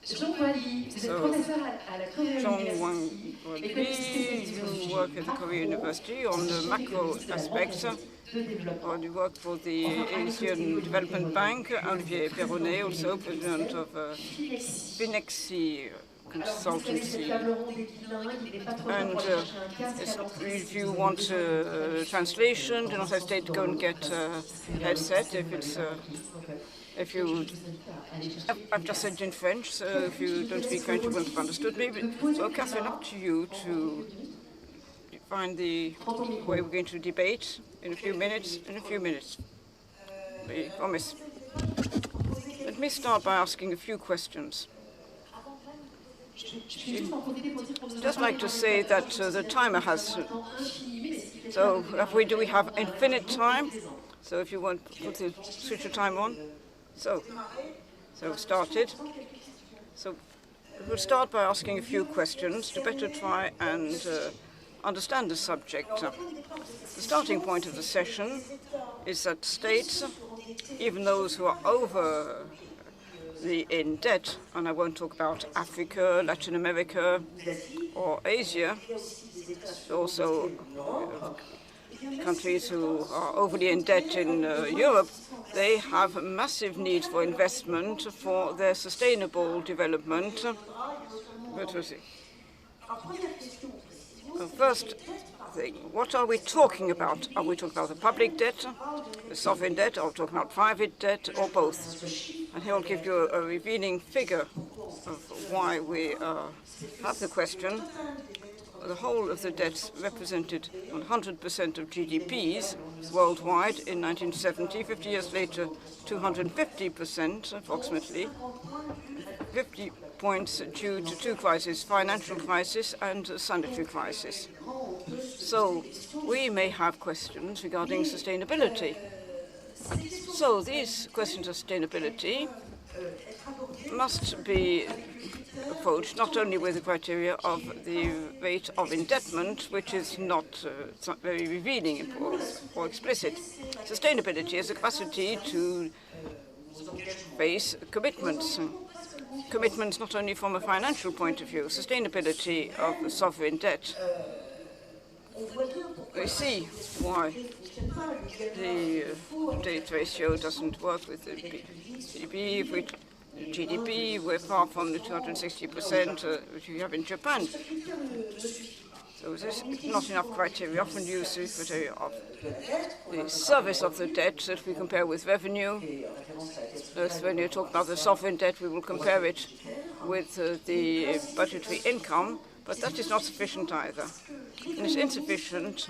D: Jean Wally, you work at the Korea University on the macro aspects, or you work for the Asian Development Bank. Olivier Perronnet, also president of Finexi Consultancy. And if you want translation, do not hesitate to go and get a headset if you, I've just said in French, so if you don't speak French, you won't have understood me. So, Catherine, up to you to find the way we're going to debate in a few minutes. We promise. Let me start by asking a few questions. I'd just like to say that the timer has. So, do we have infinite time? So, if you want to switch the time on. So started. So we'll start by asking a few questions to better try and understand the subject. The starting point of the session is that states, even those who are over in debt, and I won't talk about Africa, Latin America, or Asia, also countries who are overly in debt in Europe, they have massive needs for investment for their sustainable development. First thing, what are we talking about? Are we talking about the public debt, the sovereign debt, or talking about private debt, or both? And he'll give you a revealing figure of why we have the question. The whole of the debts represented 100% of GDPs worldwide in 1970. 50 years later, 250% approximately. 50 points due to two crises, financial crisis and sanitary crisis. So we may have questions regarding sustainability. So these questions of sustainability must be approached not only with the criteria of the rate of indebtedness, which is not very revealing or explicit. Sustainability is a capacity to face commitments. Commitments not only from a financial point of view, sustainability of the sovereign debt. We see why the debt ratio doesn't work with the GDP, we're far from the 260% which we have in Japan. So there's not enough criteria. Often use the criteria of the service of the debt that we compare with revenue. When you talk about the sovereign debt, we will compare it with the budgetary income, but that is not sufficient either. And it's insufficient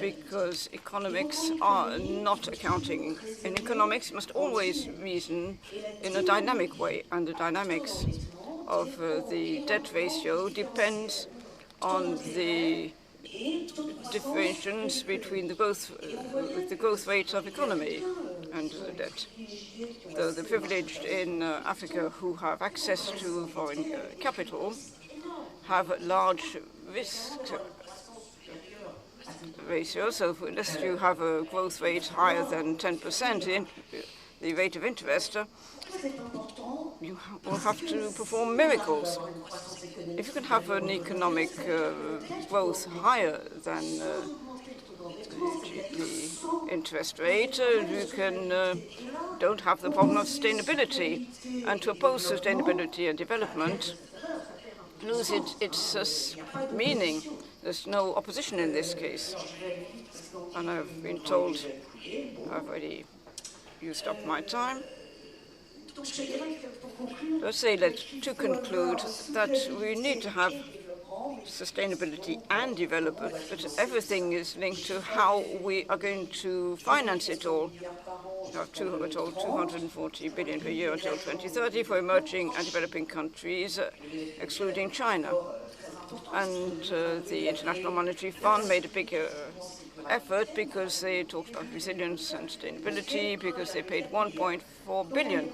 D: because economics are not accounting. In economics, you must always reason in a dynamic way, and the dynamics of the debt ratio depends on the differentiations between the growth rate of economy and debt. The privileged in Africa who have access to foreign capital have large risks ratio. So unless you have a growth rate higher than 10%, the rate of interest, you will have to perform miracles. If you can have an economic growth higher than the interest rate, you don't have the problem of sustainability. And to oppose sustainability and development lose its meaning. There's no opposition in this case. And I've been told I've already used up my time. Let's say that to conclude that we need to have sustainability and development, but everything is linked to how we are going to finance it all. We have 240 billion per year until 2030 for emerging and developing countries, excluding China. And the International Monetary Fund made a big effort because they talked about resilience and sustainability, because they paid 1.4 billion.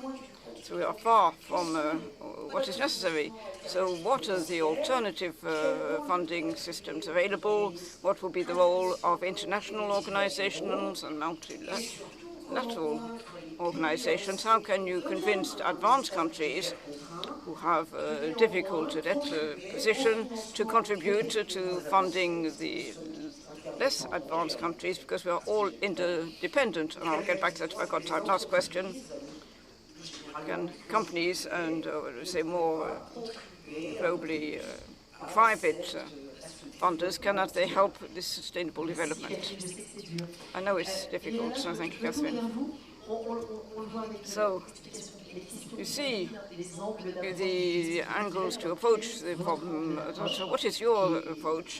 D: So we are far from what is necessary. So what are the alternative funding systems available? What will be the role of international organizations and multilateral organizations? How can you convince advanced countries who have a difficult debt position to contribute to funding the less advanced countries, because we are all interdependent? And I'll get back to that if I've got time. Last question. Can companies and, say, more globally private funders, cannot they help this sustainable development? I know it's difficult, so thank you, Catherine. So, you see the angles to approach the problem. So what is your approach?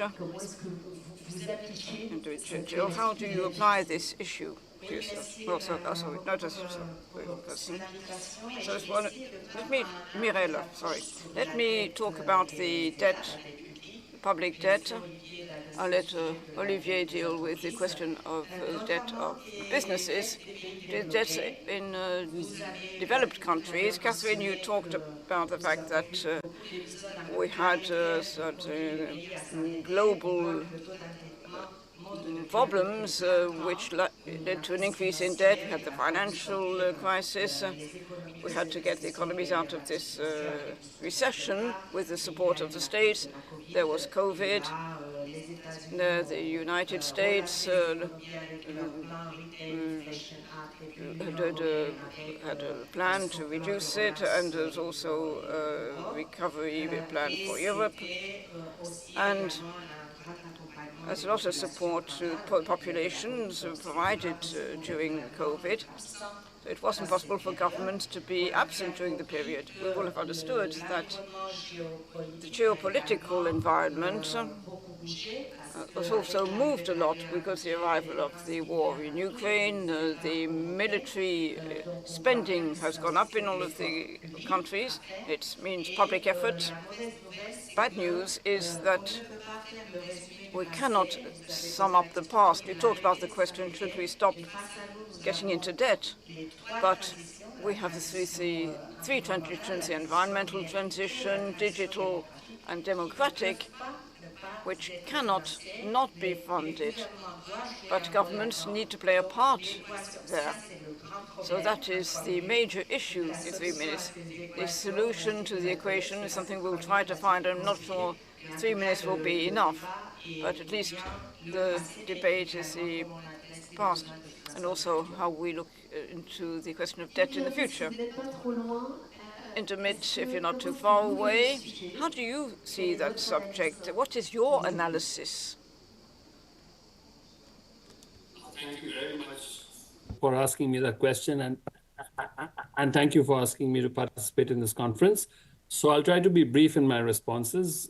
D: Jill, how do you apply this issue to yourself? Oh, sorry, not just person. So let me talk about the debt, public debt. I'll let Olivier deal with the question of debt of businesses. The debts in developed countries. Catherine, you talked about the fact that we had global problems which led to an increase in debt. We had the financial crisis. We had to get the economies out of this recession with the support of the states. There was COVID. The United States had a plan to reduce it, and there's also a recovery plan for Europe. And there's a lot of support to populations provided during COVID. So it wasn't possible for governments to be absent during the period. We will have understood that the geopolitical environment was also moved a lot because the arrival of the war in Ukraine, the military spending has gone up in all of the countries. It means public effort. Bad news is that we cannot sum up the past. You talked about the question, should we stop getting into debt? But we have the three transitions, the environmental transition, digital and democratic, which cannot not be funded. But governments need to play a part there. So that is the major issue in 3 minutes. The solution to the equation is something we'll try to find. I'm not sure 3 minutes will be enough, but at least the debate is the past, and also how we look into the question of debt in the future. Intermit, if you're not too far away. How do you see that subject? What is your analysis?
P: Thank you very much for asking me that question, and thank you for asking me to participate in this conference. So I'll try to be brief in my responses.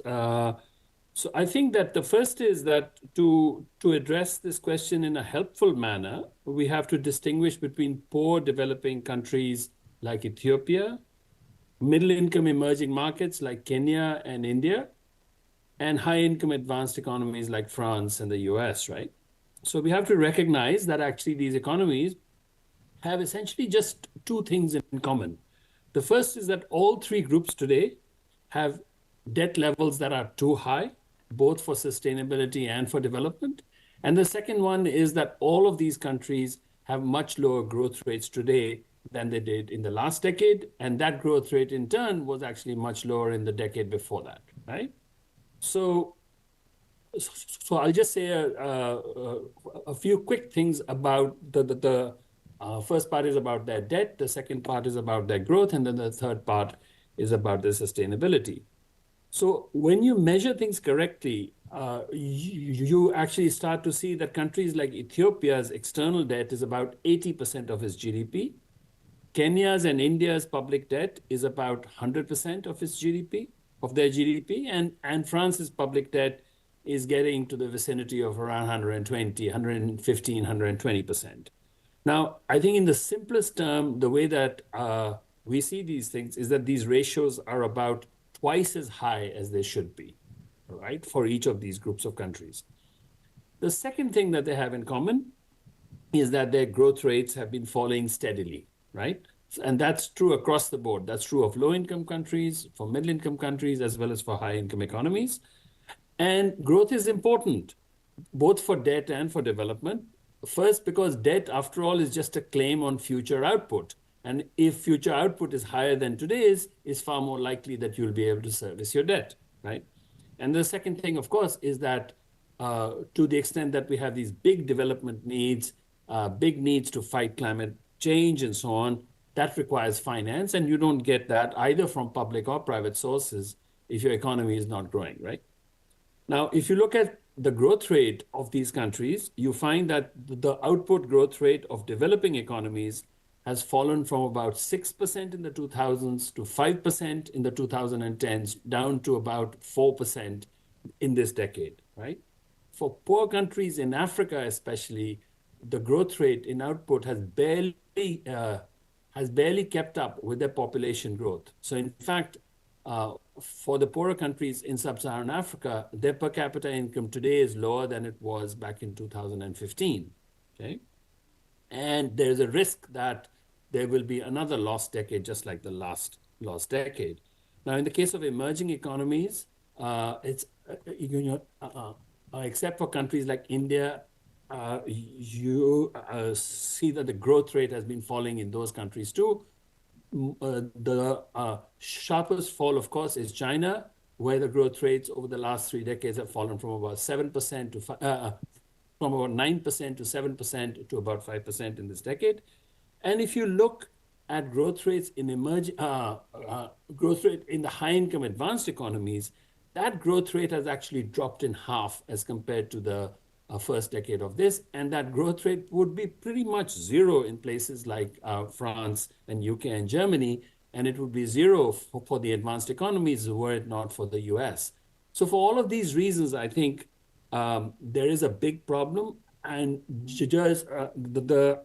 P: So I think that the first is that to address this question in a helpful manner, we have to distinguish between poor developing countries like Ethiopia, middle-income emerging markets like Kenya and India, and high-income advanced economies like France and the US, right? So we have to recognize that actually these economies have essentially just two things in common. The first is that all three groups today have debt levels that are too high, both for sustainability and for development. And the second one is that all of these countries have much lower growth rates today than they did in the last decade. And that growth rate in turn was actually much lower in the decade before that, right? So I'll just say a few quick things about the first part is about their debt, the second part is about their growth, and then the third part is about their sustainability. So when you measure things correctly, you actually start to see that countries like Ethiopia's external debt is about 80% of its GDP. Kenya's and India's public debt is about 100% of its GDP, of their GDP, and France's public debt is getting to the vicinity of around 120, 115, 120%. Now, I think in the simplest term, the way that we see these things is that these ratios are about twice as high as they should be, right, for each of these groups of countries. The second thing that they have in common is that their growth rates have been falling steadily, right? And that's true across the board. That's true of low-income countries, for middle-income countries, as well as for high-income economies. And growth is important, both for debt and for development. First, because debt, after all, is just a claim on future output. And if future output is higher than today's, it's far more likely that you'll be able to service your debt, right? And the second thing, of course, is that to the extent that we have these big development needs, big needs to fight climate change and so on, that requires finance. And you don't get that either from public or private sources if your economy is not growing, right? Now, if you look at the growth rate of these countries, you find that the output growth rate of developing economies has fallen from about 6% in the 2000s to 5% in the 2010s, down to about 4% in this decade, right? For poor countries in Africa especially, the growth rate in output has barely kept up with their population growth. So in fact, for the poorer countries in sub-Saharan Africa, their per capita income today is lower than it was back in 2015, okay? And there's a risk that there will be another lost decade, just like the last decade. Now, in the case of emerging economies, except for countries like India, you see that the growth rate has been falling in those countries too. The sharpest fall, of course, is China, where the growth rates over the last 3 decades have fallen from about 7% to from about 9% to 7% to about 5% in this decade. And if you look at growth rates in growth rate in the high-income advanced economies, that growth rate has actually dropped in half as compared to the first decade of this, and that growth rate would be pretty much zero in places like France and UK and Germany, and it would be zero for the advanced economies were it not for the US. So for all of these reasons, I think there is a big problem, and just the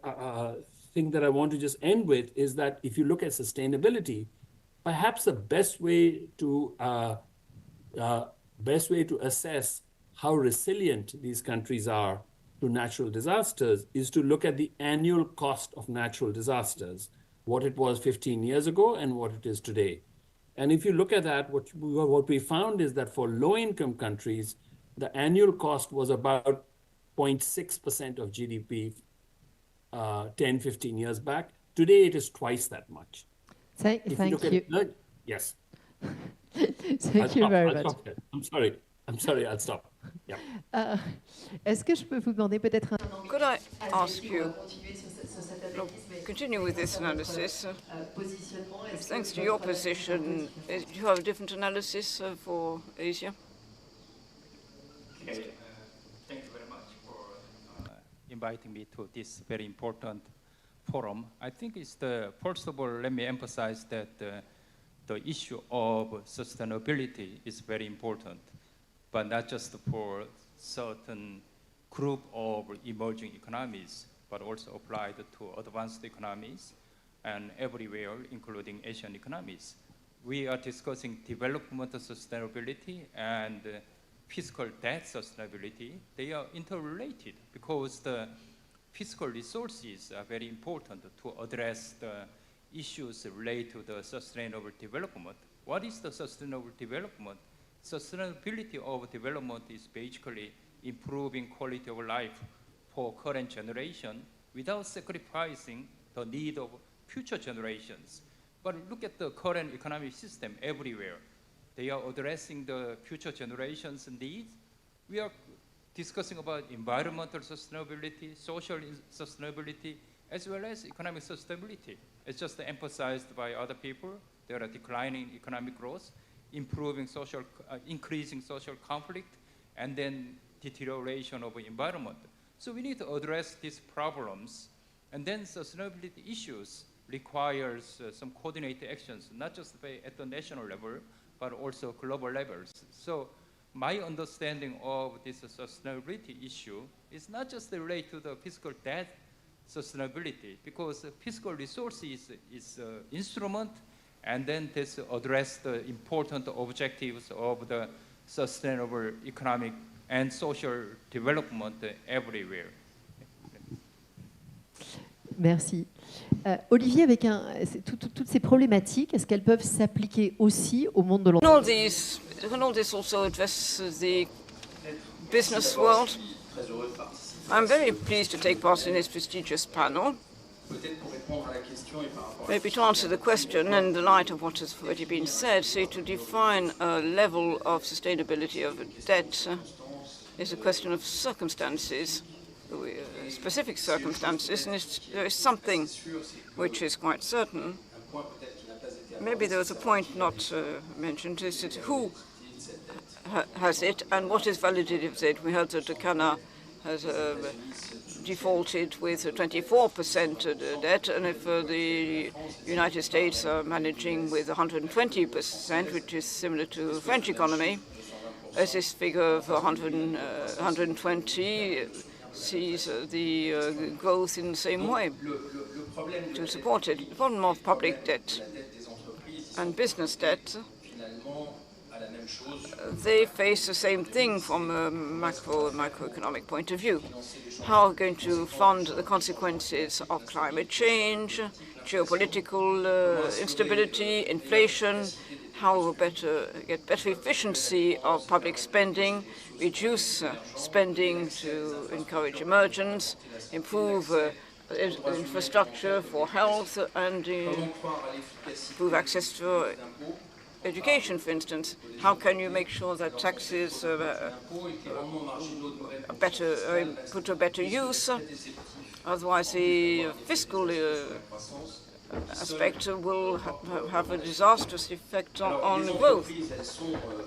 P: thing that I want to just end with is that if you look at sustainability, perhaps the best way to assess how resilient these countries are to natural disasters is to look at the annual cost of natural disasters, what it was 15 years ago and what it is today. And if you look at that, what we found is that for low-income countries, the annual cost was about 0.6% of GDP 10, 15 years back. Today, it is twice that much.
O: Thank you.
P: Yes.
O: Thank you very much.
P: I'm sorry, I'll stop. Yeah.
O: Est-ce que je peux vous demander peut-être un...
D: Could I ask you, continue with this analysis, thanks to your position, do you have a different analysis for Asia?
Q: Okay. Thank you very much for inviting me to this very important forum. I think it's first of all, let me emphasize that the issue of sustainability is very important, but not just for certain group of emerging economies, but also applied to advanced economies and everywhere, including Asian economies. We are discussing development sustainability and fiscal debt sustainability. They are interrelated because the fiscal resources are very important to address the issues related to the sustainable development. What is the sustainable development? Sustainability of development is basically improving quality of life for current generation without sacrificing the need of future generations. But look at the current economic system everywhere. They are addressing the future generations' needs. We are discussing about environmental sustainability, social sustainability, as well as economic sustainability. It's just emphasized by other people. There are declining economic growth, increasing social conflict, and then deterioration of the environment. So we need to address these problems. And then sustainability issues requires some coordinated actions, not just at the national level, but also global levels. So my understanding of this sustainability issue is not just related to the fiscal debt sustainability, because fiscal resources is an instrument, and then this address the important objectives of the sustainable economic and social development everywhere.
O: Merci. Olivier, avec toutes ces problématiques, est-ce qu'elles peuvent s'appliquer aussi au monde de l'entreprise?
D: Can all this also address the business world? I'm very pleased to take part in this prestigious panel. Maybe to answer the question in the light of what has already been said, so to define a level of sustainability of a debt is a question of circumstances, specific circumstances, and there is something which is quite certain. Maybe there was a point not mentioned, is that who has it and what is validated of it. We heard that Ghana has defaulted with 24% debt, and if the United States are managing with 120%, which is similar to the French economy, as this figure of 120 sees the growth in the same way to support it. The problem of public debt and business debt, they face the same thing from a macroeconomic point of view. How are we going to fund the consequences of climate change, geopolitical instability, inflation? How we'll get better efficiency of public spending, reduce spending to encourage emergence, improve infrastructure for health, and improve access to education, for instance. How can you make sure that taxes are put to better use? Otherwise, the fiscal aspect will have a disastrous effect on growth.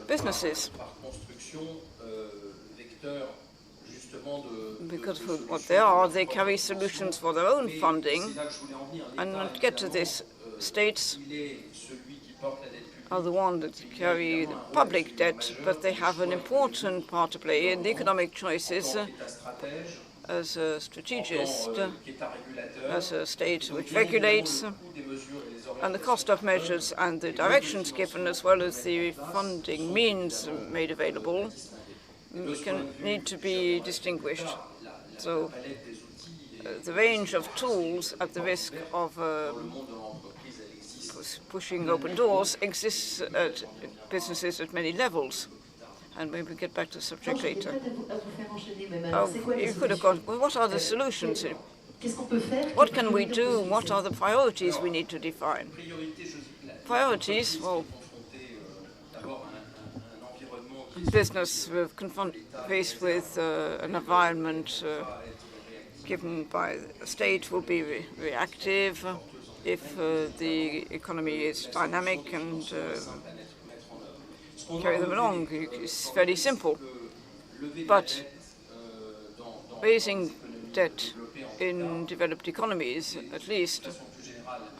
D: Businesses, because of what they carry solutions for their own funding, and to get to this, states are the ones that carry the public debt, but they have an important part to play in the economic choices as a strategist, as a state which regulates, and the cost of measures and the directions given, as well as the funding means made available, need to be distinguished. So the range of tools, at the risk of pushing open doors, exists at businesses at many levels. And maybe we'll get back to the subject later. You could have gone, well, what are the solutions? What can we do? What are the priorities we need to define? Priorities, well, business faced with an environment given by the state will be reactive. If the economy is dynamic and carry them along, it's fairly simple. But raising debt in developed economies, at least,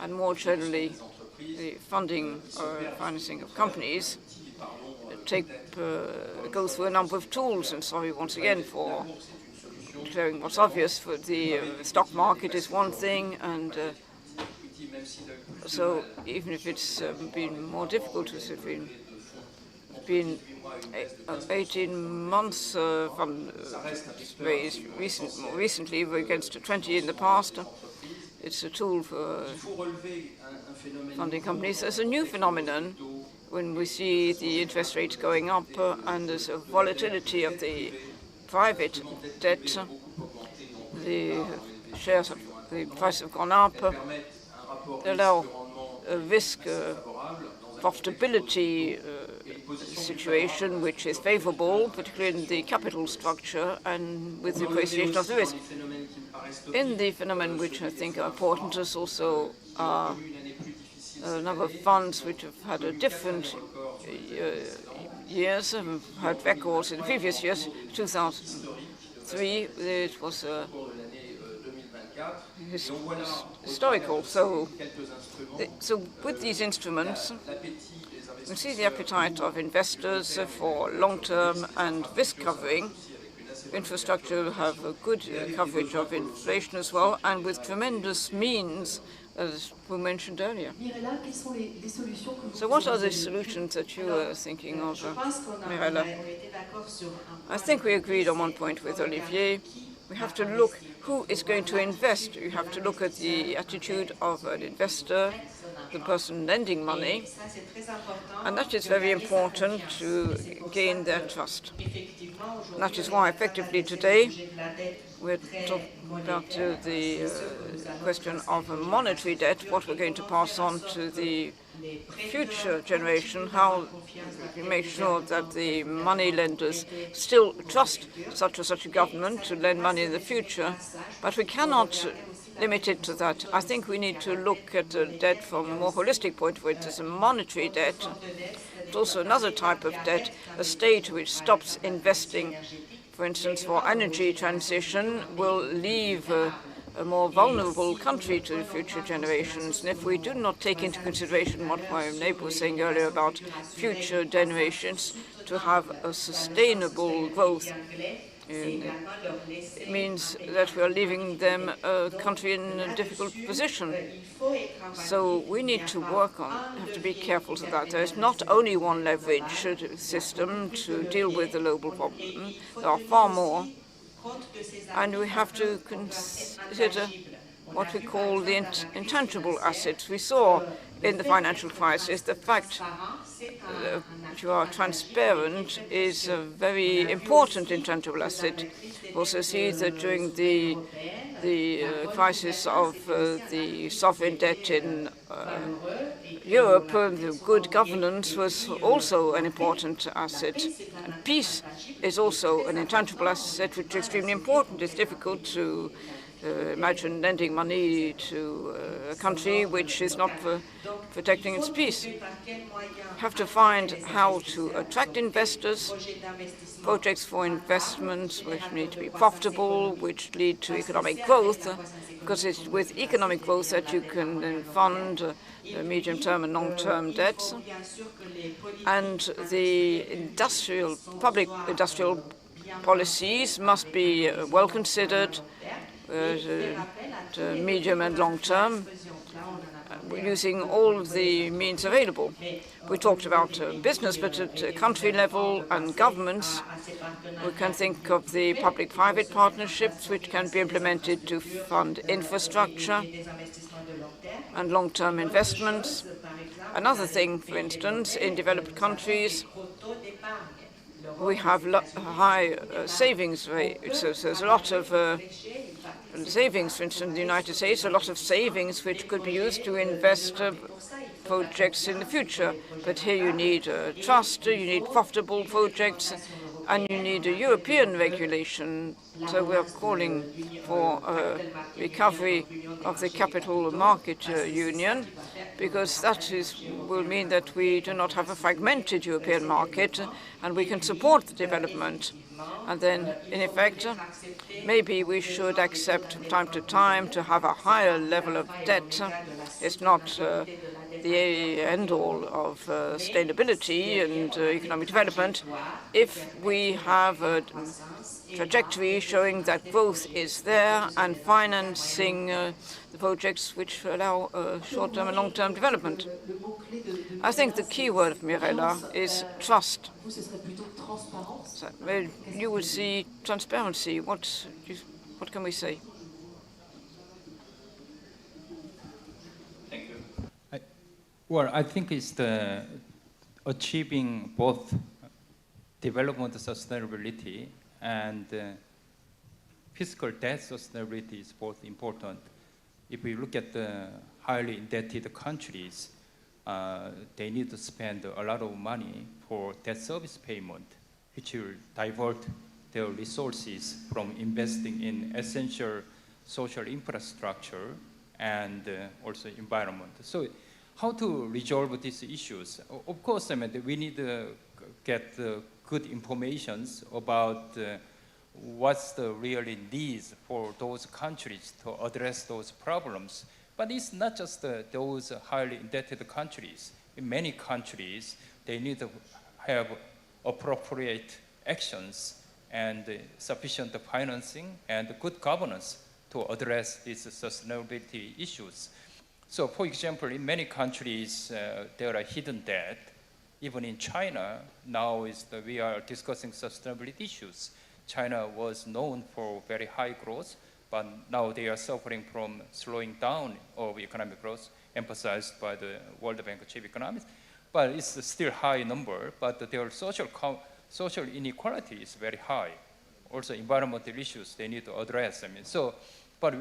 D: and more generally, the funding or financing of companies, go through a number of tools. And sorry once again for declaring what's obvious. For the stock market is one thing, and so even if it's been more difficult, it's been 18 months raised more recently, against 20 in the past. It's a tool for funding companies. There's a new phenomenon when we see the interest rates going up and there's a volatility of the private debt, the shares of the price have gone up. They allow risk profitability situation which is favorable, particularly in the capital structure and with the appreciation of the risk. In the phenomenon which I think are important is also a number of funds which have had a different years, have had records in the previous years. 2003, it was historical. So with these instruments, we see the appetite of investors for long-term and risk covering. Infrastructure have a good coverage of inflation as well, and with tremendous means, as we mentioned earlier. So what are the solutions that you are thinking of, Mirella? I think we agreed on one point with Olivier. We have to look who is going to invest. You have to look at the attitude of an investor, the person lending money, and that is very important to gain their trust. And that is why effectively today we're talking about the question of monetary debt, what we're going to pass on to the future generation, how we make sure that the money lenders still trust such a government to lend money in the future, but we cannot limit it to that. I think we need to look at debt from a more holistic point of view. It is a monetary debt. It's also another type of debt, a state which stops investing, for instance, for energy transition, will leave a more vulnerable country to the future generations. And if we do not take into consideration what my neighbor was saying earlier about future generations to have a sustainable growth, it means that we are leaving them a country in a difficult position. So we need to work on, have to be careful to that. There is not only one leverage system to deal with the global problem. There are far more. And we have to consider what we call the intangible assets. We saw in the financial crisis the fact that you are transparent is a very important intangible asset. We also see that during the crisis of the sovereign debt in Europe, the good governance was also an important asset. And peace is also an intangible asset which is extremely important. It's difficult to imagine lending money to a country which is not protecting its peace. We have to find how to attract investors, projects for investments which need to be profitable, which lead to economic growth, because it's with economic growth that you can then fund medium-term and long-term debts. And the public industrial policies must be well considered, medium and long term, using all the means available. We talked about business, but at country level and governments, we can think of the public-private partnerships which can be implemented to fund infrastructure and long-term investments. Another thing, for instance, in developed countries, we have high savings rates. So there's a lot of savings, for instance, in the United States, a lot of savings which could be used to invest projects in the future. But here you need trust, you need profitable projects, and you need a European regulation. So we are calling for recovery of the capital market union, because that will mean that we do not have a fragmented European market, and we can support the development. And then, in effect, maybe we should accept from time to time to have a higher level of debt. It's not the end-all of sustainability and economic development. If we have a trajectory showing that growth is there and financing the projects which allow short-term and long-term development. I think the key word of Mirella is trust. So, you would see transparency. What can we say?
Q: Thank you. Well, I think it's achieving both development sustainability and fiscal debt sustainability is both important. If we look at the highly indebted countries, they need to spend a lot of money for debt service payment, which will divert their resources from investing in essential social infrastructure and also environment. So how to resolve these issues? Of course, I mean, we need to get good information about what's the really needs for those countries to address those problems. But it's not just those highly indebted countries. In many countries, they need to have appropriate actions and sufficient financing and good governance to address these sustainability issues. So, for example, in many countries, there are hidden debt. Even in China, now we are discussing sustainability issues. China was known for very high growth, but now they are suffering from slowing down of economic growth, emphasized by the World Bank chief economist. But it's still high number, but their social inequality is very high. Also, environmental issues they need to address. I mean, so, but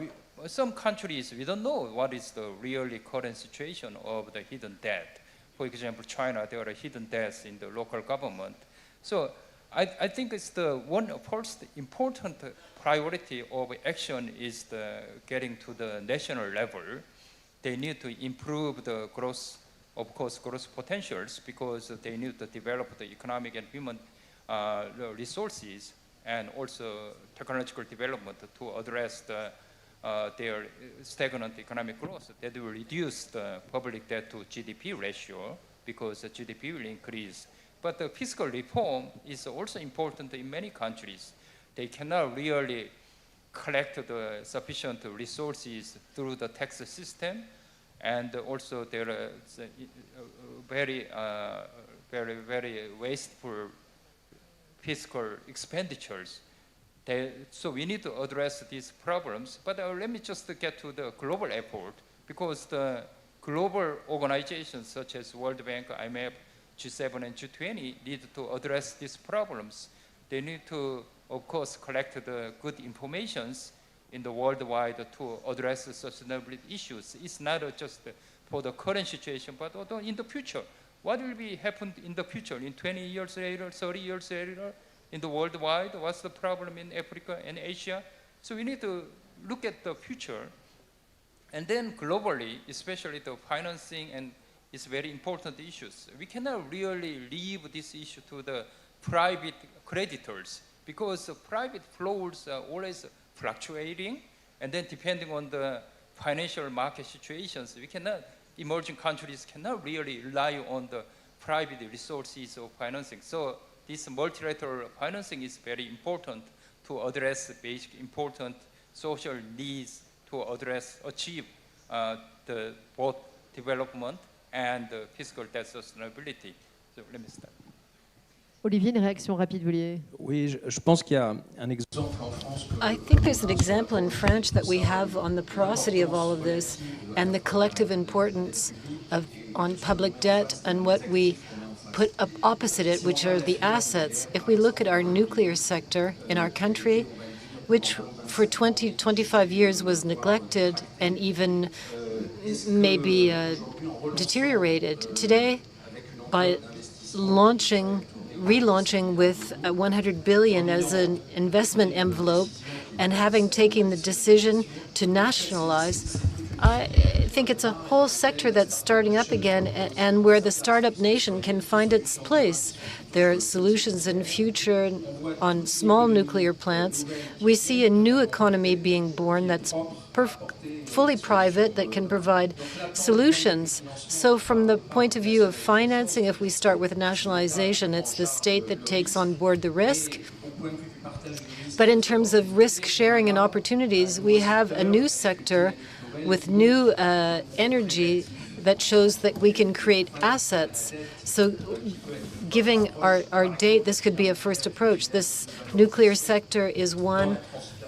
Q: some countries, we don't know what is the really current situation of the hidden debt. For example, China, there are hidden debts in the local government. So I think it's the first important priority of action is getting to the national level. They need to improve the growth, of course, growth potentials, because they need to develop the economic and human resources and also technological development to address their stagnant economic growth. That will reduce the public debt to GDP ratio because the GDP will increase. But the fiscal reform is also important in many countries. They cannot really collect the sufficient resources through the tax system, and also there are very wasteful fiscal expenditures. So we need to address these problems. But let me just get to the global effort, because the global organizations such as World Bank, IMF, G7 and G20 need to address these problems. They need to, of course, collect the good informations in the worldwide to address the sustainability issues. It's not just for the current situation, but also in the future. What will be happen in the future, in 20 years later, 30 years later, in the worldwide? What's the problem in Africa and Asia? So we need to look at the future. And then globally, especially the financing and it's very important issues. We cannot really leave this issue to the private creditors, because private flows are always fluctuating, and then depending on the financial market situations, emerging countries cannot really rely on the private resources of financing. So this multilateral financing is very important to address basic important social needs to achieve the both development and fiscal debt sustainability. So let me start.
O: Olivier, une réaction rapide, vous vouliez?
R: Oui, je pense qu'il y a un exemple en France.
B: I think there's an example in France that we have on the porosity of all of this and the collective importance on public debt and what we put up opposite it, which are the assets. If we look at our nuclear sector in our country, which for 20, 25 years was neglected and even maybe deteriorated. Today, by relaunching with 100 billion as an investment envelope and having taken the decision to nationalize, I think it's a whole sector that's starting up again and where the startup nation can find its place. There are solutions in future on small nuclear plants. We see a new economy being born that's fully private, that can provide solutions. So from the point of view of financing, if we start with nationalization, it's the state that takes on board the risk. But in terms of risk sharing and opportunities, we have a new sector with new energy that shows that we can create assets. So giving our date, this could be a first approach. This nuclear sector is one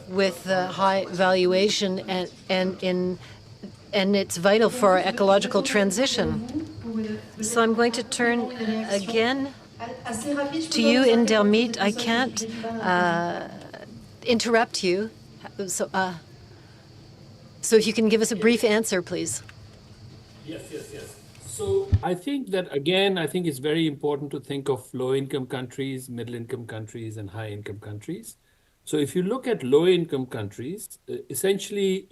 B: with high valuation and it's vital for our ecological transition. So I'm going to turn again To you in Delmeet, I can't interrupt you. So if you can give us a brief answer, please.
P: Yes. So I think that, again, I think it's very important to think of low-income countries, middle-income countries, and high-income countries. So if you look at low-income countries, essentially,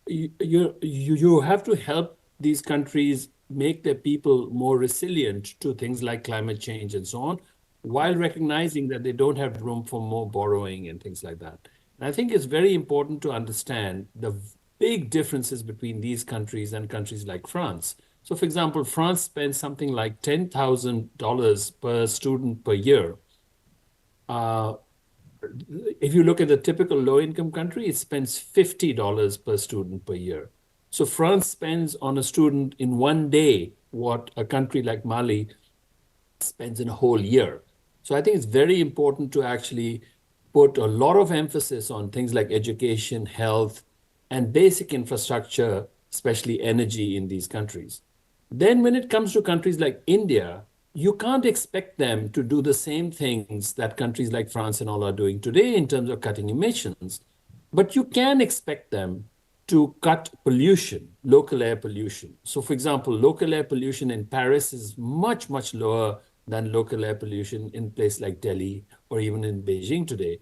P: you have to help these countries make their people more resilient to things like climate change and so on, while recognizing that they don't have room for more borrowing and things like that. And I think it's very important to understand the big differences between these countries and countries like France. So, for example, France spends something like $10,000 per student per year. If you look at the typical low-income country, it spends $50 per student per year. So France spends on a student in one day what a country like Mali spends in a whole year. So I think it's very important to actually put a lot of emphasis on things like education, health, and basic infrastructure, especially energy in these countries. Then when it comes to countries like India, you can't expect them to do the same things that countries like France and all are doing today in terms of cutting emissions, but you can expect them to cut pollution, local air pollution. So for example, local air pollution in Paris is much, much lower than local air pollution in places like Delhi or even in Beijing today.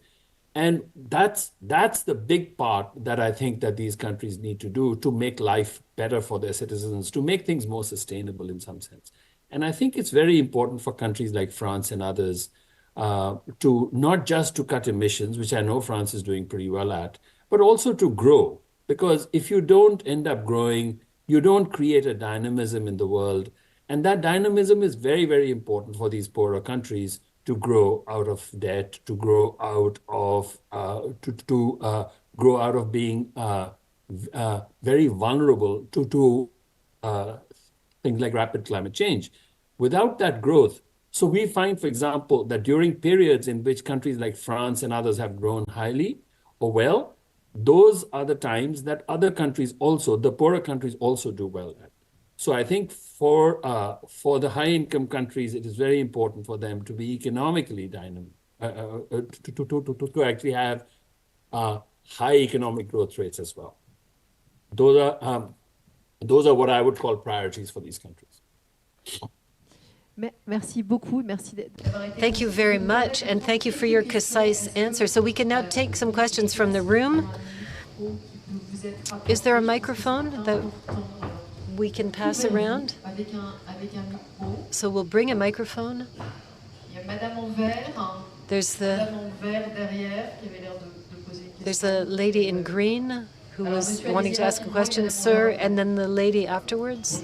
P: And that's the big part that I think that these countries need to do to make life better for their citizens, to make things more sustainable in some sense. And I think it's very important for countries like France and others to not just to cut emissions, which I know France is doing pretty well at, but also to grow. Because if you don't end up growing, you don't create a dynamism in the world. And that dynamism is very, very important for these poorer countries to grow out of debt, to grow out of grow out of being very vulnerable to things like rapid climate change. Without that growth, so we find, for example, that during periods in which countries like France and others have grown highly or well, those are the times that other countries also, the poorer countries also do well at. So I think for the high-income countries, it is very important for them to be economically dynamic, to actually have high economic growth rates as well. Those are what I would call priorities for these countries.
O: Merci beaucoup.
B: Thank you very much, and thank you for your concise answer. So we can now take some questions from the room. Is there a microphone that we can pass around? So we'll bring a microphone. There's a lady in green who was wanting to ask a question, sir, and then the lady afterwards.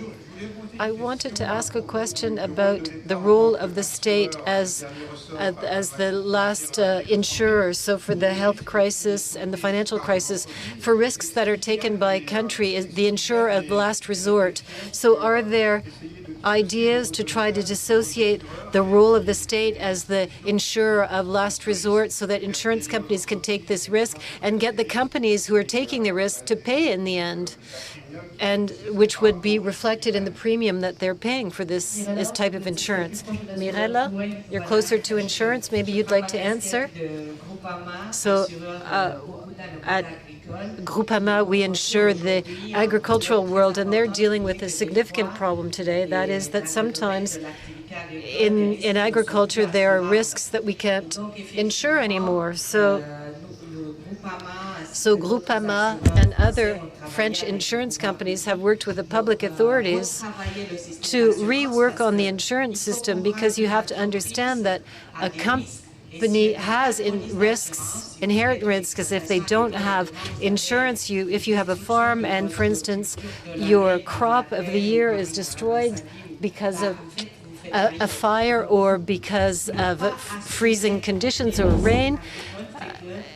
B: I wanted to ask a question about the role of the state as the last insurer. So for the health crisis and the financial crisis, for risks that are taken by a country, is the insurer of last resort. So are there ideas to try to dissociate the role of the state as the insurer of last resort so that insurance companies can take this risk and get the companies who are taking the risk to pay in the end, and which would be reflected in the premium that they're paying for this type of insurance? Mirella, you're closer to insurance. Maybe you'd like to answer. So at Groupama, we insure the agricultural world, and they're dealing with a significant problem today. That is that sometimes in agriculture, there are risks that we can't insure anymore. So Groupama and other French insurance companies have worked with the public authorities to rework on the insurance system, because you have to understand that a company has inherent risks, because if they don't have insurance, if you have a farm and, for instance, your crop of the year is destroyed because of a fire or because of freezing conditions or rain,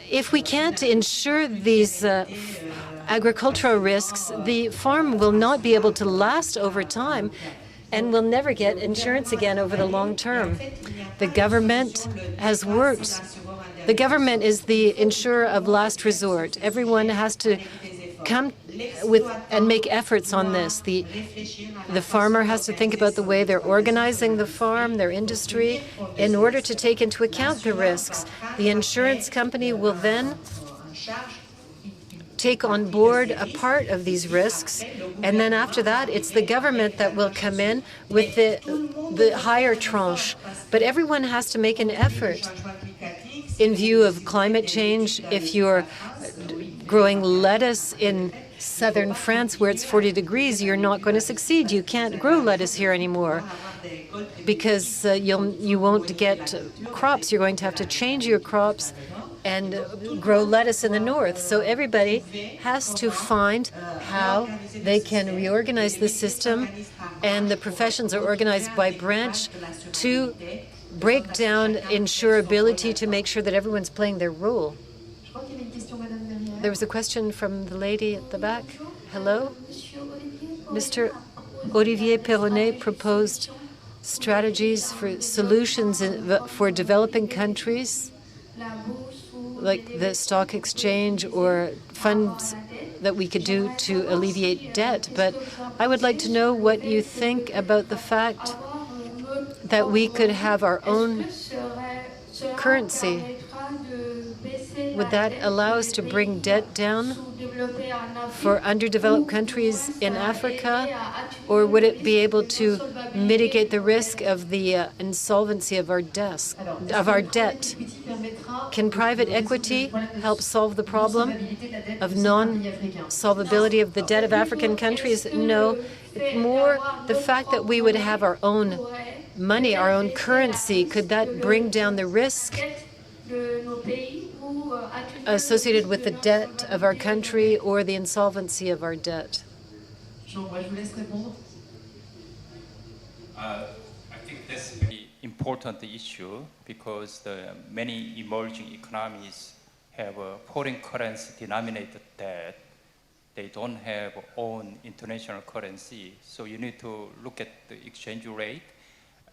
B: if we can't insure these agricultural risks, the farm will not be able to last over time and will never get insurance again over the long term. The government has worked. The government is the insurer of last resort. Everyone has to come and make efforts on this. The farmer has to think about the way they're organizing the farm, their industry, in order to take into account the risks. The insurance company will then take on board a part of these risks, and then after that, it's the government that will come in with the higher tranche. But everyone has to make an effort. In view of climate change, if you're growing lettuce in southern France where it's 40 degrees, you're not going to succeed. You can't grow lettuce here anymore because you won't get crops. You're going to have to change your crops and grow lettuce in the north. So everybody has to find how they can reorganize the system, and the professions are organized by branch to break down insurability to make sure that everyone's playing their role. There was a question from the lady at the back. Hello? Mr. Olivier Perronnet proposed strategies for solutions for developing countries, like the stock exchange or funds that we could do to alleviate debt. But I would like to know what you think about the fact that we could have our own currency. Would that allow us to bring debt down for underdeveloped countries in Africa? Or would it be able to mitigate the risk of the insolvency of our debt? Can private equity help solve the problem of non-solvability of the debt of African countries? No. More the fact that we would have our own money, our own currency, could that bring down the risk associated with the debt of our country or the insolvency of our debt?
Q: I think that's a very important issue because many emerging economies have a foreign currency denominated debt. They don't have own international currency. So you need to look at the exchange rate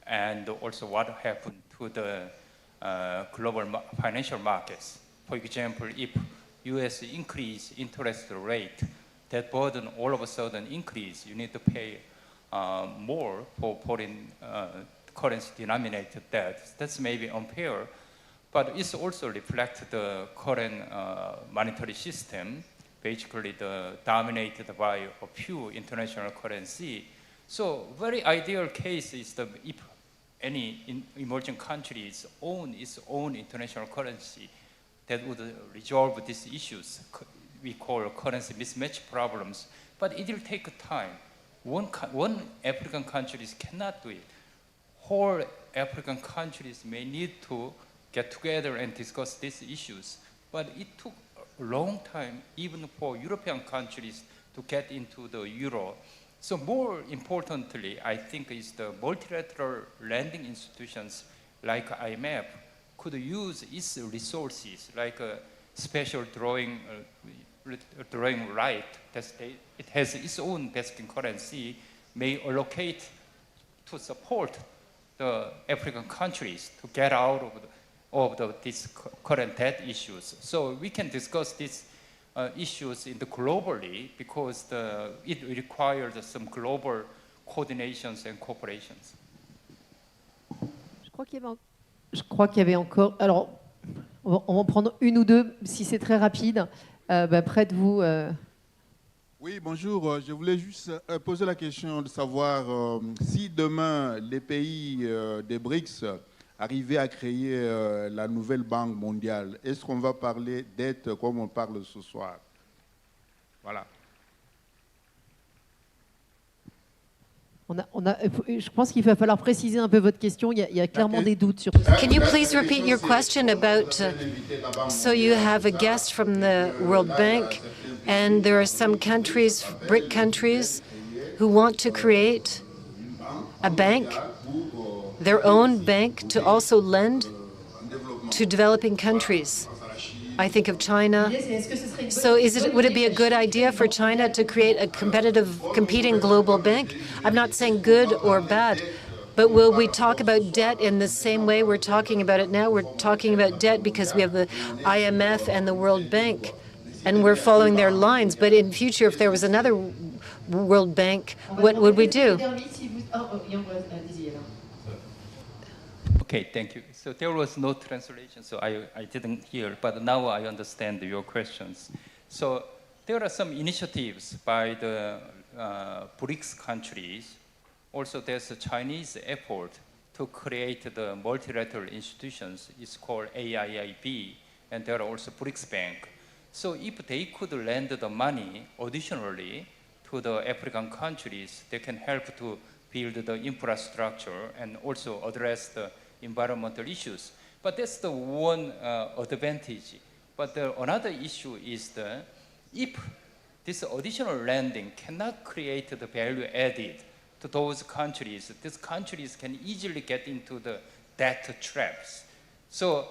Q: and also what happened to the global financial markets. For example, if US increase interest rate, that burden all of a sudden increase. You need to pay more for foreign currency denominated debt. That's maybe unfair, but it's also reflects the current monetary system, basically dominated by a few international currency. So very ideal case is if any emerging countries own its own international currency, that would resolve these issues we call currency mismatch problems. But it will take time. One African countries cannot do it. Whole African countries may need to get together and discuss these issues. But it took a long time, even for European countries, to get into the euro. So more importantly, I think is the multilateral lending institutions like IMF could use its resources, like a special drawing right, it has its own best currency, may allocate to support the African countries to get out of these current debt issues. So we can discuss these issues globally because it requires some global coordinations and cooperations.
O: Je crois qu'il y avait encore... Alors, on va en prendre une ou deux, si c'est très rapide. Prête-vous...
N: Oui, bonjour. Je voulais juste poser la question de savoir si demain, les pays des BRICS arrivaient à créer la nouvelle banque mondiale, est-ce qu'on va parler dette comme on parle ce soir? Voilà.
O: Je pense qu'il va falloir préciser un peu votre question. Il y a clairement des doutes sur ça.
B: Can you please repeat your question about, so you have a guest from the World Bank, and there are some countries, BRIC countries, who want to create a bank, their own bank, to also lend to developing countries. I think of China. So would it be a good idea for China to create a competing global bank? I'm not saying good or bad, but will we talk about debt in the same way we're talking about it now? We're talking about debt because we have the IMF and the World Bank. and we're following their lines. But in future, if there was another World Bank, what would we do?
Q: Okay, thank you. So there was no translation, so I didn't hear, but now I understand your questions. So there are some initiatives by the BRICS countries. Also, there's a Chinese effort to create the multilateral institutions. It's called AIIB, and there are also BRICS Bank. So if they could lend the money additionally to the African countries, they can help to build the infrastructure and also address the environmental issues. But that's the one advantage. But another issue is if this additional lending cannot create the value added to those countries, these countries can easily get into the debt traps. So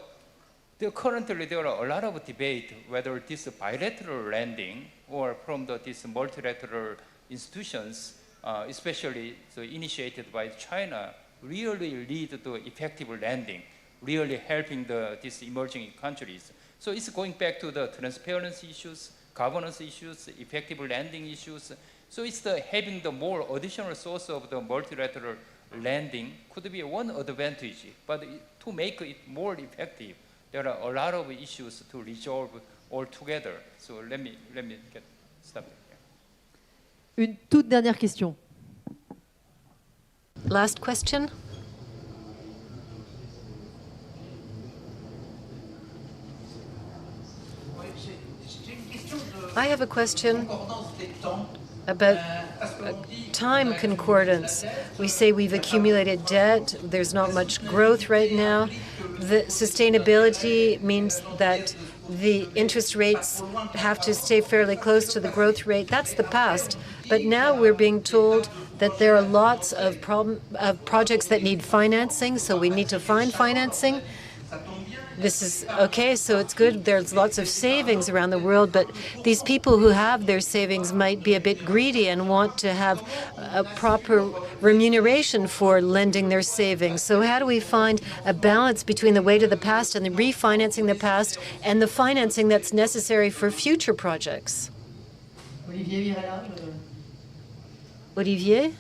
Q: currently there are a lot of debate whether this bilateral lending or from these multilateral institutions, especially initiated by China, really lead to effective lending, really helping these emerging countries. So it's going back to the transparency issues, governance issues, effective lending issues. So it's having the more additional source of the multilateral lending could be one advantage. But to make it more effective, there are a lot of issues to resolve altogether. So let me get started.
O: Une toute dernière question.
B: Last question. I have a question about time concordance. We say we've accumulated debt, there's not much growth right now. The sustainability means that the interest rates have to stay fairly close to the growth rate. That's the past. But now we're being told that there are lots of projects that need financing, so we need to find financing. This is okay, so it's good. There's lots of savings around the world, but these people who have their savings might be a bit greedy and want to have a proper remuneration for lending their savings. So how do we find a balance between the way to the past and the refinancing the past and the financing that's necessary for future projects? Olivier?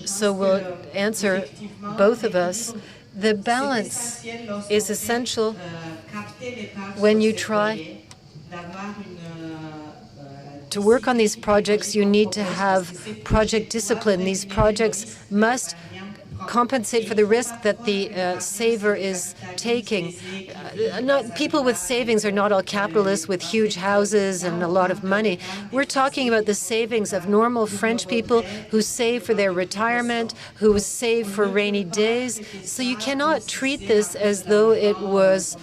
B: So we'll answer both of us. The balance is essential when you try to work on these projects. You need to have project discipline. These projects must compensate for the risk that the saver is taking. People with savings are not all capitalists with huge houses and a lot of money. We're talking about the savings of normal French people who save for their retirement, who save for rainy days. So you cannot treat this as though it was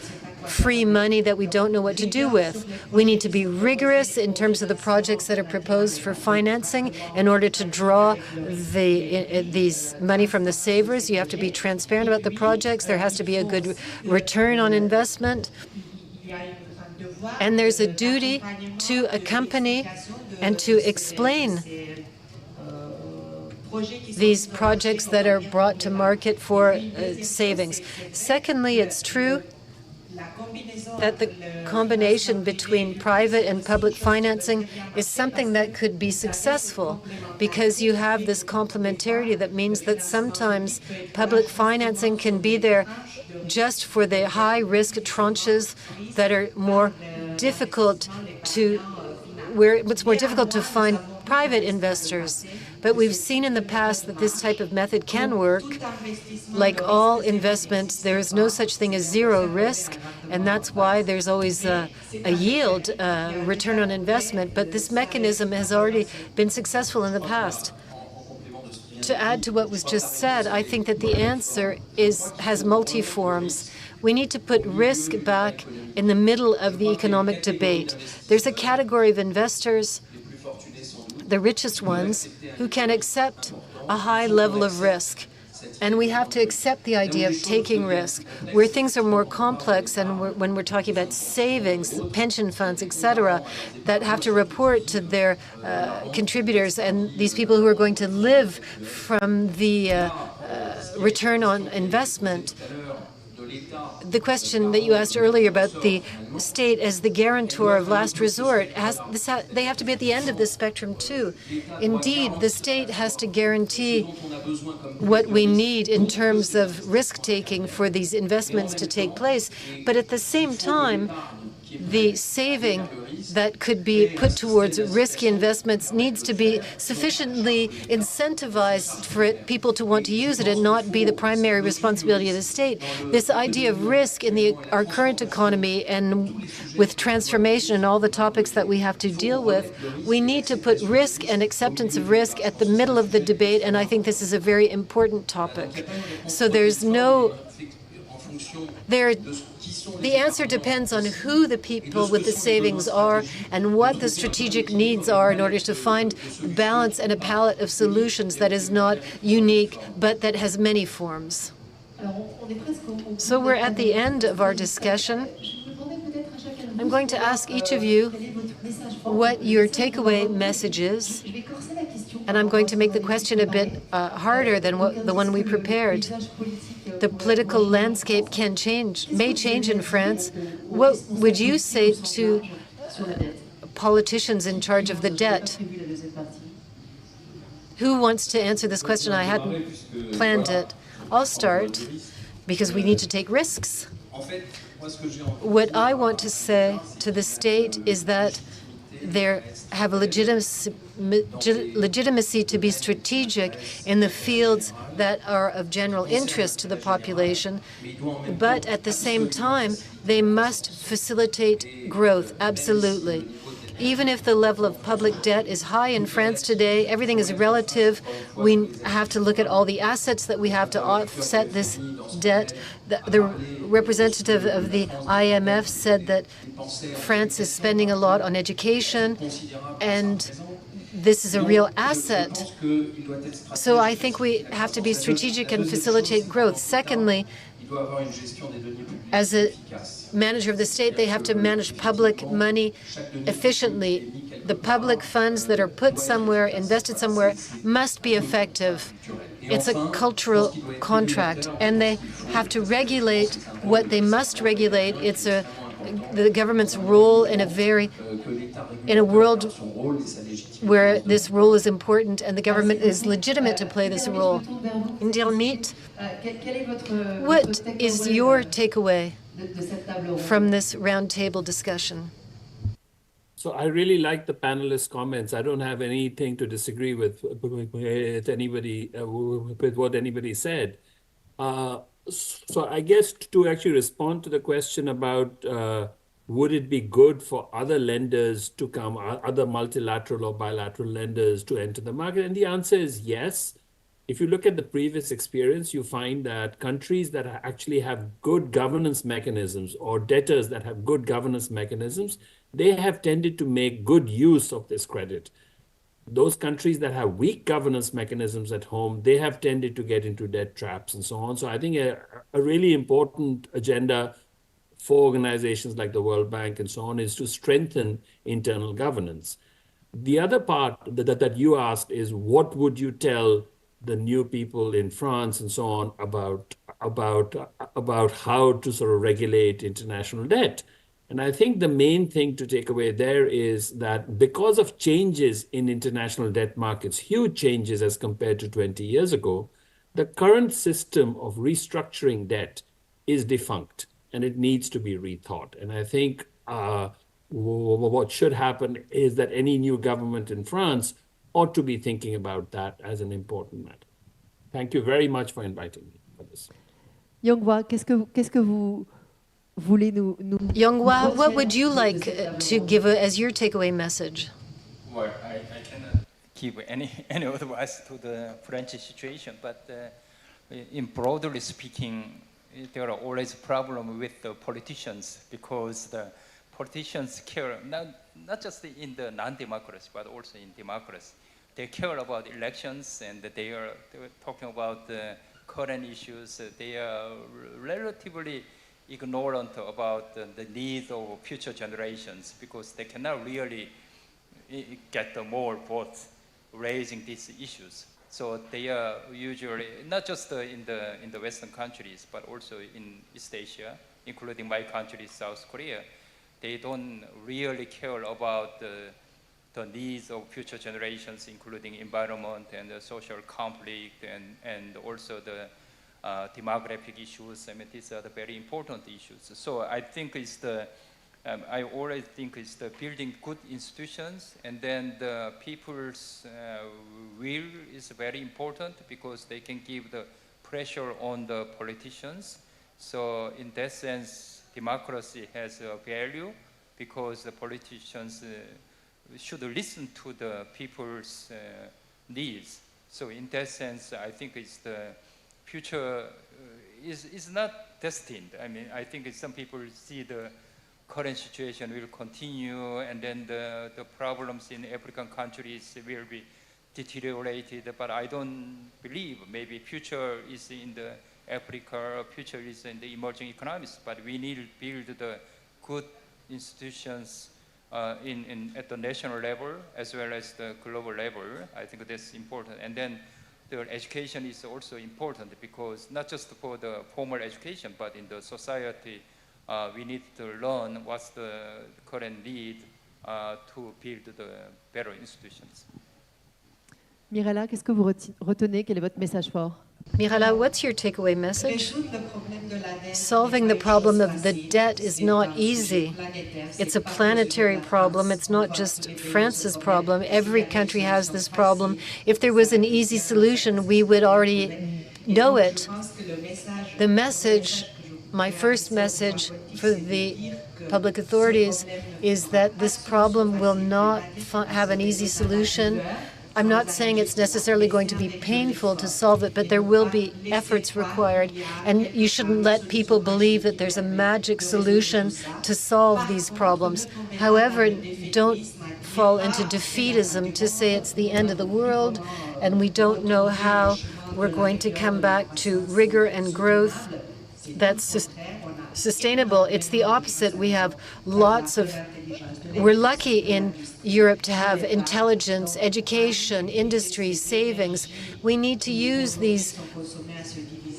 B: free money that we don't know what to do with. We need to be rigorous in terms of the projects that are proposed for financing in order to draw these money from the savers. You have to be transparent about the projects. There has to be a good return on investment. And there's a duty to accompany and to explain these projects that are brought to market for savings. Secondly, it's true that the combination between private and public financing is something that could be successful because you have this complementarity that means that sometimes public financing can be there just for the high-risk tranches that are more difficult to, where it's more difficult to find private investors. But we've seen in the past that this type of method can work. Like all investments, there is no such thing as zero risk, and that's why there's always a yield, return on investment. But this mechanism has already been successful in the past. To add to what was just said, I think that the answer has multi-forms. We need to put risk back in the middle of the economic debate. There's a category of investors, the richest ones, who can accept a high level of risk. And we have to accept the idea of taking risk. Where things are more complex, and when we're talking about savings, pension funds, etc., that have to report to their contributors and these people who are going to live from the return on investment, the question that you asked earlier about the state as the guarantor of last resort, they have to be at the end of the spectrum too. Indeed, the state has to guarantee what we need in terms of risk-taking for these investments to take place, but at the same time, the saving that could be put towards risky investments needs to be sufficiently incentivized for people to want to use it and not be the primary responsibility of the state. This idea of risk in our current economy and with transformation and all the topics that we have to deal with, we need to put risk and acceptance of risk at the middle of the debate, and I think this is a very important topic. So the answer depends on who the people with the savings are and what the strategic needs are in order to find a balance and a palette of solutions that is not unique, but that has many forms. So we're at the end of our discussion. I'm going to ask each of you what your takeaway message is, and I'm going to make the question a bit harder than the one we prepared. The political landscape may change in France. What would you say to politicians in charge of the debt? Who wants to answer this question? I hadn't planned it. I'll start, because we need to take risks. What I want to say to the state is that they have a legitimacy to be strategic in the fields that are of general interest to the population, but at the same time, they must facilitate growth, absolutely. Even if the level of public debt is high in France today, everything is relative. We have to look at all the assets that we have to offset this debt. The representative of the IMF said that France is spending a lot on education, and this is a real asset. So I think we have to be strategic and facilitate growth. Secondly, as a manager of the state, they have to manage public money efficiently. The public funds that are put somewhere, invested somewhere, must be effective. It's a cultural contract, and they have to regulate what they must regulate. It's the government's role in a world where this role is important, and the government is legitimate to play this role. Indirmit, what is your takeaway from this roundtable discussion?
P: So I really like the panelists' comments. I don't have anything to disagree with anybody with what anybody said. So I guess to actually respond to the question about would it be good for other lenders to come, other multilateral or bilateral lenders to enter the market? And the answer is yes. If you look at the previous experience, you find that countries that actually have good governance mechanisms or debtors that have good governance mechanisms, they have tended to make good use of this credit. Those countries that have weak governance mechanisms at home, they have tended to get into debt traps and so on. So I think a really important agenda for organizations like the World Bank and so on is to strengthen internal governance. The other part that you asked is, what would you tell the new people in France and so on about how to sort of regulate international debt? And I think the main thing to take away there is that because of changes in international debt markets, huge changes as compared to 20 years ago, the current system of restructuring debt is defunct and it needs to be rethought. And I think what should happen is that any new government in France ought to be thinking about that as an important matter. Thank you very much for inviting me for this.
O: Yonghwa, qu'est-ce que vous voulez nous
B: Yonghwa, what would you like to give as your takeaway message?
Q: Well, I cannot give any advice to the French situation, but in broadly speaking, there are always problems with the politicians because the politicians care not just in the non-democracy, but also in democracy. They care about elections, and they are talking about the current issues. They are relatively ignorant about the needs of future generations because they cannot really get more votes raising these issues. So they are usually not just in the Western countries, but also in East Asia, including my country, South Korea. They don't really care about the needs of future generations, including environment and the social conflict, and also the demographic issues. I mean, these are the very important issues. So I think it's I always think it's the building good institutions, and then the people's will is very important because they can give the pressure on the politicians. So in that sense, democracy has a value because the politicians should listen to the people's needs. So in that sense, I think it's the future is not destined. I mean, I think some people see the current situation will continue, and then the problems in African countries will be deteriorated. But I don't believe maybe future is in the Africa, future is in the emerging economies. But we need to build the good institutions at the national level as well as the global level. I think that's important. And then the education is also important because not just for the formal education, but in the society, we need to learn what's the current need to build the better institutions.
O: Mirella, qu'est-ce que vous retenez? Quel est votre message fort?
B: Mirella, what's your takeaway message? Solving the problem of the debt is not easy. It's a planetary problem. It's not just France's problem. Every country has this problem. If there was an easy solution, we would already know it. The message, my first message for the public authorities is that this problem will not have an easy solution. I'm not saying it's necessarily going to be painful to solve it, but there will be efforts required. And you shouldn't let people believe that there's a magic solution to solve these problems. However, don't fall into defeatism to say it's the end of the world and we don't know how we're going to come back to rigor and growth that's sustainable. It's the opposite. We have we're lucky in Europe to have intelligence, education, industry, savings. We need to use these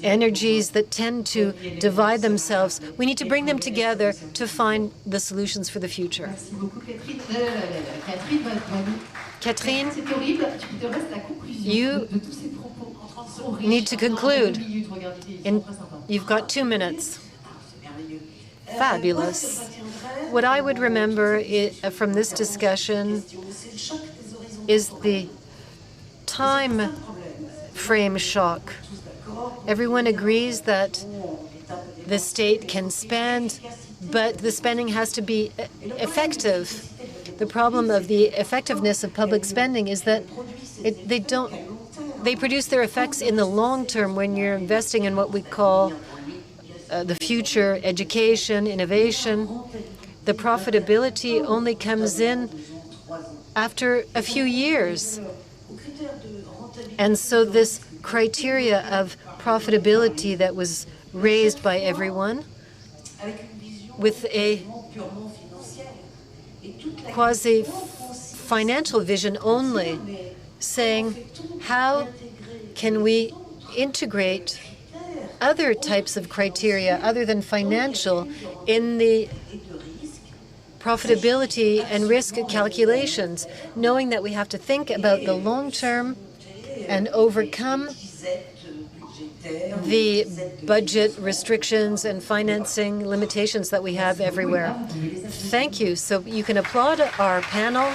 B: energies that tend to divide themselves. We need to bring them together to find the solutions for the future. Catherine, you need to conclude. You've got 2 minutes. Fabulous. What I would remember from this discussion is the time frame shock. Everyone agrees that the state can spend, but the spending has to be effective. The problem of the effectiveness of public spending is that they produce their effects in the long term when you're investing in what we call the future, education, innovation. The profitability only comes in after a few years. And so this criteria of profitability that was raised by everyone with a quasi-financial vision only, saying, how can we integrate other types of criteria other than financial in the profitability and risk calculations, knowing that we have to think about the long term and overcome the budget restrictions and financing limitations that we have everywhere. Thank you. So you can applaud our panel.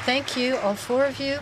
B: Thank you, all 4 of you.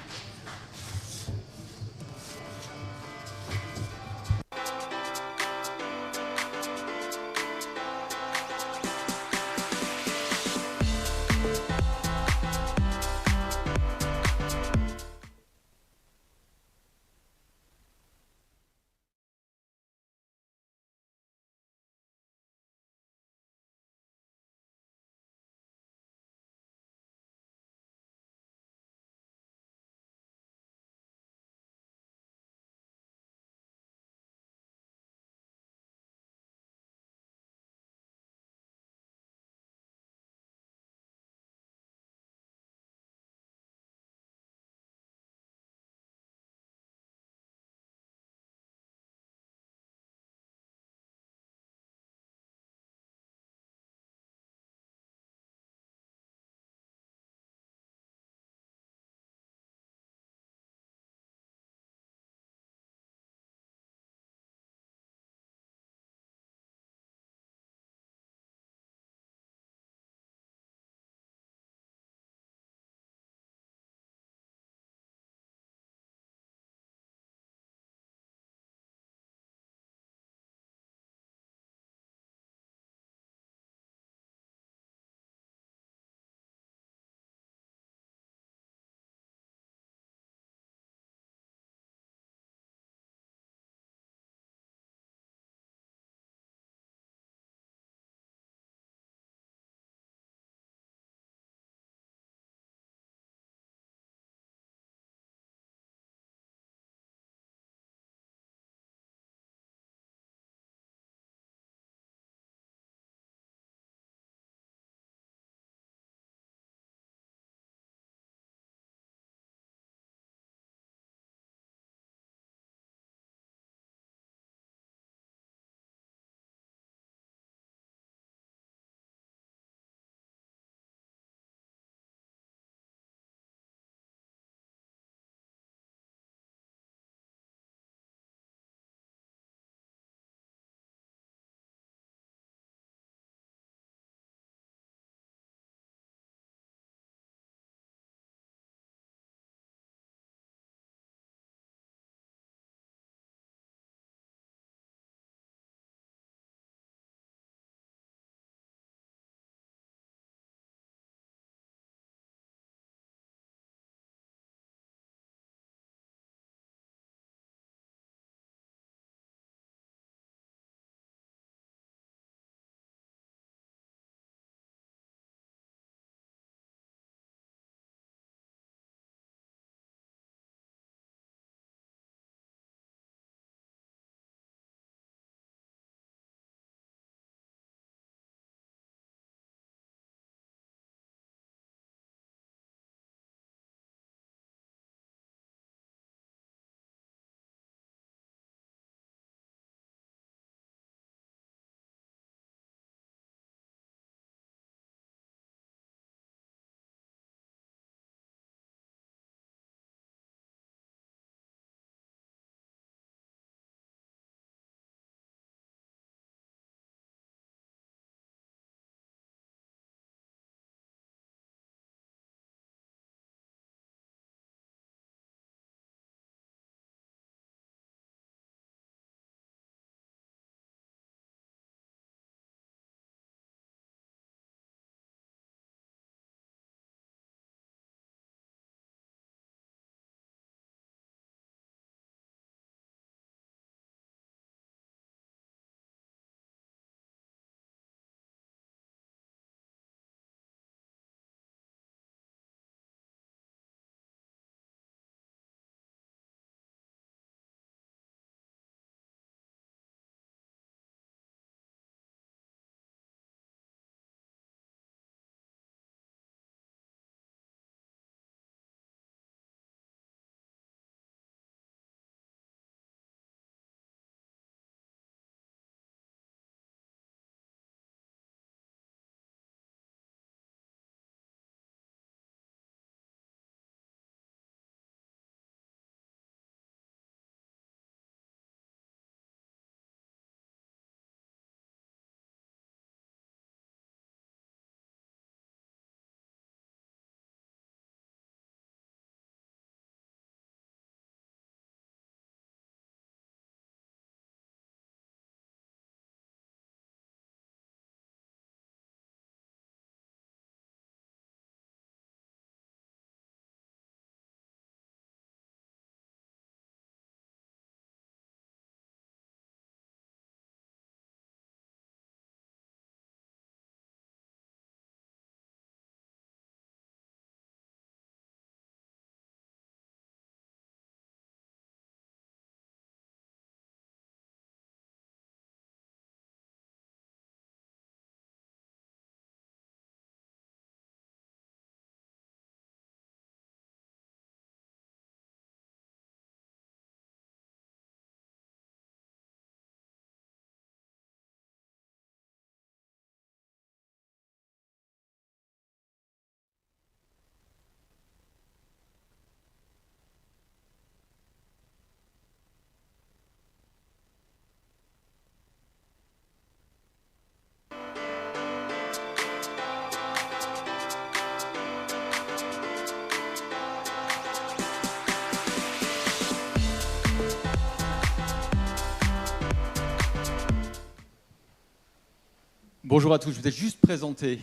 S: Bonjour à tous, je vais juste présenter.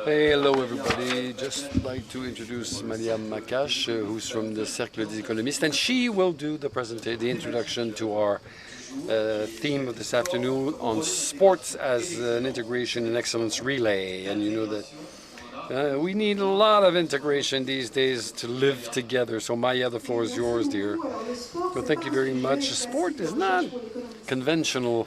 T: Hello everybody, just like to introduce Mariam Makash, who's from the Cercle des Économistes, and she will do the introduction to our theme of this afternoon on sports as an integration and excellence relay. And you know that we need a lot of integration these days to live together. So Maya, the floor is yours, dear. Well, thank you very much. Sport is not conventional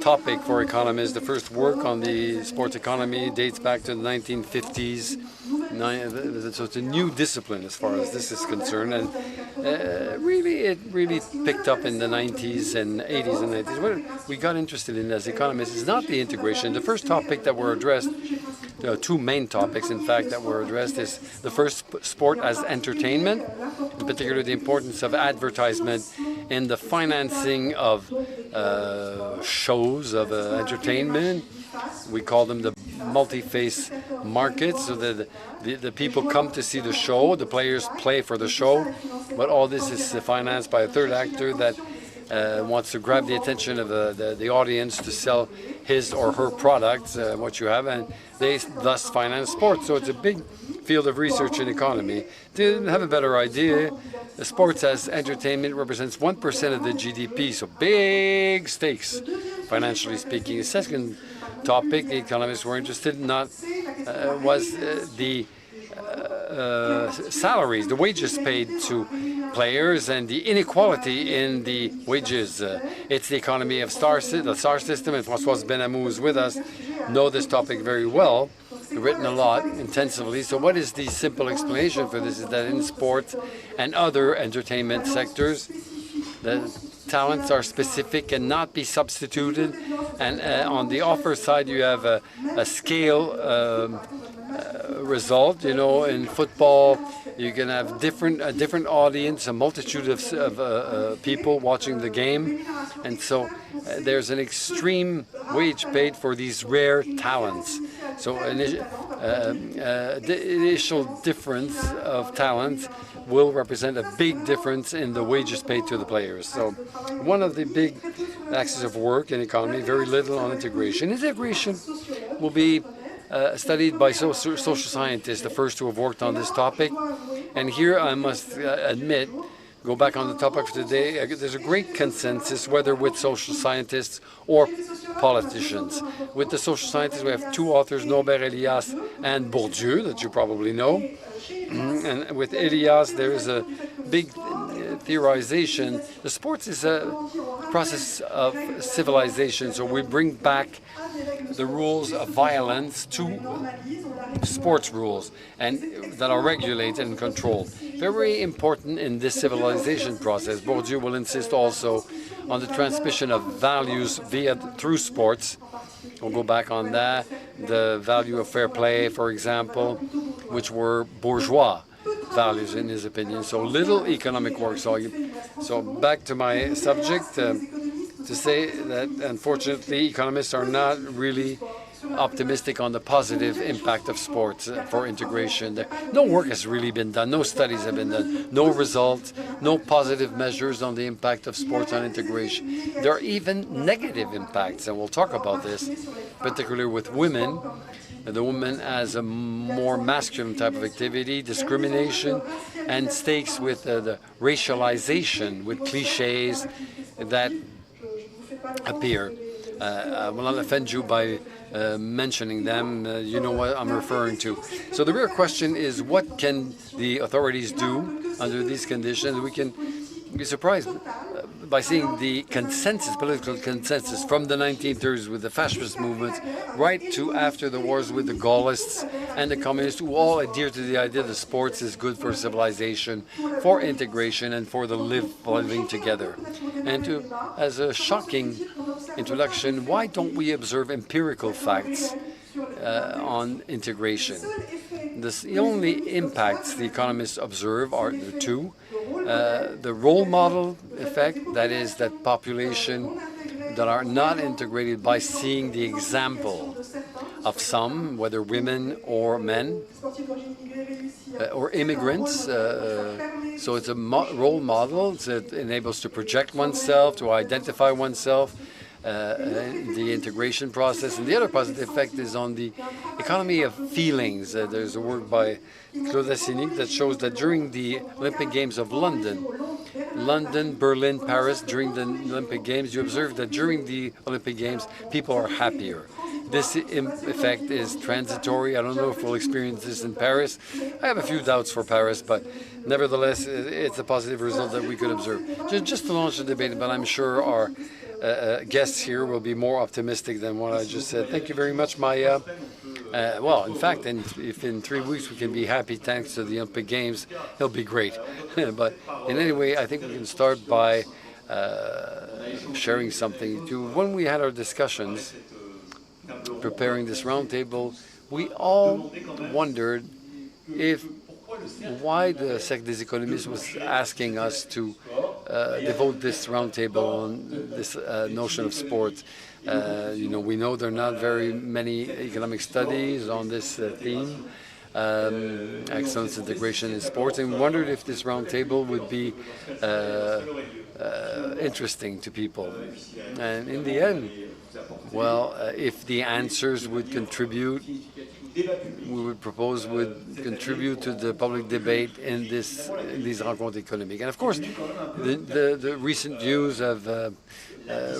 T: topic for economists. The first work on the sports economy dates back to the 1950s. So it's a new discipline as far as this is concerned, and it really picked up in the 90s and 80s and 90s. What we got interested in as economists is not the integration. The first topic that were addressed, two main topics in fact that were addressed, is the first, sport as entertainment, in particular the importance of advertisement in the financing of shows of entertainment. We call them the multi-face markets, so that the people come to see the show, the players play for the show, but all this is financed by a third actor that wants to grab the attention of the audience to sell his or her products, what you have, and they thus finance sports. So it's a big field of research in economy. To have a better idea, sports as entertainment represents 1% of the GDP, so big stakes, financially speaking. The second topic the economists were interested in was the salaries, the wages paid to players, and the inequality in the wages. It's the economy of the star system, and Françoise Benamou is with us, know this topic very well, written a lot, intensively. So what is the simple explanation for this is that in sports and other entertainment sectors, the talents are specific and not be substituted, and on the offer side you have a scale result. You know, in football you can have a different audience, a multitude of people watching the game, and so there's an extreme wage paid for these rare talents. So the initial difference of talent will represent a big difference in the wages paid to the players. So one of the big axes of work in economy, very little on integration. Integration will be studied by social scientists, the first to have worked on this topic. And here I must admit, go back on the topic for today, there's a great consensus, whether with social scientists or politicians. With the social scientists, we have two authors, Norbert Elias and Bourdieu, that you probably know. And with Elias, there is a big theorization. The sports is a process of civilization, so we bring back the rules of violence to sports rules and that are regulated and controlled. Very important in this civilization process. Bourdieu will insist also on the transmission of values through sports. We'll go back on that. The value of fair play, for example, which were bourgeois values in his opinion. So little economic work. So back to my subject, to say that unfortunately economists are not really optimistic on the positive impact of sports for integration. No work has really been done, no studies have been done, no results, no positive measures on the impact of sports on integration. There are even negative impacts, and we'll talk about this, particularly with women. The woman has a more masculine type of activity, discrimination, and stakes with the racialization, with cliches that appear. I will not offend you by mentioning them. You know what I'm referring to. So the real question is, what can the authorities do under these conditions? We can be surprised by seeing the consensus, political consensus from the 1930s with the fascist movements right to after the wars with the Gaullists and the communists, who all adhere to the idea that sports is good for civilization, for integration, and for the living together. And as a shocking introduction, why don't we observe empirical facts on integration? The only impacts the economists observe are the two. The role model effect, that is, that population that are not integrated by seeing the example of some, whether women or men, or immigrants. So it's a role model that enables to project oneself, to identify oneself the integration process. And the other positive effect is on the economy of feelings. There's a work by Claude Assinic that shows that during the Olympic Games of London, Berlin, Paris, during the Olympic Games, you observe that during the Olympic Games, people are happier. This effect is transitory. I don't know if we'll experience this in Paris. I have a few doubts for Paris, but nevertheless, it's a positive result that we could observe. Just to launch the debate, but I'm sure our guests here will be more optimistic than what I just said. Thank you very much, Maya. Well, in fact, if in 3 weeks we can be happy thanks to the Olympic Games, it'll be great. But in any way, I think we can start by sharing something. When we had our discussions preparing this roundtable, we all wondered why the Cercle des Économistes was asking us to devote this roundtable on this notion of sport. We know there are not very many economic studies on this theme, excellence, integration in sports, and we wondered if this roundtable would be interesting to people. And in the end, well, if the answers would contribute, we would propose would contribute to the public debate in these rencontres économiques. And of course, the recent news of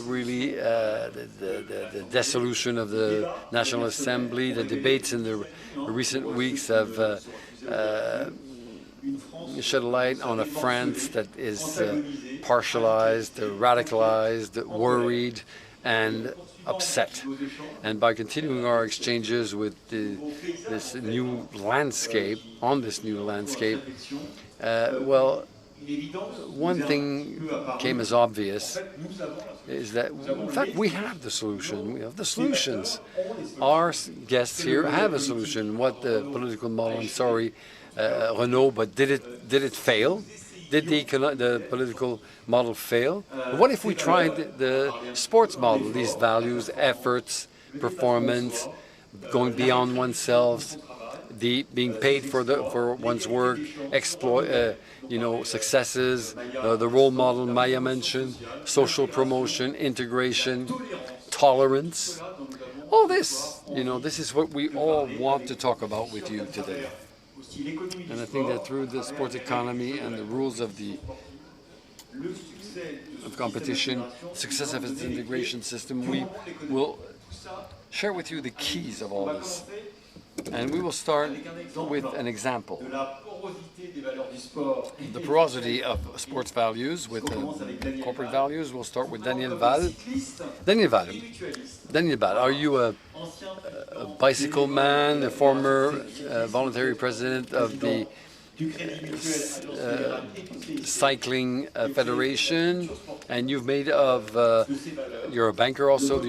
T: really the dissolution of the National Assembly, the debates in the recent weeks have shed a light on a France that is partialized, radicalized, worried, and upset. And by continuing our exchanges with this new landscape, well, one thing came as obvious is that, in fact, we have the solution. We have the solutions. Our guests here have a solution. What the political model, I'm sorry, Renault, but did it fail? Did the political model fail? What if we tried the sports model, these values, efforts, performance, going beyond oneself, being paid for one's work, successes, the role model Maya mentioned, social promotion, integration, tolerance, all this, this is what we all want to talk about with you today. And I think that through the sports economy and the rules of competition, success of its integration system, we will share with you the keys of all this. And we will start with an example. The porosity of sports values with corporate values. We'll start with Daniel Val. Daniel Val, are you a bicycle man, a former voluntary president of the Cycling Federation, and you've made you're a banker also,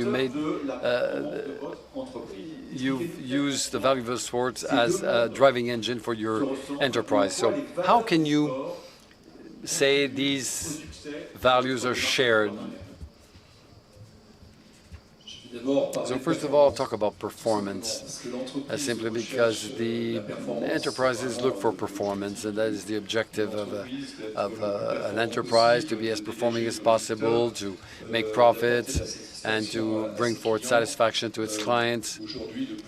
T: you've used the value of sports as a driving engine for your enterprise. So how can you say these values are shared? So first of all, I'll talk about performance, simply because the enterprises look for performance, and that is the objective of an enterprise, to be as performing as possible, to make profits, and to bring forth satisfaction to its clients.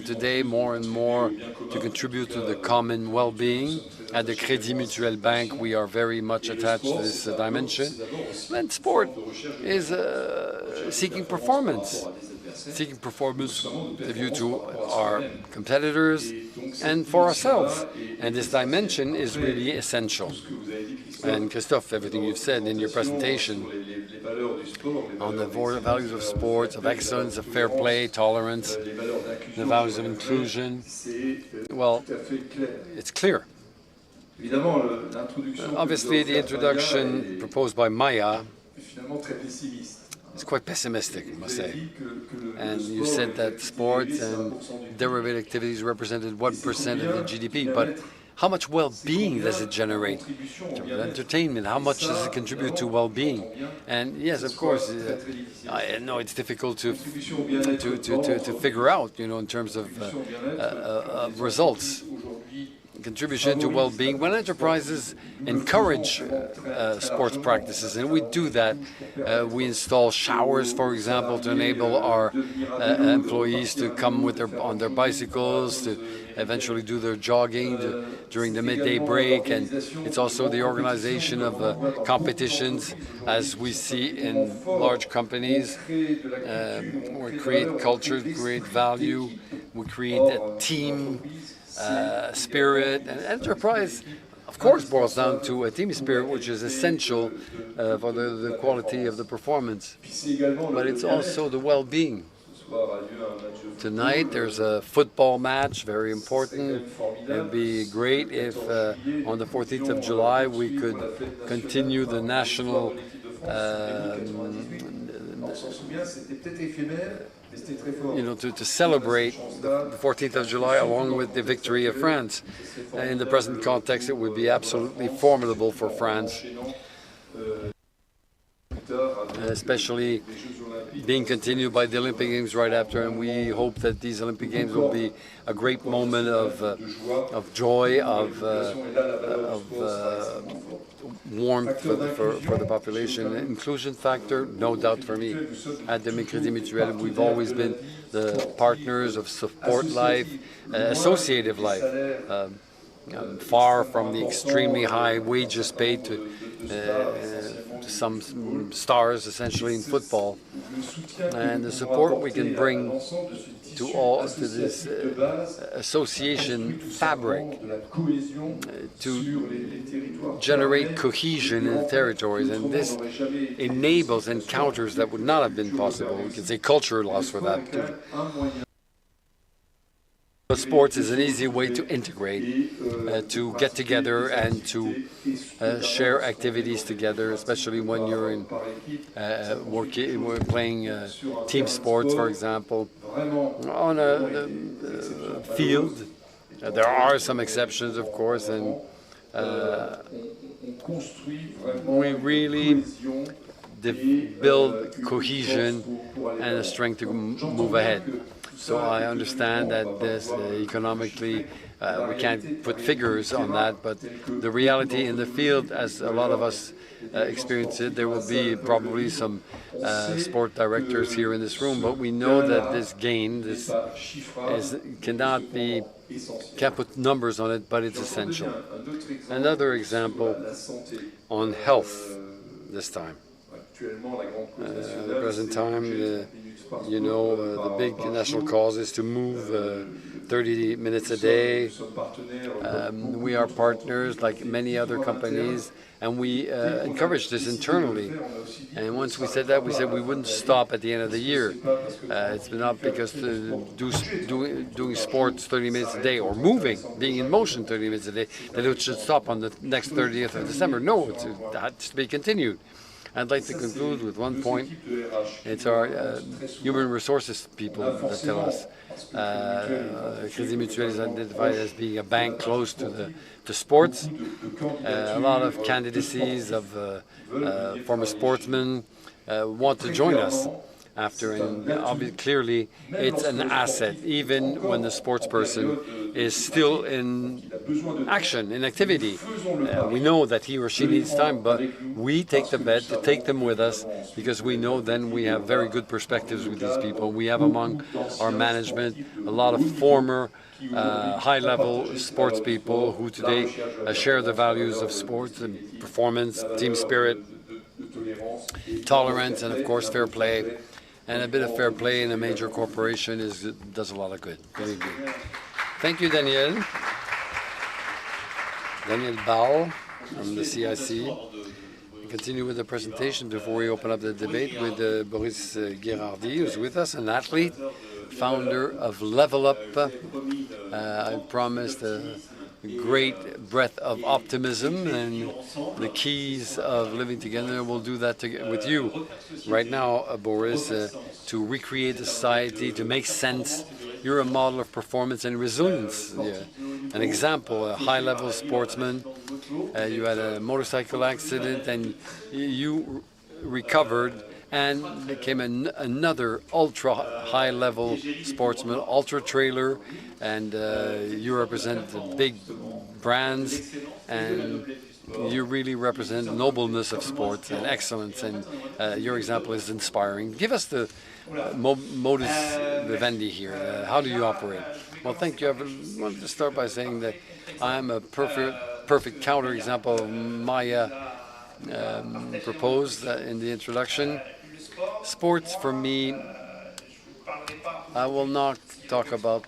T: Today, more and more, to contribute to the common well-being. At the Crédit Mutuel Bank, we are very much attached to this dimension. And sport is seeking performance. Seeking performance with a view to our competitors and for ourselves. And this dimension is really essential. And Christophe, everything you've said in your presentation on the values of sports, of excellence, of fair play, tolerance, the values of inclusion, well, it's clear. Obviously, the introduction proposed by Maya is quite pessimistic, I must say. And you said that sports and derivative activities represented 1% of the GDP, but how much well-being does it generate? Entertainment, how much does it contribute to well-being? And yes, of course, I know it's difficult to figure out, in terms of results. contribution to well-being when enterprises encourage sports practices, and we do that. We install showers, for example, to enable our employees to come on their bicycles, to eventually do their jogging during the midday break, and it's also the organization of competitions, as we see in large companies. We create culture, create value, we create a team spirit, and enterprise, of course, boils down to a team spirit, which is essential for the quality of the performance, but it's also the well-being. Tonight there's a football match, very important. It would be great if on the 14th of July we could continue the national to celebrate the 14th of July along with the victory of France. In the present context, it would be absolutely formidable for France, especially being continued by the Olympic Games right after, and we hope that these Olympic Games will be a great moment of joy, of warmth for the population. Inclusion factor, no doubt for me. At the Crédit Mutuel, we've always been the partners of support life, associative life, far from the extremely high wages paid to some stars, essentially, in football. And the support we can bring to this association fabric to generate cohesion in the territories, and this enables encounters that would not have been possible. We can say culture loss for that too. Sports is an easy way to integrate, to get together and to share activities together, especially when you're in playing team sports, for example, on a field. There are some exceptions, of course, and we really build cohesion and a strength to move ahead. So I understand that this economically, we can't put figures on that, but the reality in the field, as a lot of us experience it, there will be probably some sport directors here in this room, but we know that this gain, can't put numbers on it, but it's essential. Another example on health this time. At the present time, the big national cause is to move 30 minutes a day. We are partners like many other companies, and we encourage this internally. And once we said that, we said we wouldn't stop at the end of the year. It's not because doing sports 30 minutes a day or being in motion 30 minutes a day, that it should stop on the next 30th of December. No, it has to be continued. I'd like to conclude with one point. It's our human resources people that tell us. Crédit Mutuel is identified as being a bank close to sports. A lot of candidacies of former sportsmen want to join us after, and obviously, clearly, it's an asset, even when the sports person is still in action, in activity. We know that he or she needs time, but we take the bet to take them with us, because we know then we have very good perspectives with these people. We have among our management a lot of former high-level sports people who today share the values of sports and performance, team spirit, tolerance, and of course fair play. And a bit of fair play in a major corporation does a lot of good, believe me. Thank you, Daniel. Daniel Ball from the CIC. We continue with the presentation before we open up the debate with Boris Guérardi, who's with us, an athlete, founder of Level Up. I promised a great breath of optimism and the keys of living together. We'll do that with you right now, Boris, to recreate a society, to make sense. You're a model of performance and resilience. An example, a high-level sportsman. You had a motorcycle accident and you recovered and became another ultra high-level sportsman, ultra trailer, and you represent a big brands, and you really represent the nobleness of sports and excellence, and your example is inspiring. Give us the modus vivendi here. How do you operate? Well, thank you. I wanted to start by saying that I'm a perfect counterexample of Maya proposed in the introduction. Sports for me, I will not talk about.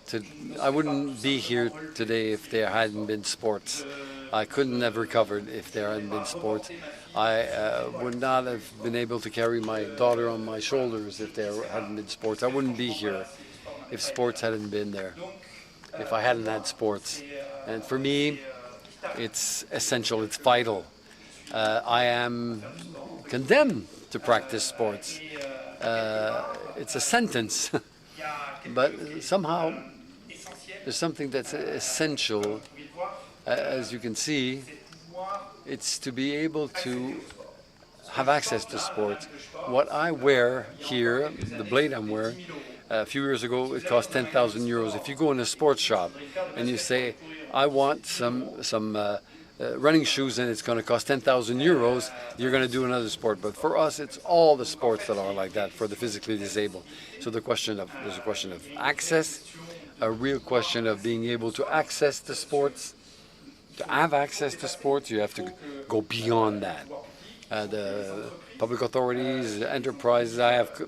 T: I wouldn't be here today if there hadn't been sports. I couldn't have recovered if there hadn't been sports. I would not have been able to carry my daughter on my shoulders if there hadn't been sports. I wouldn't be here if sports hadn't been there, if I hadn't had sports. And for me, it's essential, it's vital. I am condemned to practice sports. It's a sentence, but somehow there's something that's essential. As you can see, it's to be able to have access to sports. What I wear here, the blade I'm wearing, a few years ago it cost 10,000 euros. If you go in a sports shop and you say, I want some running shoes and it's going to cost 10,000 euros, you're going to do another sport. But for us, it's all the sports that are like that for the physically disabled. So there's a question of access, a real question of being able to access the sports. To have access to sports, you have to go beyond that. The public authorities, enterprises, I have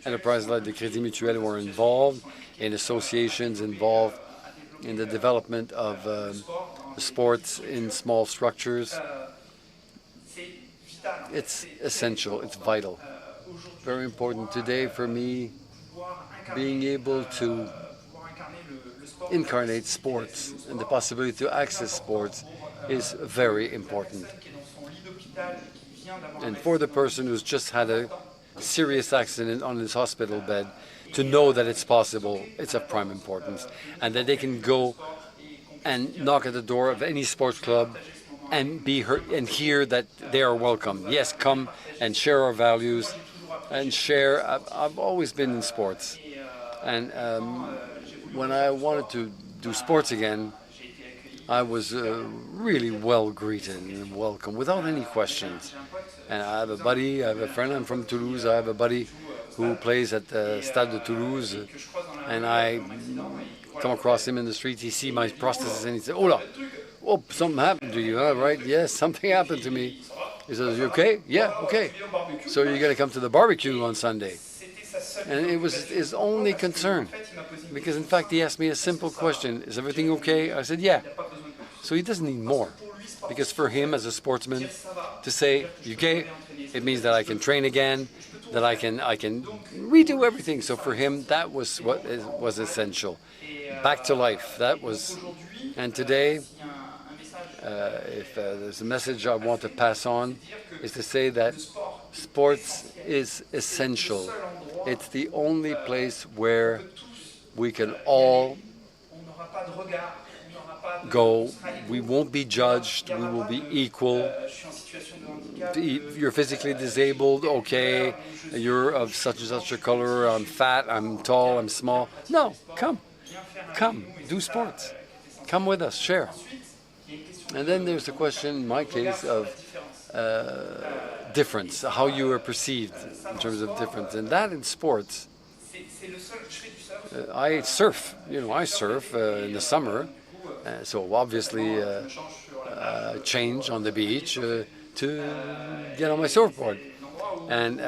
T: enterprises like the Crédit Mutuel who are involved in associations, involved in the development of sports in small structures. It's essential, it's vital. Very important today for me, being able to incarnate sports and the possibility to access sports is very important. And for the person who's just had a serious accident on his hospital bed, to know that it's possible, it's of prime importance, and that they can go and knock at the door of any sports club and be heard and hear that they are welcome. Yes, come and share our values and share. I've always been in sports, and when I wanted to do sports again, I was really well greeted and welcome without any questions. And I have a buddy, I have a friend, I'm from Toulouse, I have a buddy who plays at the Stade de Toulouse, and I come across him in the street, he sees my prosthesis and he says, "Hola, oh, something happened to you, huh? Right? Yes, something happened to me." He says, "You okay?" "Yeah, okay." "So you're going to come to the barbecue on Sunday?" And it was his only concern, because in fact he asked me a simple question, "Is everything okay?" I said, "Yeah." So he doesn't need more, because for him as a sportsman to say, "You okay?" it means that I can train again, that I can redo everything. So for him, that was what was essential. Back to life, that was. And today, if there's a message I want to pass on, is to say that sports is essential. It's the only place where we can all go. We won't be judged. We will be equal. You're physically disabled, okay. You're of such and such a color. I'm fat. I'm tall. I'm small. No, come, do sports. Come with us, share. And then there's the question, in my case, of difference, how you are perceived in terms of difference, and that in sports. I surf. I surf in the summer. So obviously change on the beach to get on my surfboard and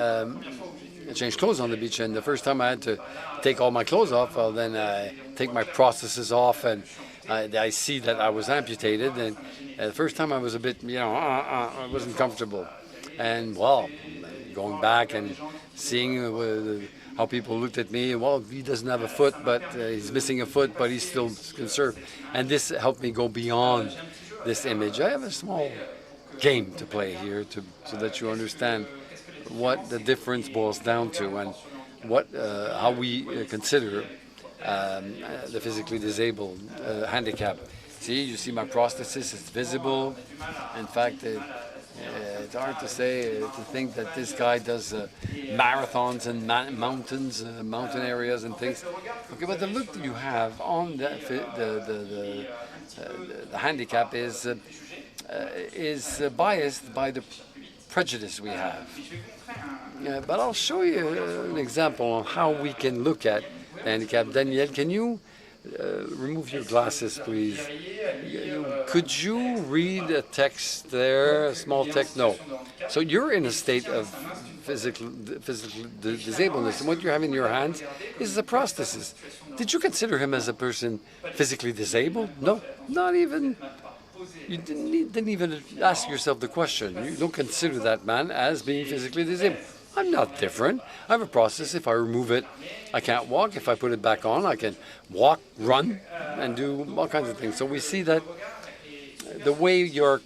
T: change clothes on the beach. And the first time I had to take all my clothes off, well, then I take my prosthesis off, and I see that I was amputated. And the first time I was a bit, I wasn't comfortable. And well, going back and seeing how people looked at me, well, he doesn't have a foot, but he's missing a foot, but he still can surf. And this helped me go beyond this image. I have a small game to play here so that you understand what the difference boils down to, and how we consider the physically disabled handicap. See, you see my prosthesis, it's visible. In fact, it's hard to say, to think that this guy does marathons and mountains, mountain areas and things. Okay, but the look that you have on the handicap is biased by the prejudice we have. But I'll show you an example on how we can look at the handicap. Daniel, can you remove your glasses, please? Could you read a text there, a small text? No. So you're in a state of physical disableness, and what you have in your hands is a prosthesis. Did you consider him as a person physically disabled? No, not even. You didn't even ask yourself the question. You don't consider that man as being physically disabled. I'm not different. I have a process. If I remove it, I can't walk. If I put it back on, I can walk, run, and do all kinds of things. So we see that the way you're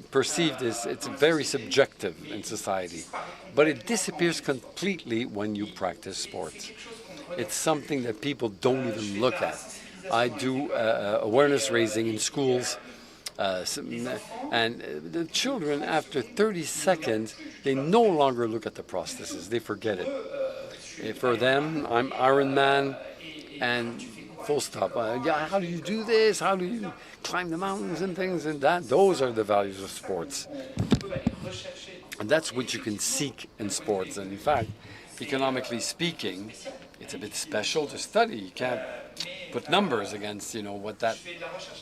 T: perceived it's very subjective in society, but it disappears completely when you practice sports. It's something that people don't even look at. I do awareness raising in schools. And the children, after 30 seconds, they no longer look at the prosthesis. They forget it. For them, I'm Iron Man, and full stop. Yeah, how do you do this? How do you climb the mountains and things and that? Those are the values of sports. And that's what you can seek in sports. And in fact, economically speaking, it's a bit special to study. You can't put numbers against, what that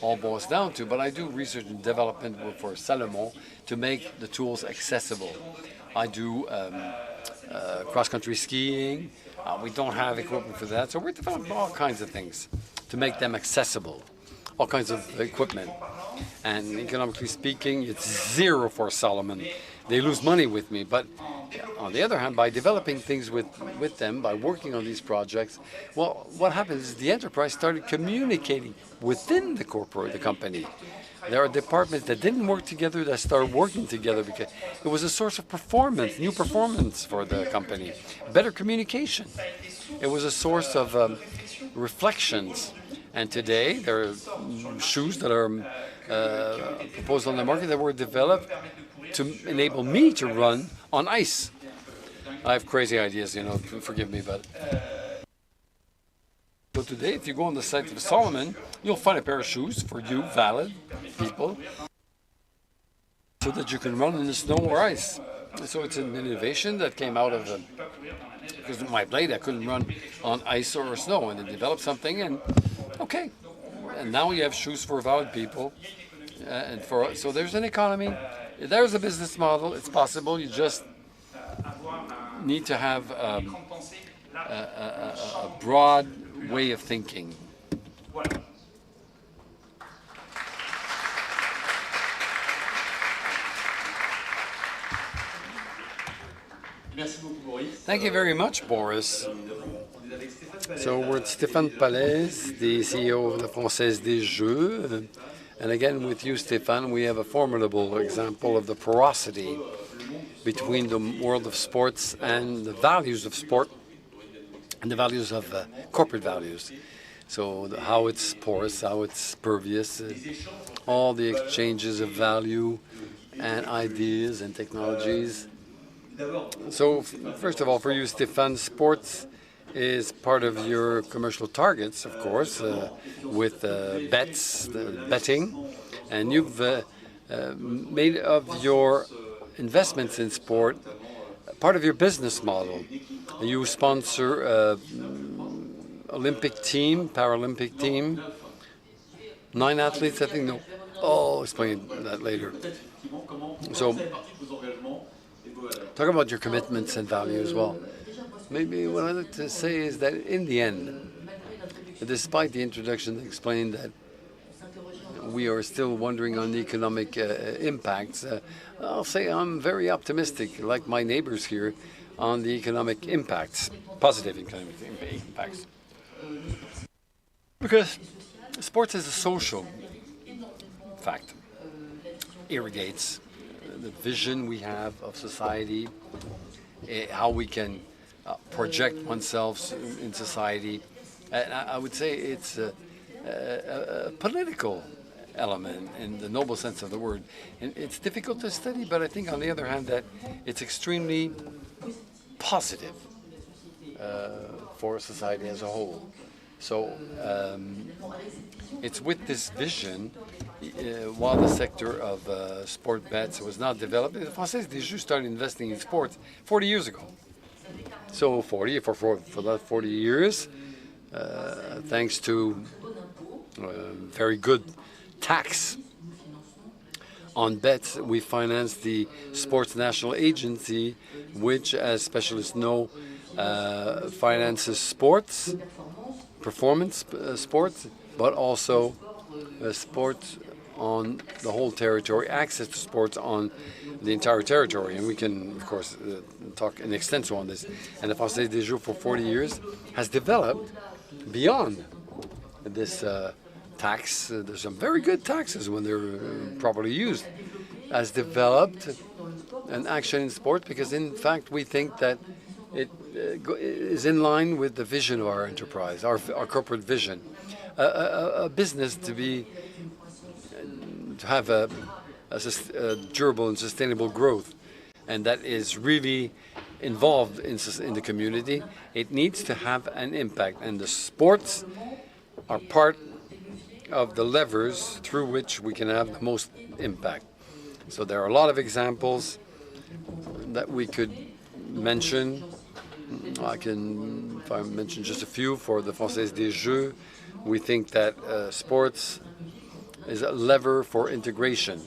T: all boils down to. But I do research and development for Salomon to make the tools accessible. I do cross-country skiing. We don't have equipment for that, so we're developing all kinds of things to make them accessible, all kinds of equipment. And economically speaking, it's zero for Solomon. They lose money with me, but on the other hand, by developing things with them, by working on these projects, well, what happens is the enterprise started communicating within the company. There are departments that didn't work together that started working together because it was a source of performance, new performance for the company, better communication. It was a source of reflections. And today, there are shoes that are proposed on the market that were developed to enable me to run on ice. I have crazy ideas, forgive me, but... So today, if you go on the site of Solomon, you'll find a pair of shoes for you, valid people, so that you can run in the snow or ice. So it's an innovation that came out of because of my blade, I couldn't run on ice or snow, and they developed something, and okay. And now you have shoes for valid people, so there's an economy, there's a business model, it's possible, you just need to have a broad way of thinking. Thank you very much, Boris. So we're with Stéphane Palaise, the CEO of the Française des Jeux. And again, with you, Stéphane, we have a formidable example of the porosity between the world of sports and the values of sport and the values of corporate values. So how it's porous, how it's pervious, all the exchanges of value and ideas and technologies. So first of all, for you, Stéphane, sports is part of your commercial targets, of course, with betting, and you've made of your investments in sport part of your business model. You sponsor Olympic team, Paralympic team, 9 athletes, I think. No. Oh, explain that later. So, talk about your commitments and value as well. Maybe what I'd like to say is that in the end, despite the introduction that explained that we are still wondering on the economic impacts, I'll say I'm very optimistic, like my neighbors here, on the economic impacts, positive economic impacts. Because sports is a social fact. Irrigates the vision we have of society, how we can project oneself in society. And I would say it's a political element in the noble sense of the word. And it's difficult to study, but I think on the other hand that it's extremely positive for society as a whole. So it's with this vision, while the sector of sport bets was not developed, the Française des Jeux started investing in sports 40 years ago. So for that 40 years, thanks to very good tax on bets, we financed the Sports National Agency, which, as specialists know, finances sports, performance sports, but also sports on the whole territory, access to sports on the entire territory. And we can, of course, talk in extenso on this. And the Française des Jeux for 40 years has developed beyond this tax. There's some very good taxes when they're properly used. Has developed an action in sport because, in fact, we think that it is in line with the vision of our enterprise, our corporate vision. A business to have a durable and sustainable growth, and that is really involved in the community. It needs to have an impact, and the sports are part of the levers through which we can have the most impact. So there are a lot of examples that we could mention. If I mention just a few, for the Française des Jeux, we think that sports is a lever for integration.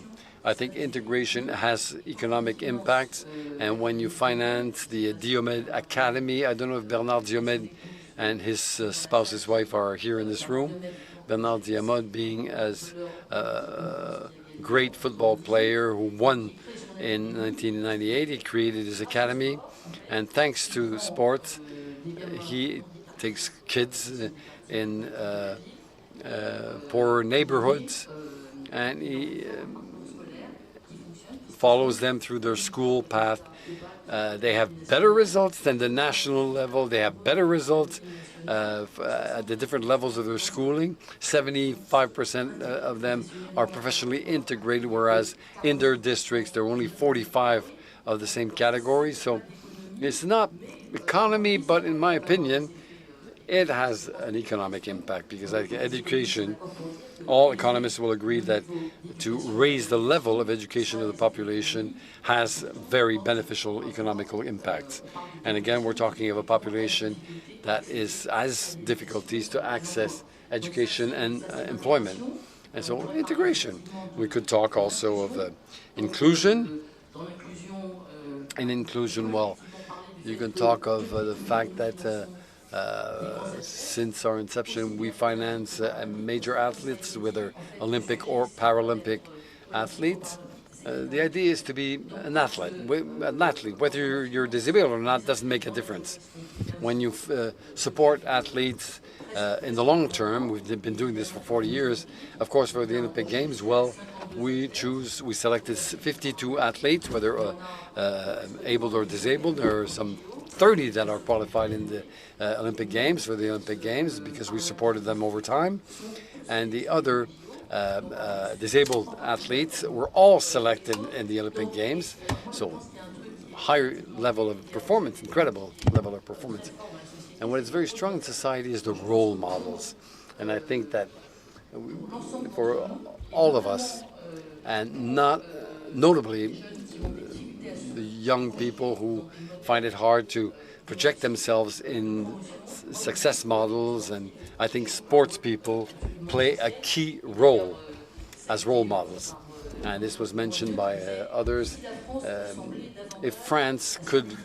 T: I think integration has economic impacts, and when you finance the Diomed Academy, I don't know if Bernard Diomed and his spouse, his wife, are here in this room. Bernard Diomed being as a great football player who won in 1998, he created his academy, and thanks to sports, he takes kids in poor neighborhoods, and he follows them through their school path. They have better results than the national level. They have better results at the different levels of their schooling. 75% of them are professionally integrated, whereas in their districts there are only 45 of the same category. So it's not economy, but in my opinion, it has an economic impact, because education, all economists will agree that to raise the level of education of the population has very beneficial economical impacts. And again, we're talking of a population that has difficulties to access education and employment. And so integration. We could talk also of inclusion. In inclusion, well, you can talk of the fact that since our inception, we finance major athletes, whether Olympic or Paralympic athletes. The idea is to be an athlete. Whether you're disabled or not doesn't make a difference. When you support athletes in the long term, we've been doing this for 40 years. Of course, for the Olympic Games, well, we selected 52 athletes, whether able or disabled. There are some 30 that are qualified in the Olympic Games, for the Olympic Games, because we supported them over time. And the other disabled athletes were all selected in the Olympic Games. So higher level of performance, incredible level of performance. And what is very strong in society is the role models. And I think that for all of us, and not notably the young people who find it hard to project themselves in success models, and I think sports people play a key role as role models. And this was mentioned by others. If France could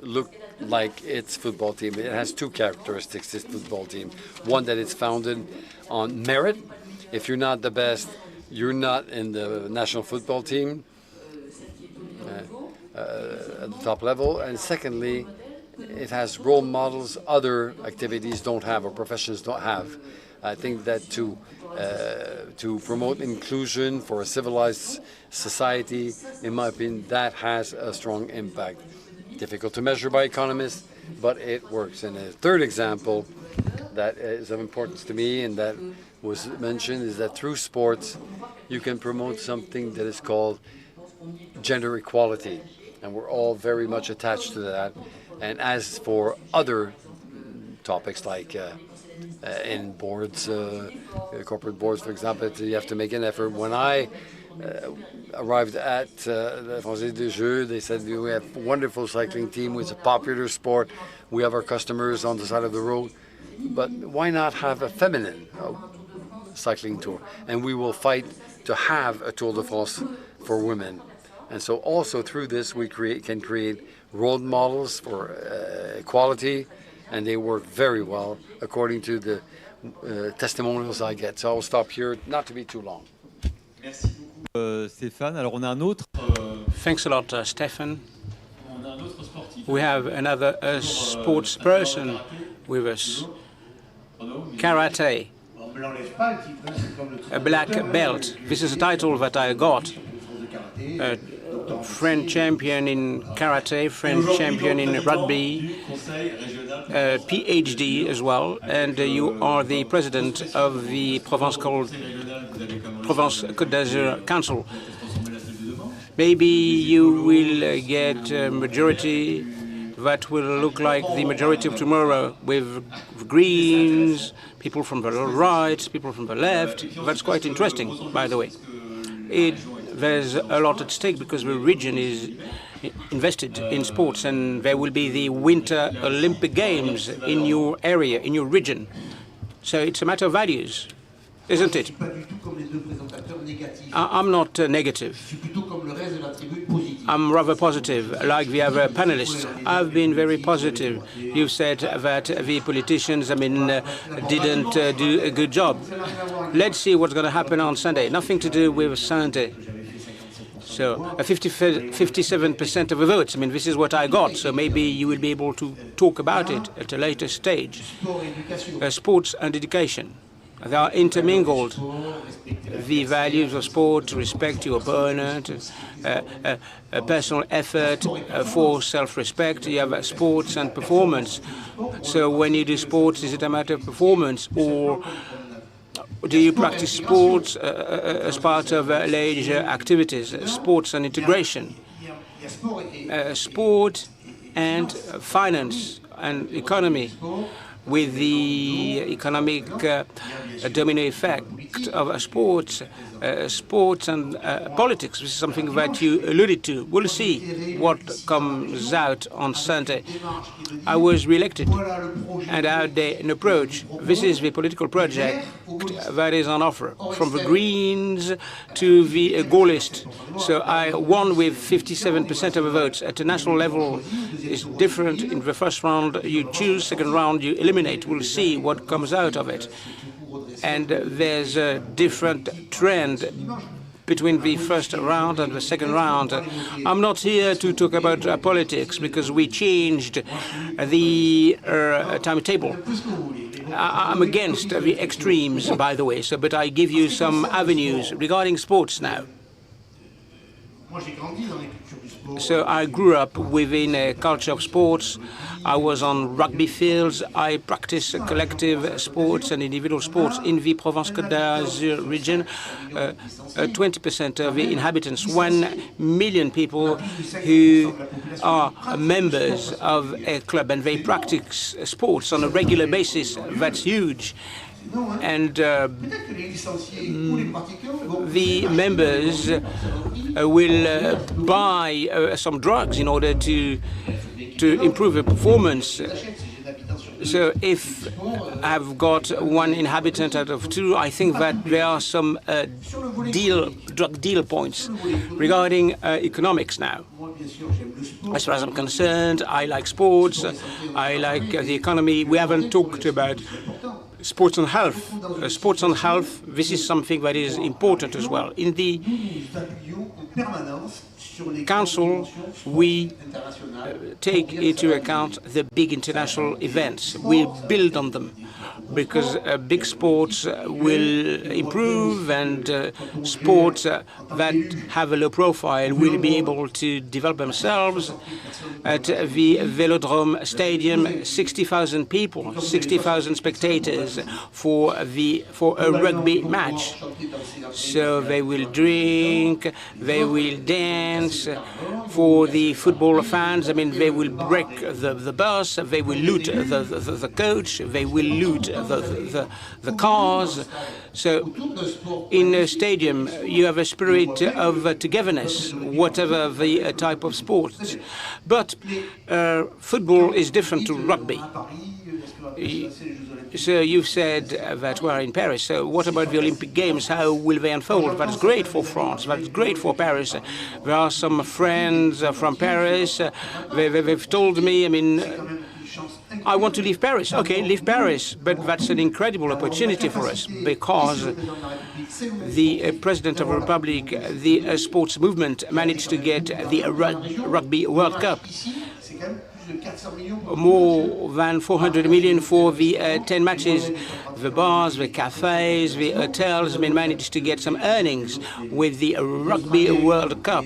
T: look like its football team, it has two characteristics, this football team. One, that it's founded on merit. If you're not the best, you're not in the national football team at the top level. And secondly, it has role models other activities don't have, or professions don't have. I think that to promote inclusion for a civilized society, in my opinion, that has a strong impact. Difficult to measure by economists, but it works. And a third example that is of importance to me and that was mentioned is that through sports you can promote something that is called gender equality, and we're all very much attached to that. And as for other topics like in boards, corporate boards, for example, you have to make an effort. When I arrived at the Français des Jeux, they said we have a wonderful cycling team, it's a popular sport, we have our customers on the side of the road, but why not have a feminine cycling tour? And we will fight to have a Tour de France for women. And so also through this we can create role models for equality, and they work very well according to the testimonials I get. So I'll stop here, not to be too long.
S: Merci beaucoup, Stéphane. Alors on a un autre.
U: Thanks a lot, Stefan. We have another sports person with us. Karate. A black belt. This is a title that I got. French champion in karate, French champion in rugby, PhD as well, and you are the president of the Provence Côte d'Azur Council. Maybe you will get a majority that will look like the majority of tomorrow, with Greens, people from the right, people from the left. That's quite interesting, by the way. There's a lot at stake because the region is invested in sports, and there will be the Winter Olympic Games in your area, in your region. So it's a matter of values, isn't it? I'm not negative. I'm rather positive, like the other panelists. I've been very positive. You've said that the politicians, didn't do a good job. Let's see what's going to happen on Sunday. Nothing to do with Sunday. So 57% of the votes. This is what I got. So maybe you will be able to talk about it at a later stage. Sports and education. They are intermingled. The values of sport, respect your opponent, personal effort for self-respect. You have sports and performance. So when you do sports, is it a matter of performance, or do you practice sports as part of leisure activities, sports and integration? Sport and finance and economy, with the economic domino effect of sports, sports and politics. This is something that you alluded to. We'll see what comes out on Sunday. I was re-elected, and I had an approach. This is the political project that is on offer, from the Greens to the Gaullist. So I won with 57% of the votes. At the national level, it's different. In the first round, you choose. Second round, you eliminate. We'll see what comes out of it. And there's a different trend between the first round and the second round. I'm not here to talk about politics, because we changed the timetable. I'm against the extremes, by the way, but I give you some avenues regarding sports now. So I grew up within a culture of sports. I was on rugby fields. I practiced collective sports and individual sports in the Provence Côte d'Azur region. 20% of the inhabitants, 1 million people who are members of a club, and they practice sports on a regular basis. That's huge. And the members will buy some drugs in order to improve the performance. So if I've got 1 inhabitant out of 2, I think that there are some drug deal points. Regarding economics now, as far as I'm concerned, I like sports, I like the economy. We haven't talked about sports and health. Sports and health, this is something that is important as well. In the Council, we take into account the big international events. We build on them. because big sports will improve, and sports that have a low profile will be able to develop themselves. At the Velodrome Stadium, 60,000 people, 60,000 spectators for a rugby match. So they will drink, they will dance. For the football fans, I mean, they will break the bus, they will loot the coach, they will loot the cars. So in a stadium, you have a spirit of togetherness, whatever the type of sport. But football is different to rugby. So you've said that we're in Paris. So what about the Olympic Games? How will they unfold? That's great for France. That's great for Paris. There are some friends from Paris. They've told me, I mean, I want to leave Paris. Okay, leave Paris. But that's an incredible opportunity for us because the President of the Republic, the sports movement, managed to get the Rugby World Cup. More than 400 million for the 10 matches. The bars, the cafes, the hotels managed to get some earnings with the Rugby World Cup.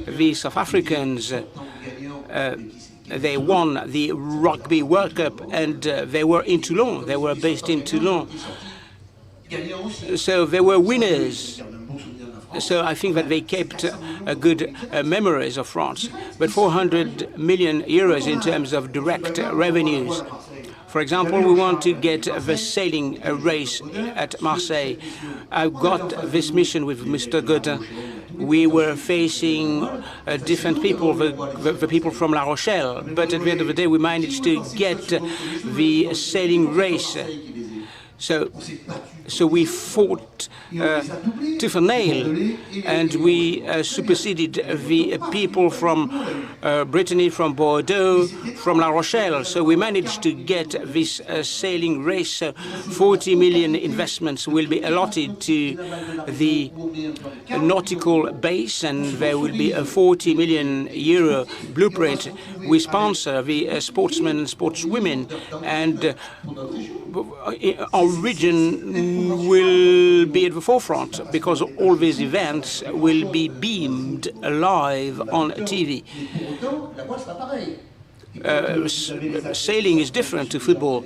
U: The South Africans, they won the Rugby World Cup, and they were in Toulon. They were based in Toulon. So they were winners. So I think that they kept good memories of France. But 400 million euros in terms of direct revenues. For example, we want to get the sailing race at Marseille. I've got this mission with Mr. Goethe. We were facing different people, the people from La Rochelle. But at the end of the day, we managed to get the sailing race. So we fought tooth and nail, and we superseded the people from Brittany, from Bordeaux, from La Rochelle. So we managed to get this sailing race. 40 million investments will be allotted to the nautical base, and there will be a 40 million euro blueprint. We sponsor the sportsmen and sportswomen, and our region will be at the forefront because all these events will be beamed live on TV. Sailing is different to football.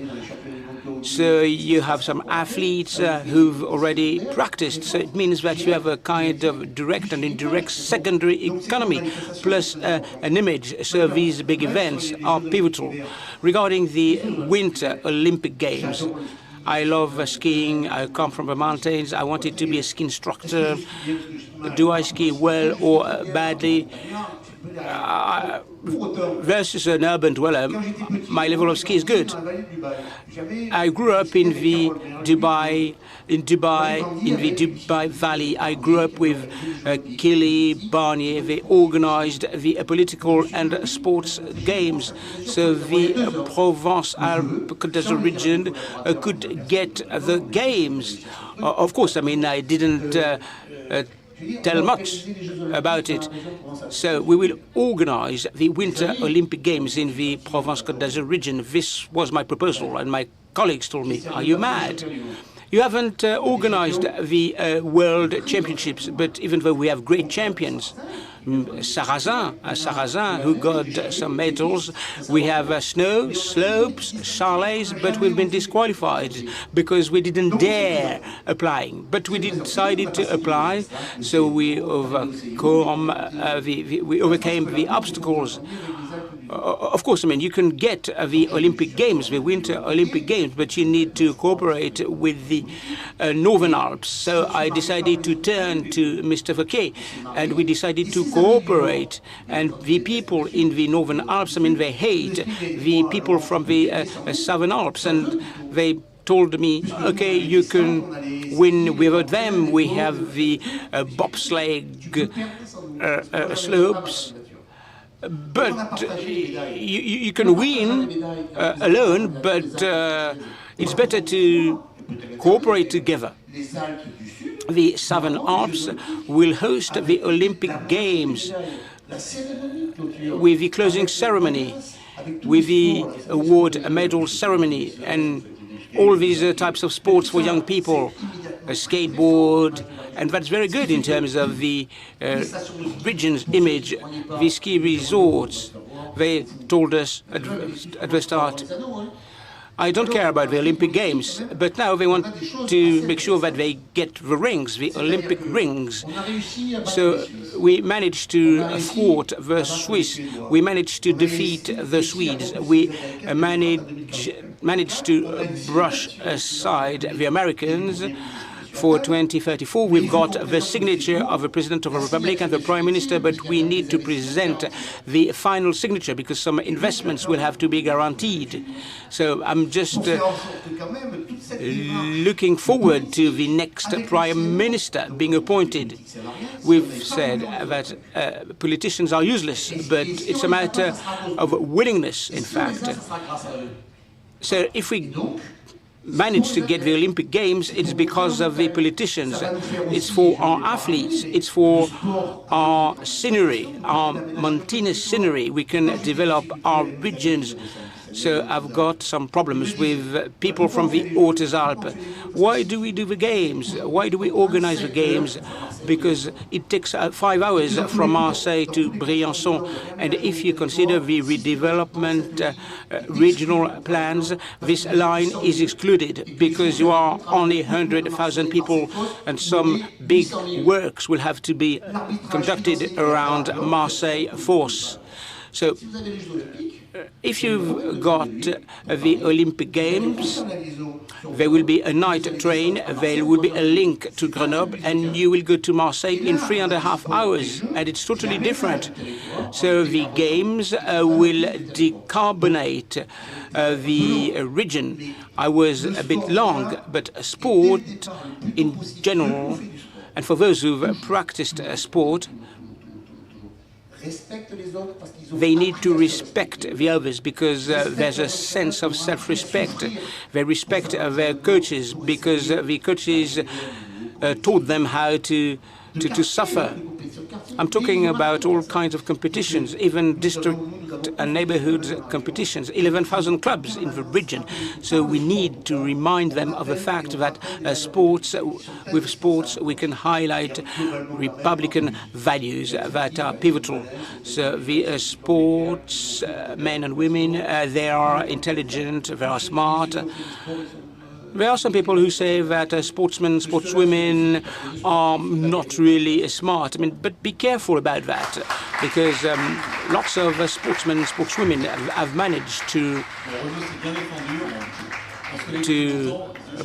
U: So you have some athletes who've already practiced. So it means that you have a kind of direct and indirect secondary economy, plus an image. So these big events are pivotal. Regarding the Winter Olympic Games, I love skiing. I come from the mountains. I wanted to be a ski instructor. Do I ski well or badly? Versus an urban dweller, my level of ski is good. I grew up in the Dubai Valley. I grew up with Kelly, Barnier. They organized the political and sports games. So the Provence-Alpes-Côte d'Azur region could get the games. Of course, I mean, I didn't tell much about it. So we will organize the Winter Olympic Games in the Provence-Côte d'Azur region. This was my proposal, and my colleagues told me, "Are you mad? You haven't organized the World Championships." But even though we have great champions, Sarrazin, who got some medals. We have snow, slopes, chalets, but we've been disqualified because we didn't dare applying. But we decided to apply, so we overcame the obstacles. Of course, I mean, you can get the Olympic Games, the Winter Olympic Games, but you need to cooperate with the Northern Alps. So I decided to turn to Mr. Fouquet, and we decided to cooperate. And the people in the Northern Alps, I mean, they hate the people from the Southern Alps, and they told me, okay, you can win without them. We have the bobsleigh slopes. But you can win alone, but it's better to cooperate together. The Southern Alps will host the Olympic Games with the closing ceremony, with the award medal ceremony, and all these types of sports for young people, a skateboard, and that's very good in terms of the region's image, the ski resorts. They told us at the start, I don't care about the Olympic Games, but now they want to make sure that they get the rings, the Olympic rings. So we managed to thwart the Swiss. We managed to defeat the Swedes. We managed to brush aside the Americans. For 2034, we've got the signature of the President of the Republic and the Prime Minister, but we need to present the final signature because some investments will have to be guaranteed. So I'm just looking forward to the next Prime Minister being appointed. We've said that politicians are useless, but it's a matter of willingness, in fact. So if we managed to get the Olympic Games, it's because of the politicians. It's for our athletes. It's for our scenery, our mountainous scenery. We can develop our regions. So I've got some problems with people from the Hautes-Alpes. Why do we do the games? Why do we organize the games? Because it takes 5 hours from Marseille to Briançon. And if you consider the redevelopment regional plans, this line is excluded because you are only 100,000 people and some big works will have to be conducted around Marseille Force. So if you've got the Olympic Games, there will be a night train, there will be a link to Grenoble, and you will go to Marseille in 3.5 hours, and it's totally different. So the Games will decarbonate the region. I was a bit long, but sport in general, and for those who've practiced sport, they need to respect the others because there's a sense of self-respect. They respect their coaches because the coaches taught them how to suffer. I'm talking about all kinds of competitions, even district and neighborhood competitions, 11,000 clubs in the region. So we need to remind them of the fact that with sports we can highlight Republican values that are pivotal. So the sports men and women, they are intelligent, they are smart. There are some people who say that sportsmen, sportswomen are not really smart. I mean, but be careful about that, because lots of sportsmen and sportswomen have managed to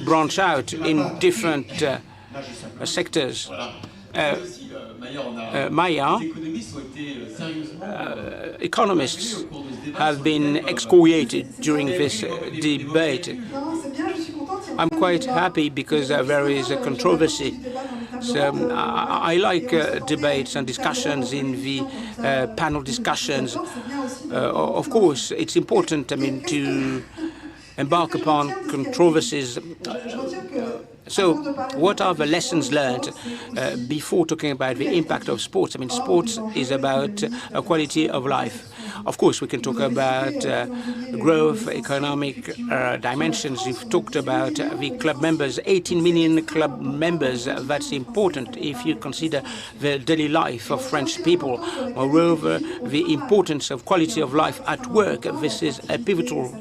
U: branch out in different sectors. Maya, economists have been excoriated during this debate. I'm quite happy because there is a controversy. So I like debates and discussions in the panel discussions. Of course, it's important, I mean, to embark upon controversies. So what are the lessons learned before talking about the impact of sports? I mean, sports is about a quality of life. Of course, we can talk about growth, economic dimensions. You've talked about the club members, 18 million club members. That's important if you consider the daily life of French people. Moreover, the importance of quality of life at work. This is a pivotal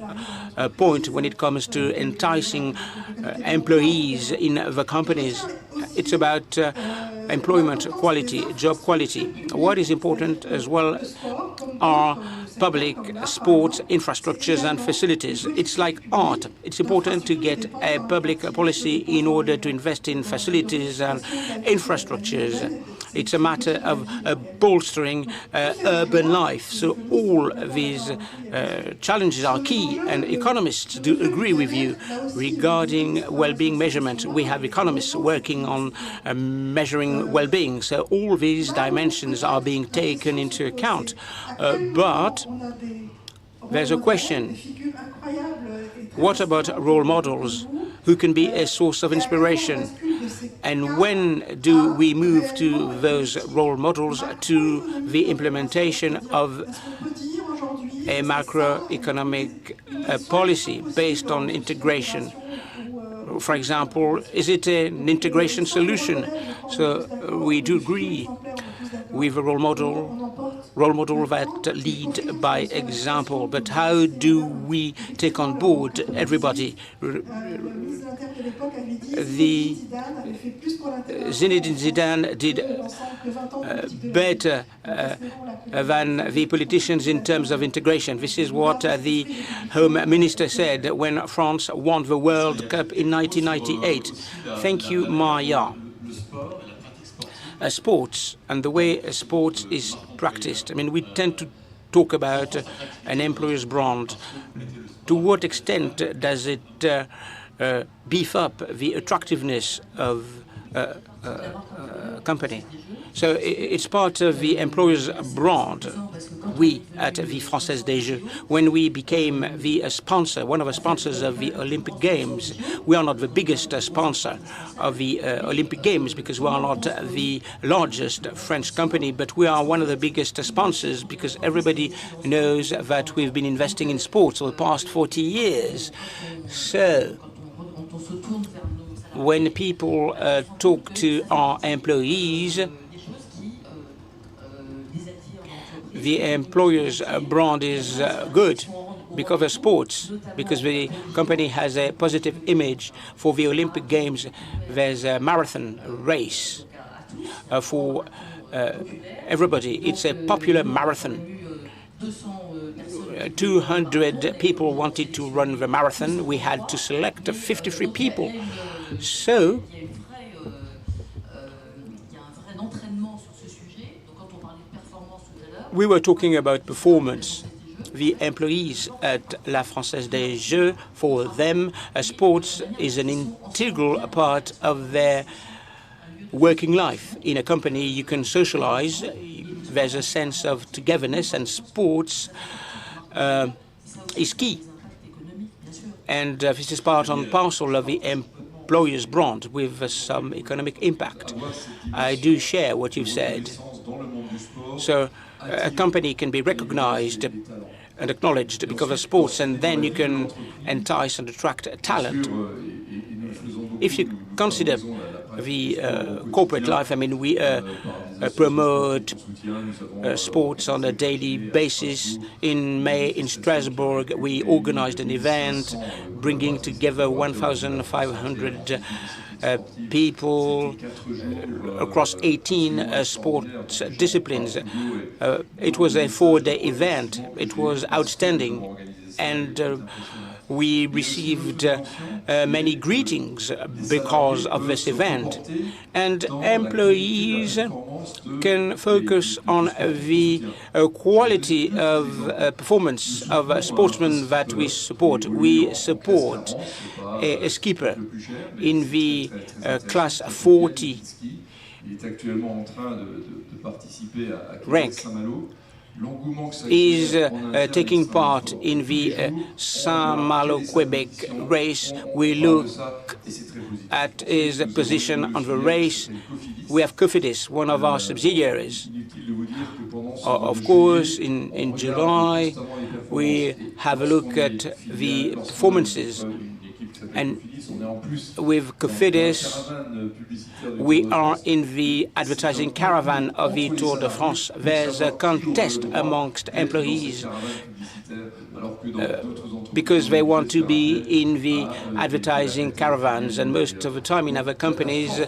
U: point when it comes to enticing employees in the companies. It's about employment quality, job quality. What is important as well are public sports infrastructures and facilities. It's like art. It's important to get a public policy in order to invest in facilities and infrastructures. It's a matter of bolstering urban life. So all these challenges are key, and economists do agree with you regarding well-being measurement. We have economists working on measuring well-being. So all these dimensions are being taken into account. But there's a question. What about role models who can be a source of inspiration? And when do we move to those role models, to the implementation of a macroeconomic policy based on integration? For example, is it an integration solution? So we do agree with a role model that lead by example. But how do we take on board everybody? Zinedine Zidane did better than the politicians in terms of integration. This is what the Home Minister said when France won the World Cup in 1998. Thank you, Maya. Sports and the way sports is practiced. I mean, we tend to talk about an employer's brand. To what extent does it beef up the attractiveness of a company? So it's part of the employer's brand. We at the Française des Jeux, when we became the sponsor, one of the sponsors of the Olympic Games, we are not the biggest sponsor of the Olympic Games because we are not the largest French company, but we are one of the biggest sponsors because everybody knows that we've been investing in sports for the past 40 years. So when people talk to our employees, the employer's brand is good because of sports, because the company has a positive image. For the Olympic Games, there's a marathon race for everybody. It's a popular marathon. 200 people wanted to run the marathon. We had to select 53 people. So we were talking about performance. The employees at La Française des Jeux, for them, sports is an integral part of their working life. In a company, you can socialize. There's a sense of togetherness, and sports is key. And this is part and parcel of the employer's brand with some economic impact. I do share what you've said. So a company can be recognized and acknowledged because of sports, and then you can entice and attract talent. If you consider the corporate life, I mean, we promote sports on a daily basis. In May in Strasbourg, we organized an event bringing together 1,500 people across 18 sports disciplines. It was a 4-day event. It was outstanding, and we received many greetings because of this event. And employees can focus on the quality of performance of sportsmen that we support. We support a skipper in the class 40 rank. Is taking part in the Saint-Malo Quebec race. We look at his position on the race. We have Cofidis, one of our subsidiaries. Of course, in July, we have a look at the performances. And with Cofidis, we are in the advertising caravan of the Tour de France. There's a contest amongst employees because they want to be in the advertising caravans, and most of the time in other companies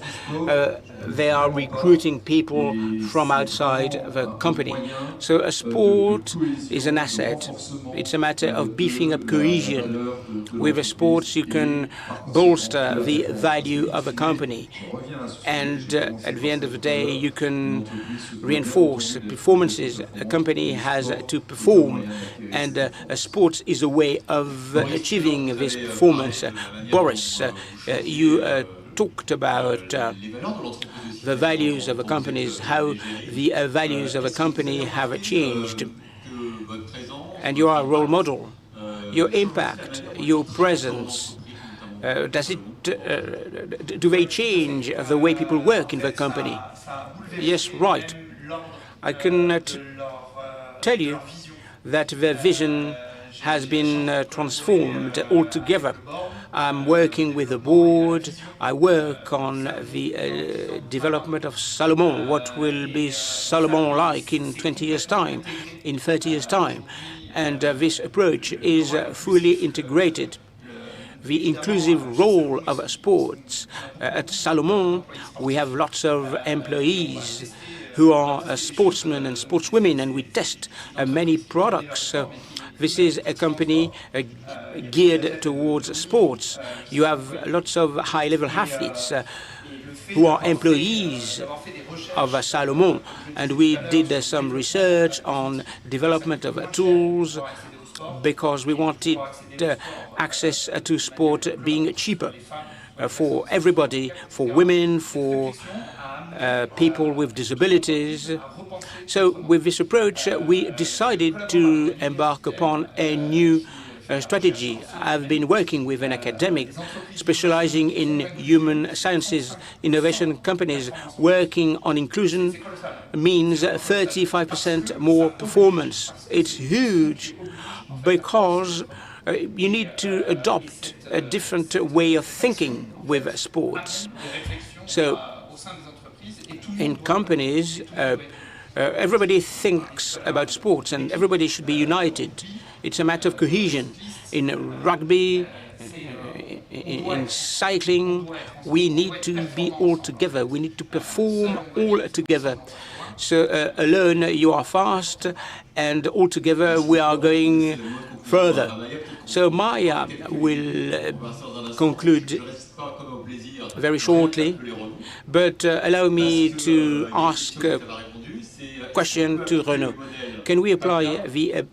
U: they are recruiting people from outside the company. So a sport is an asset. It's a matter of beefing up cohesion. With a sport, you can bolster the value of a company, and at the end of the day, you can reinforce performances. A company has to perform, and a sport is a way of achieving this performance. Boris, you talked about the values of a company, how the values of a company have changed. And you are a role model. Your impact, your presence, do they change the way people work in the company? Yes, right. I can tell you that their vision has been transformed altogether. I'm working with the board. I work on the development of Salomon. What will be Salomon like in 20 years' time, in 30 years' time? And this approach is fully integrated. The inclusive role of sports. At Salomon, we have lots of employees who are sportsmen and sportswomen, and we test many products. This is a company geared towards sports. You have lots of high-level athletes who are employees of Salomon, and we did some research on development of tools because we wanted access to sport being cheaper for everybody, for women, for people with disabilities. So with this approach, we decided to embark upon a new strategy. I've been working with an academic specializing in human sciences innovation companies. Working on inclusion means 35% more performance. It's huge because you need to adopt a different way of thinking with sports. So in companies, everybody thinks about sports and everybody should be united. It's a matter of cohesion. In rugby, in cycling, we need to be all together. We need to perform all together. So alone you are fast, and all together we are going further. So Maya will conclude very shortly, but allow me to ask a question to Renaud. Can we apply the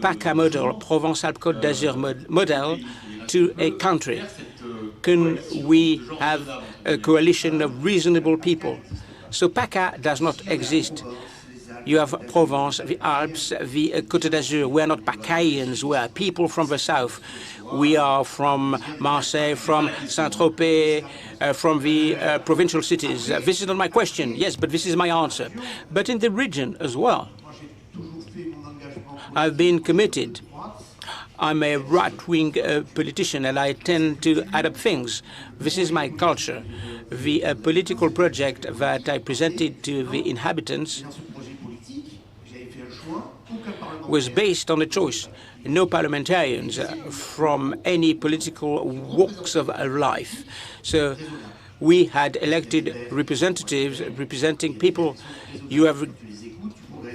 U: PACA model, Provence-Alpes-Côte d'Azur model, to a country? Can we have a coalition of reasonable people? So PACA does not exist. You have Provence, the Alps, the Côte d'Azur. We are not Pacayans. We are people from the south. We are from Marseille, from Saint-Tropez, from the provincial cities. This is not my question, yes, but this is my answer. But in the region as well, I've been committed. I'm a right-wing politician, and I tend to add up things. This is my culture. The political project that I presented to the inhabitants was based on a choice. No parliamentarians from any political walks of life. So we had elected representatives representing people. You have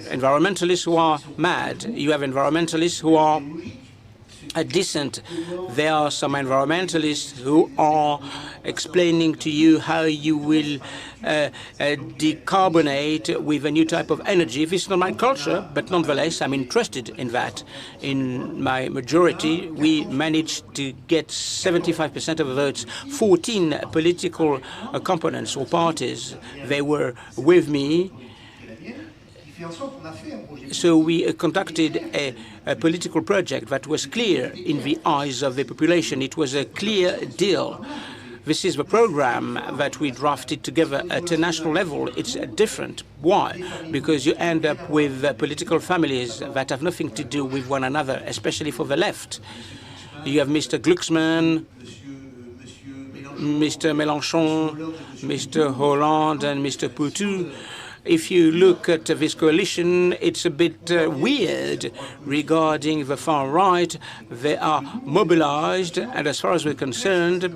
U: environmentalists who are mad. You have environmentalists who are decent. There are some environmentalists who are explaining to you how you will decarbonate with a new type of energy. This is not my culture, but nonetheless, I'm interested in that. In my majority, we managed to get 75% of the votes. 14 political components or parties, they were with me. So we conducted a political project that was clear in the eyes of the population. It was a clear deal. This is the program that we drafted together at a national level. It's different. Why? Because you end up with political families that have nothing to do with one another, especially for the left. You have Mr. Glucksmann, Mr. Mélenchon, Mr. Hollande, and Mr. Poutou. If you look at this coalition, it's a bit weird regarding the far right. They are mobilized, and as far as we're concerned,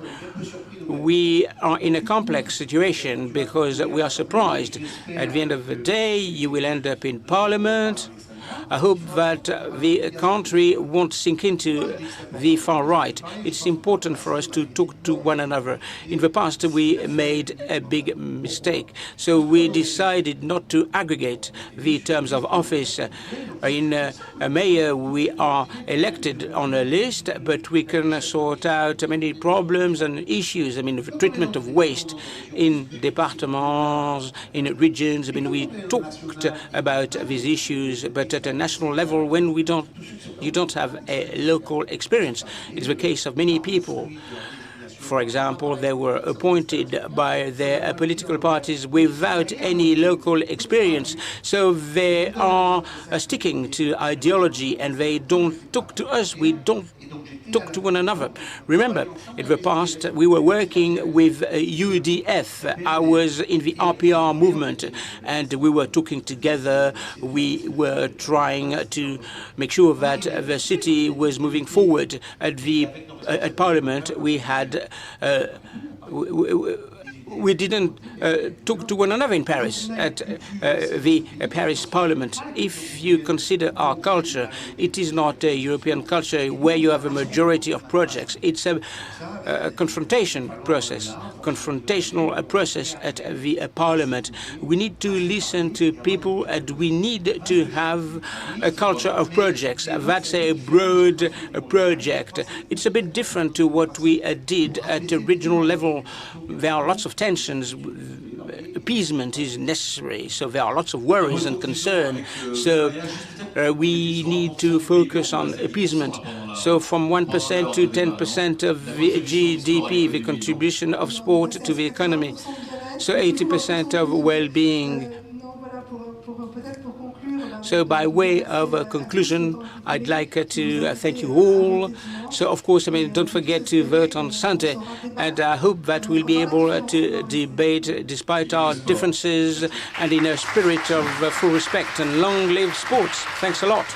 U: we are in a complex situation because we are surprised. At the end of the day, you will end up in Parliament. I hope that the country won't sink into the far right. It's important for us to talk to one another. In the past, we made a big mistake. So we decided not to aggregate the terms of office. In a mayor, we are elected on a list, but we can sort out many problems and issues. I mean, the treatment of waste in departments, in regions. I mean, we talked about these issues, but at a national level, when you don't have a local experience. It's the case of many people For example, they were appointed by their political parties without any local experience. So they are sticking to ideology, and they don't talk to us. We don't talk to one another. Remember, in the past, we were working with UDF. I was in the RPR movement, and we were talking together. We were trying to make sure that the city was moving forward. At Parliament, we had we didn't talk to one another in Paris, at the Paris Parliament. If you consider our culture, it is not a European culture where you have a majority of projects. It's a confrontational process at the Parliament. We need to listen to people, and we need to have a culture of projects. That's a broad project. It's a bit different to what we did at the regional level. There are lots of tensions. Appeasement is necessary, so there are lots of worries and concern. So we need to focus on appeasement. So from 1% to 10% of the GDP, the contribution of sport to the economy. So 80% of well-being. So by way of a conclusion, I'd like to thank you all. So of course, don't forget to vote on Sunday, and I hope that we'll be able to debate despite our differences and in a spirit of full respect. And long live sports. Thanks a lot.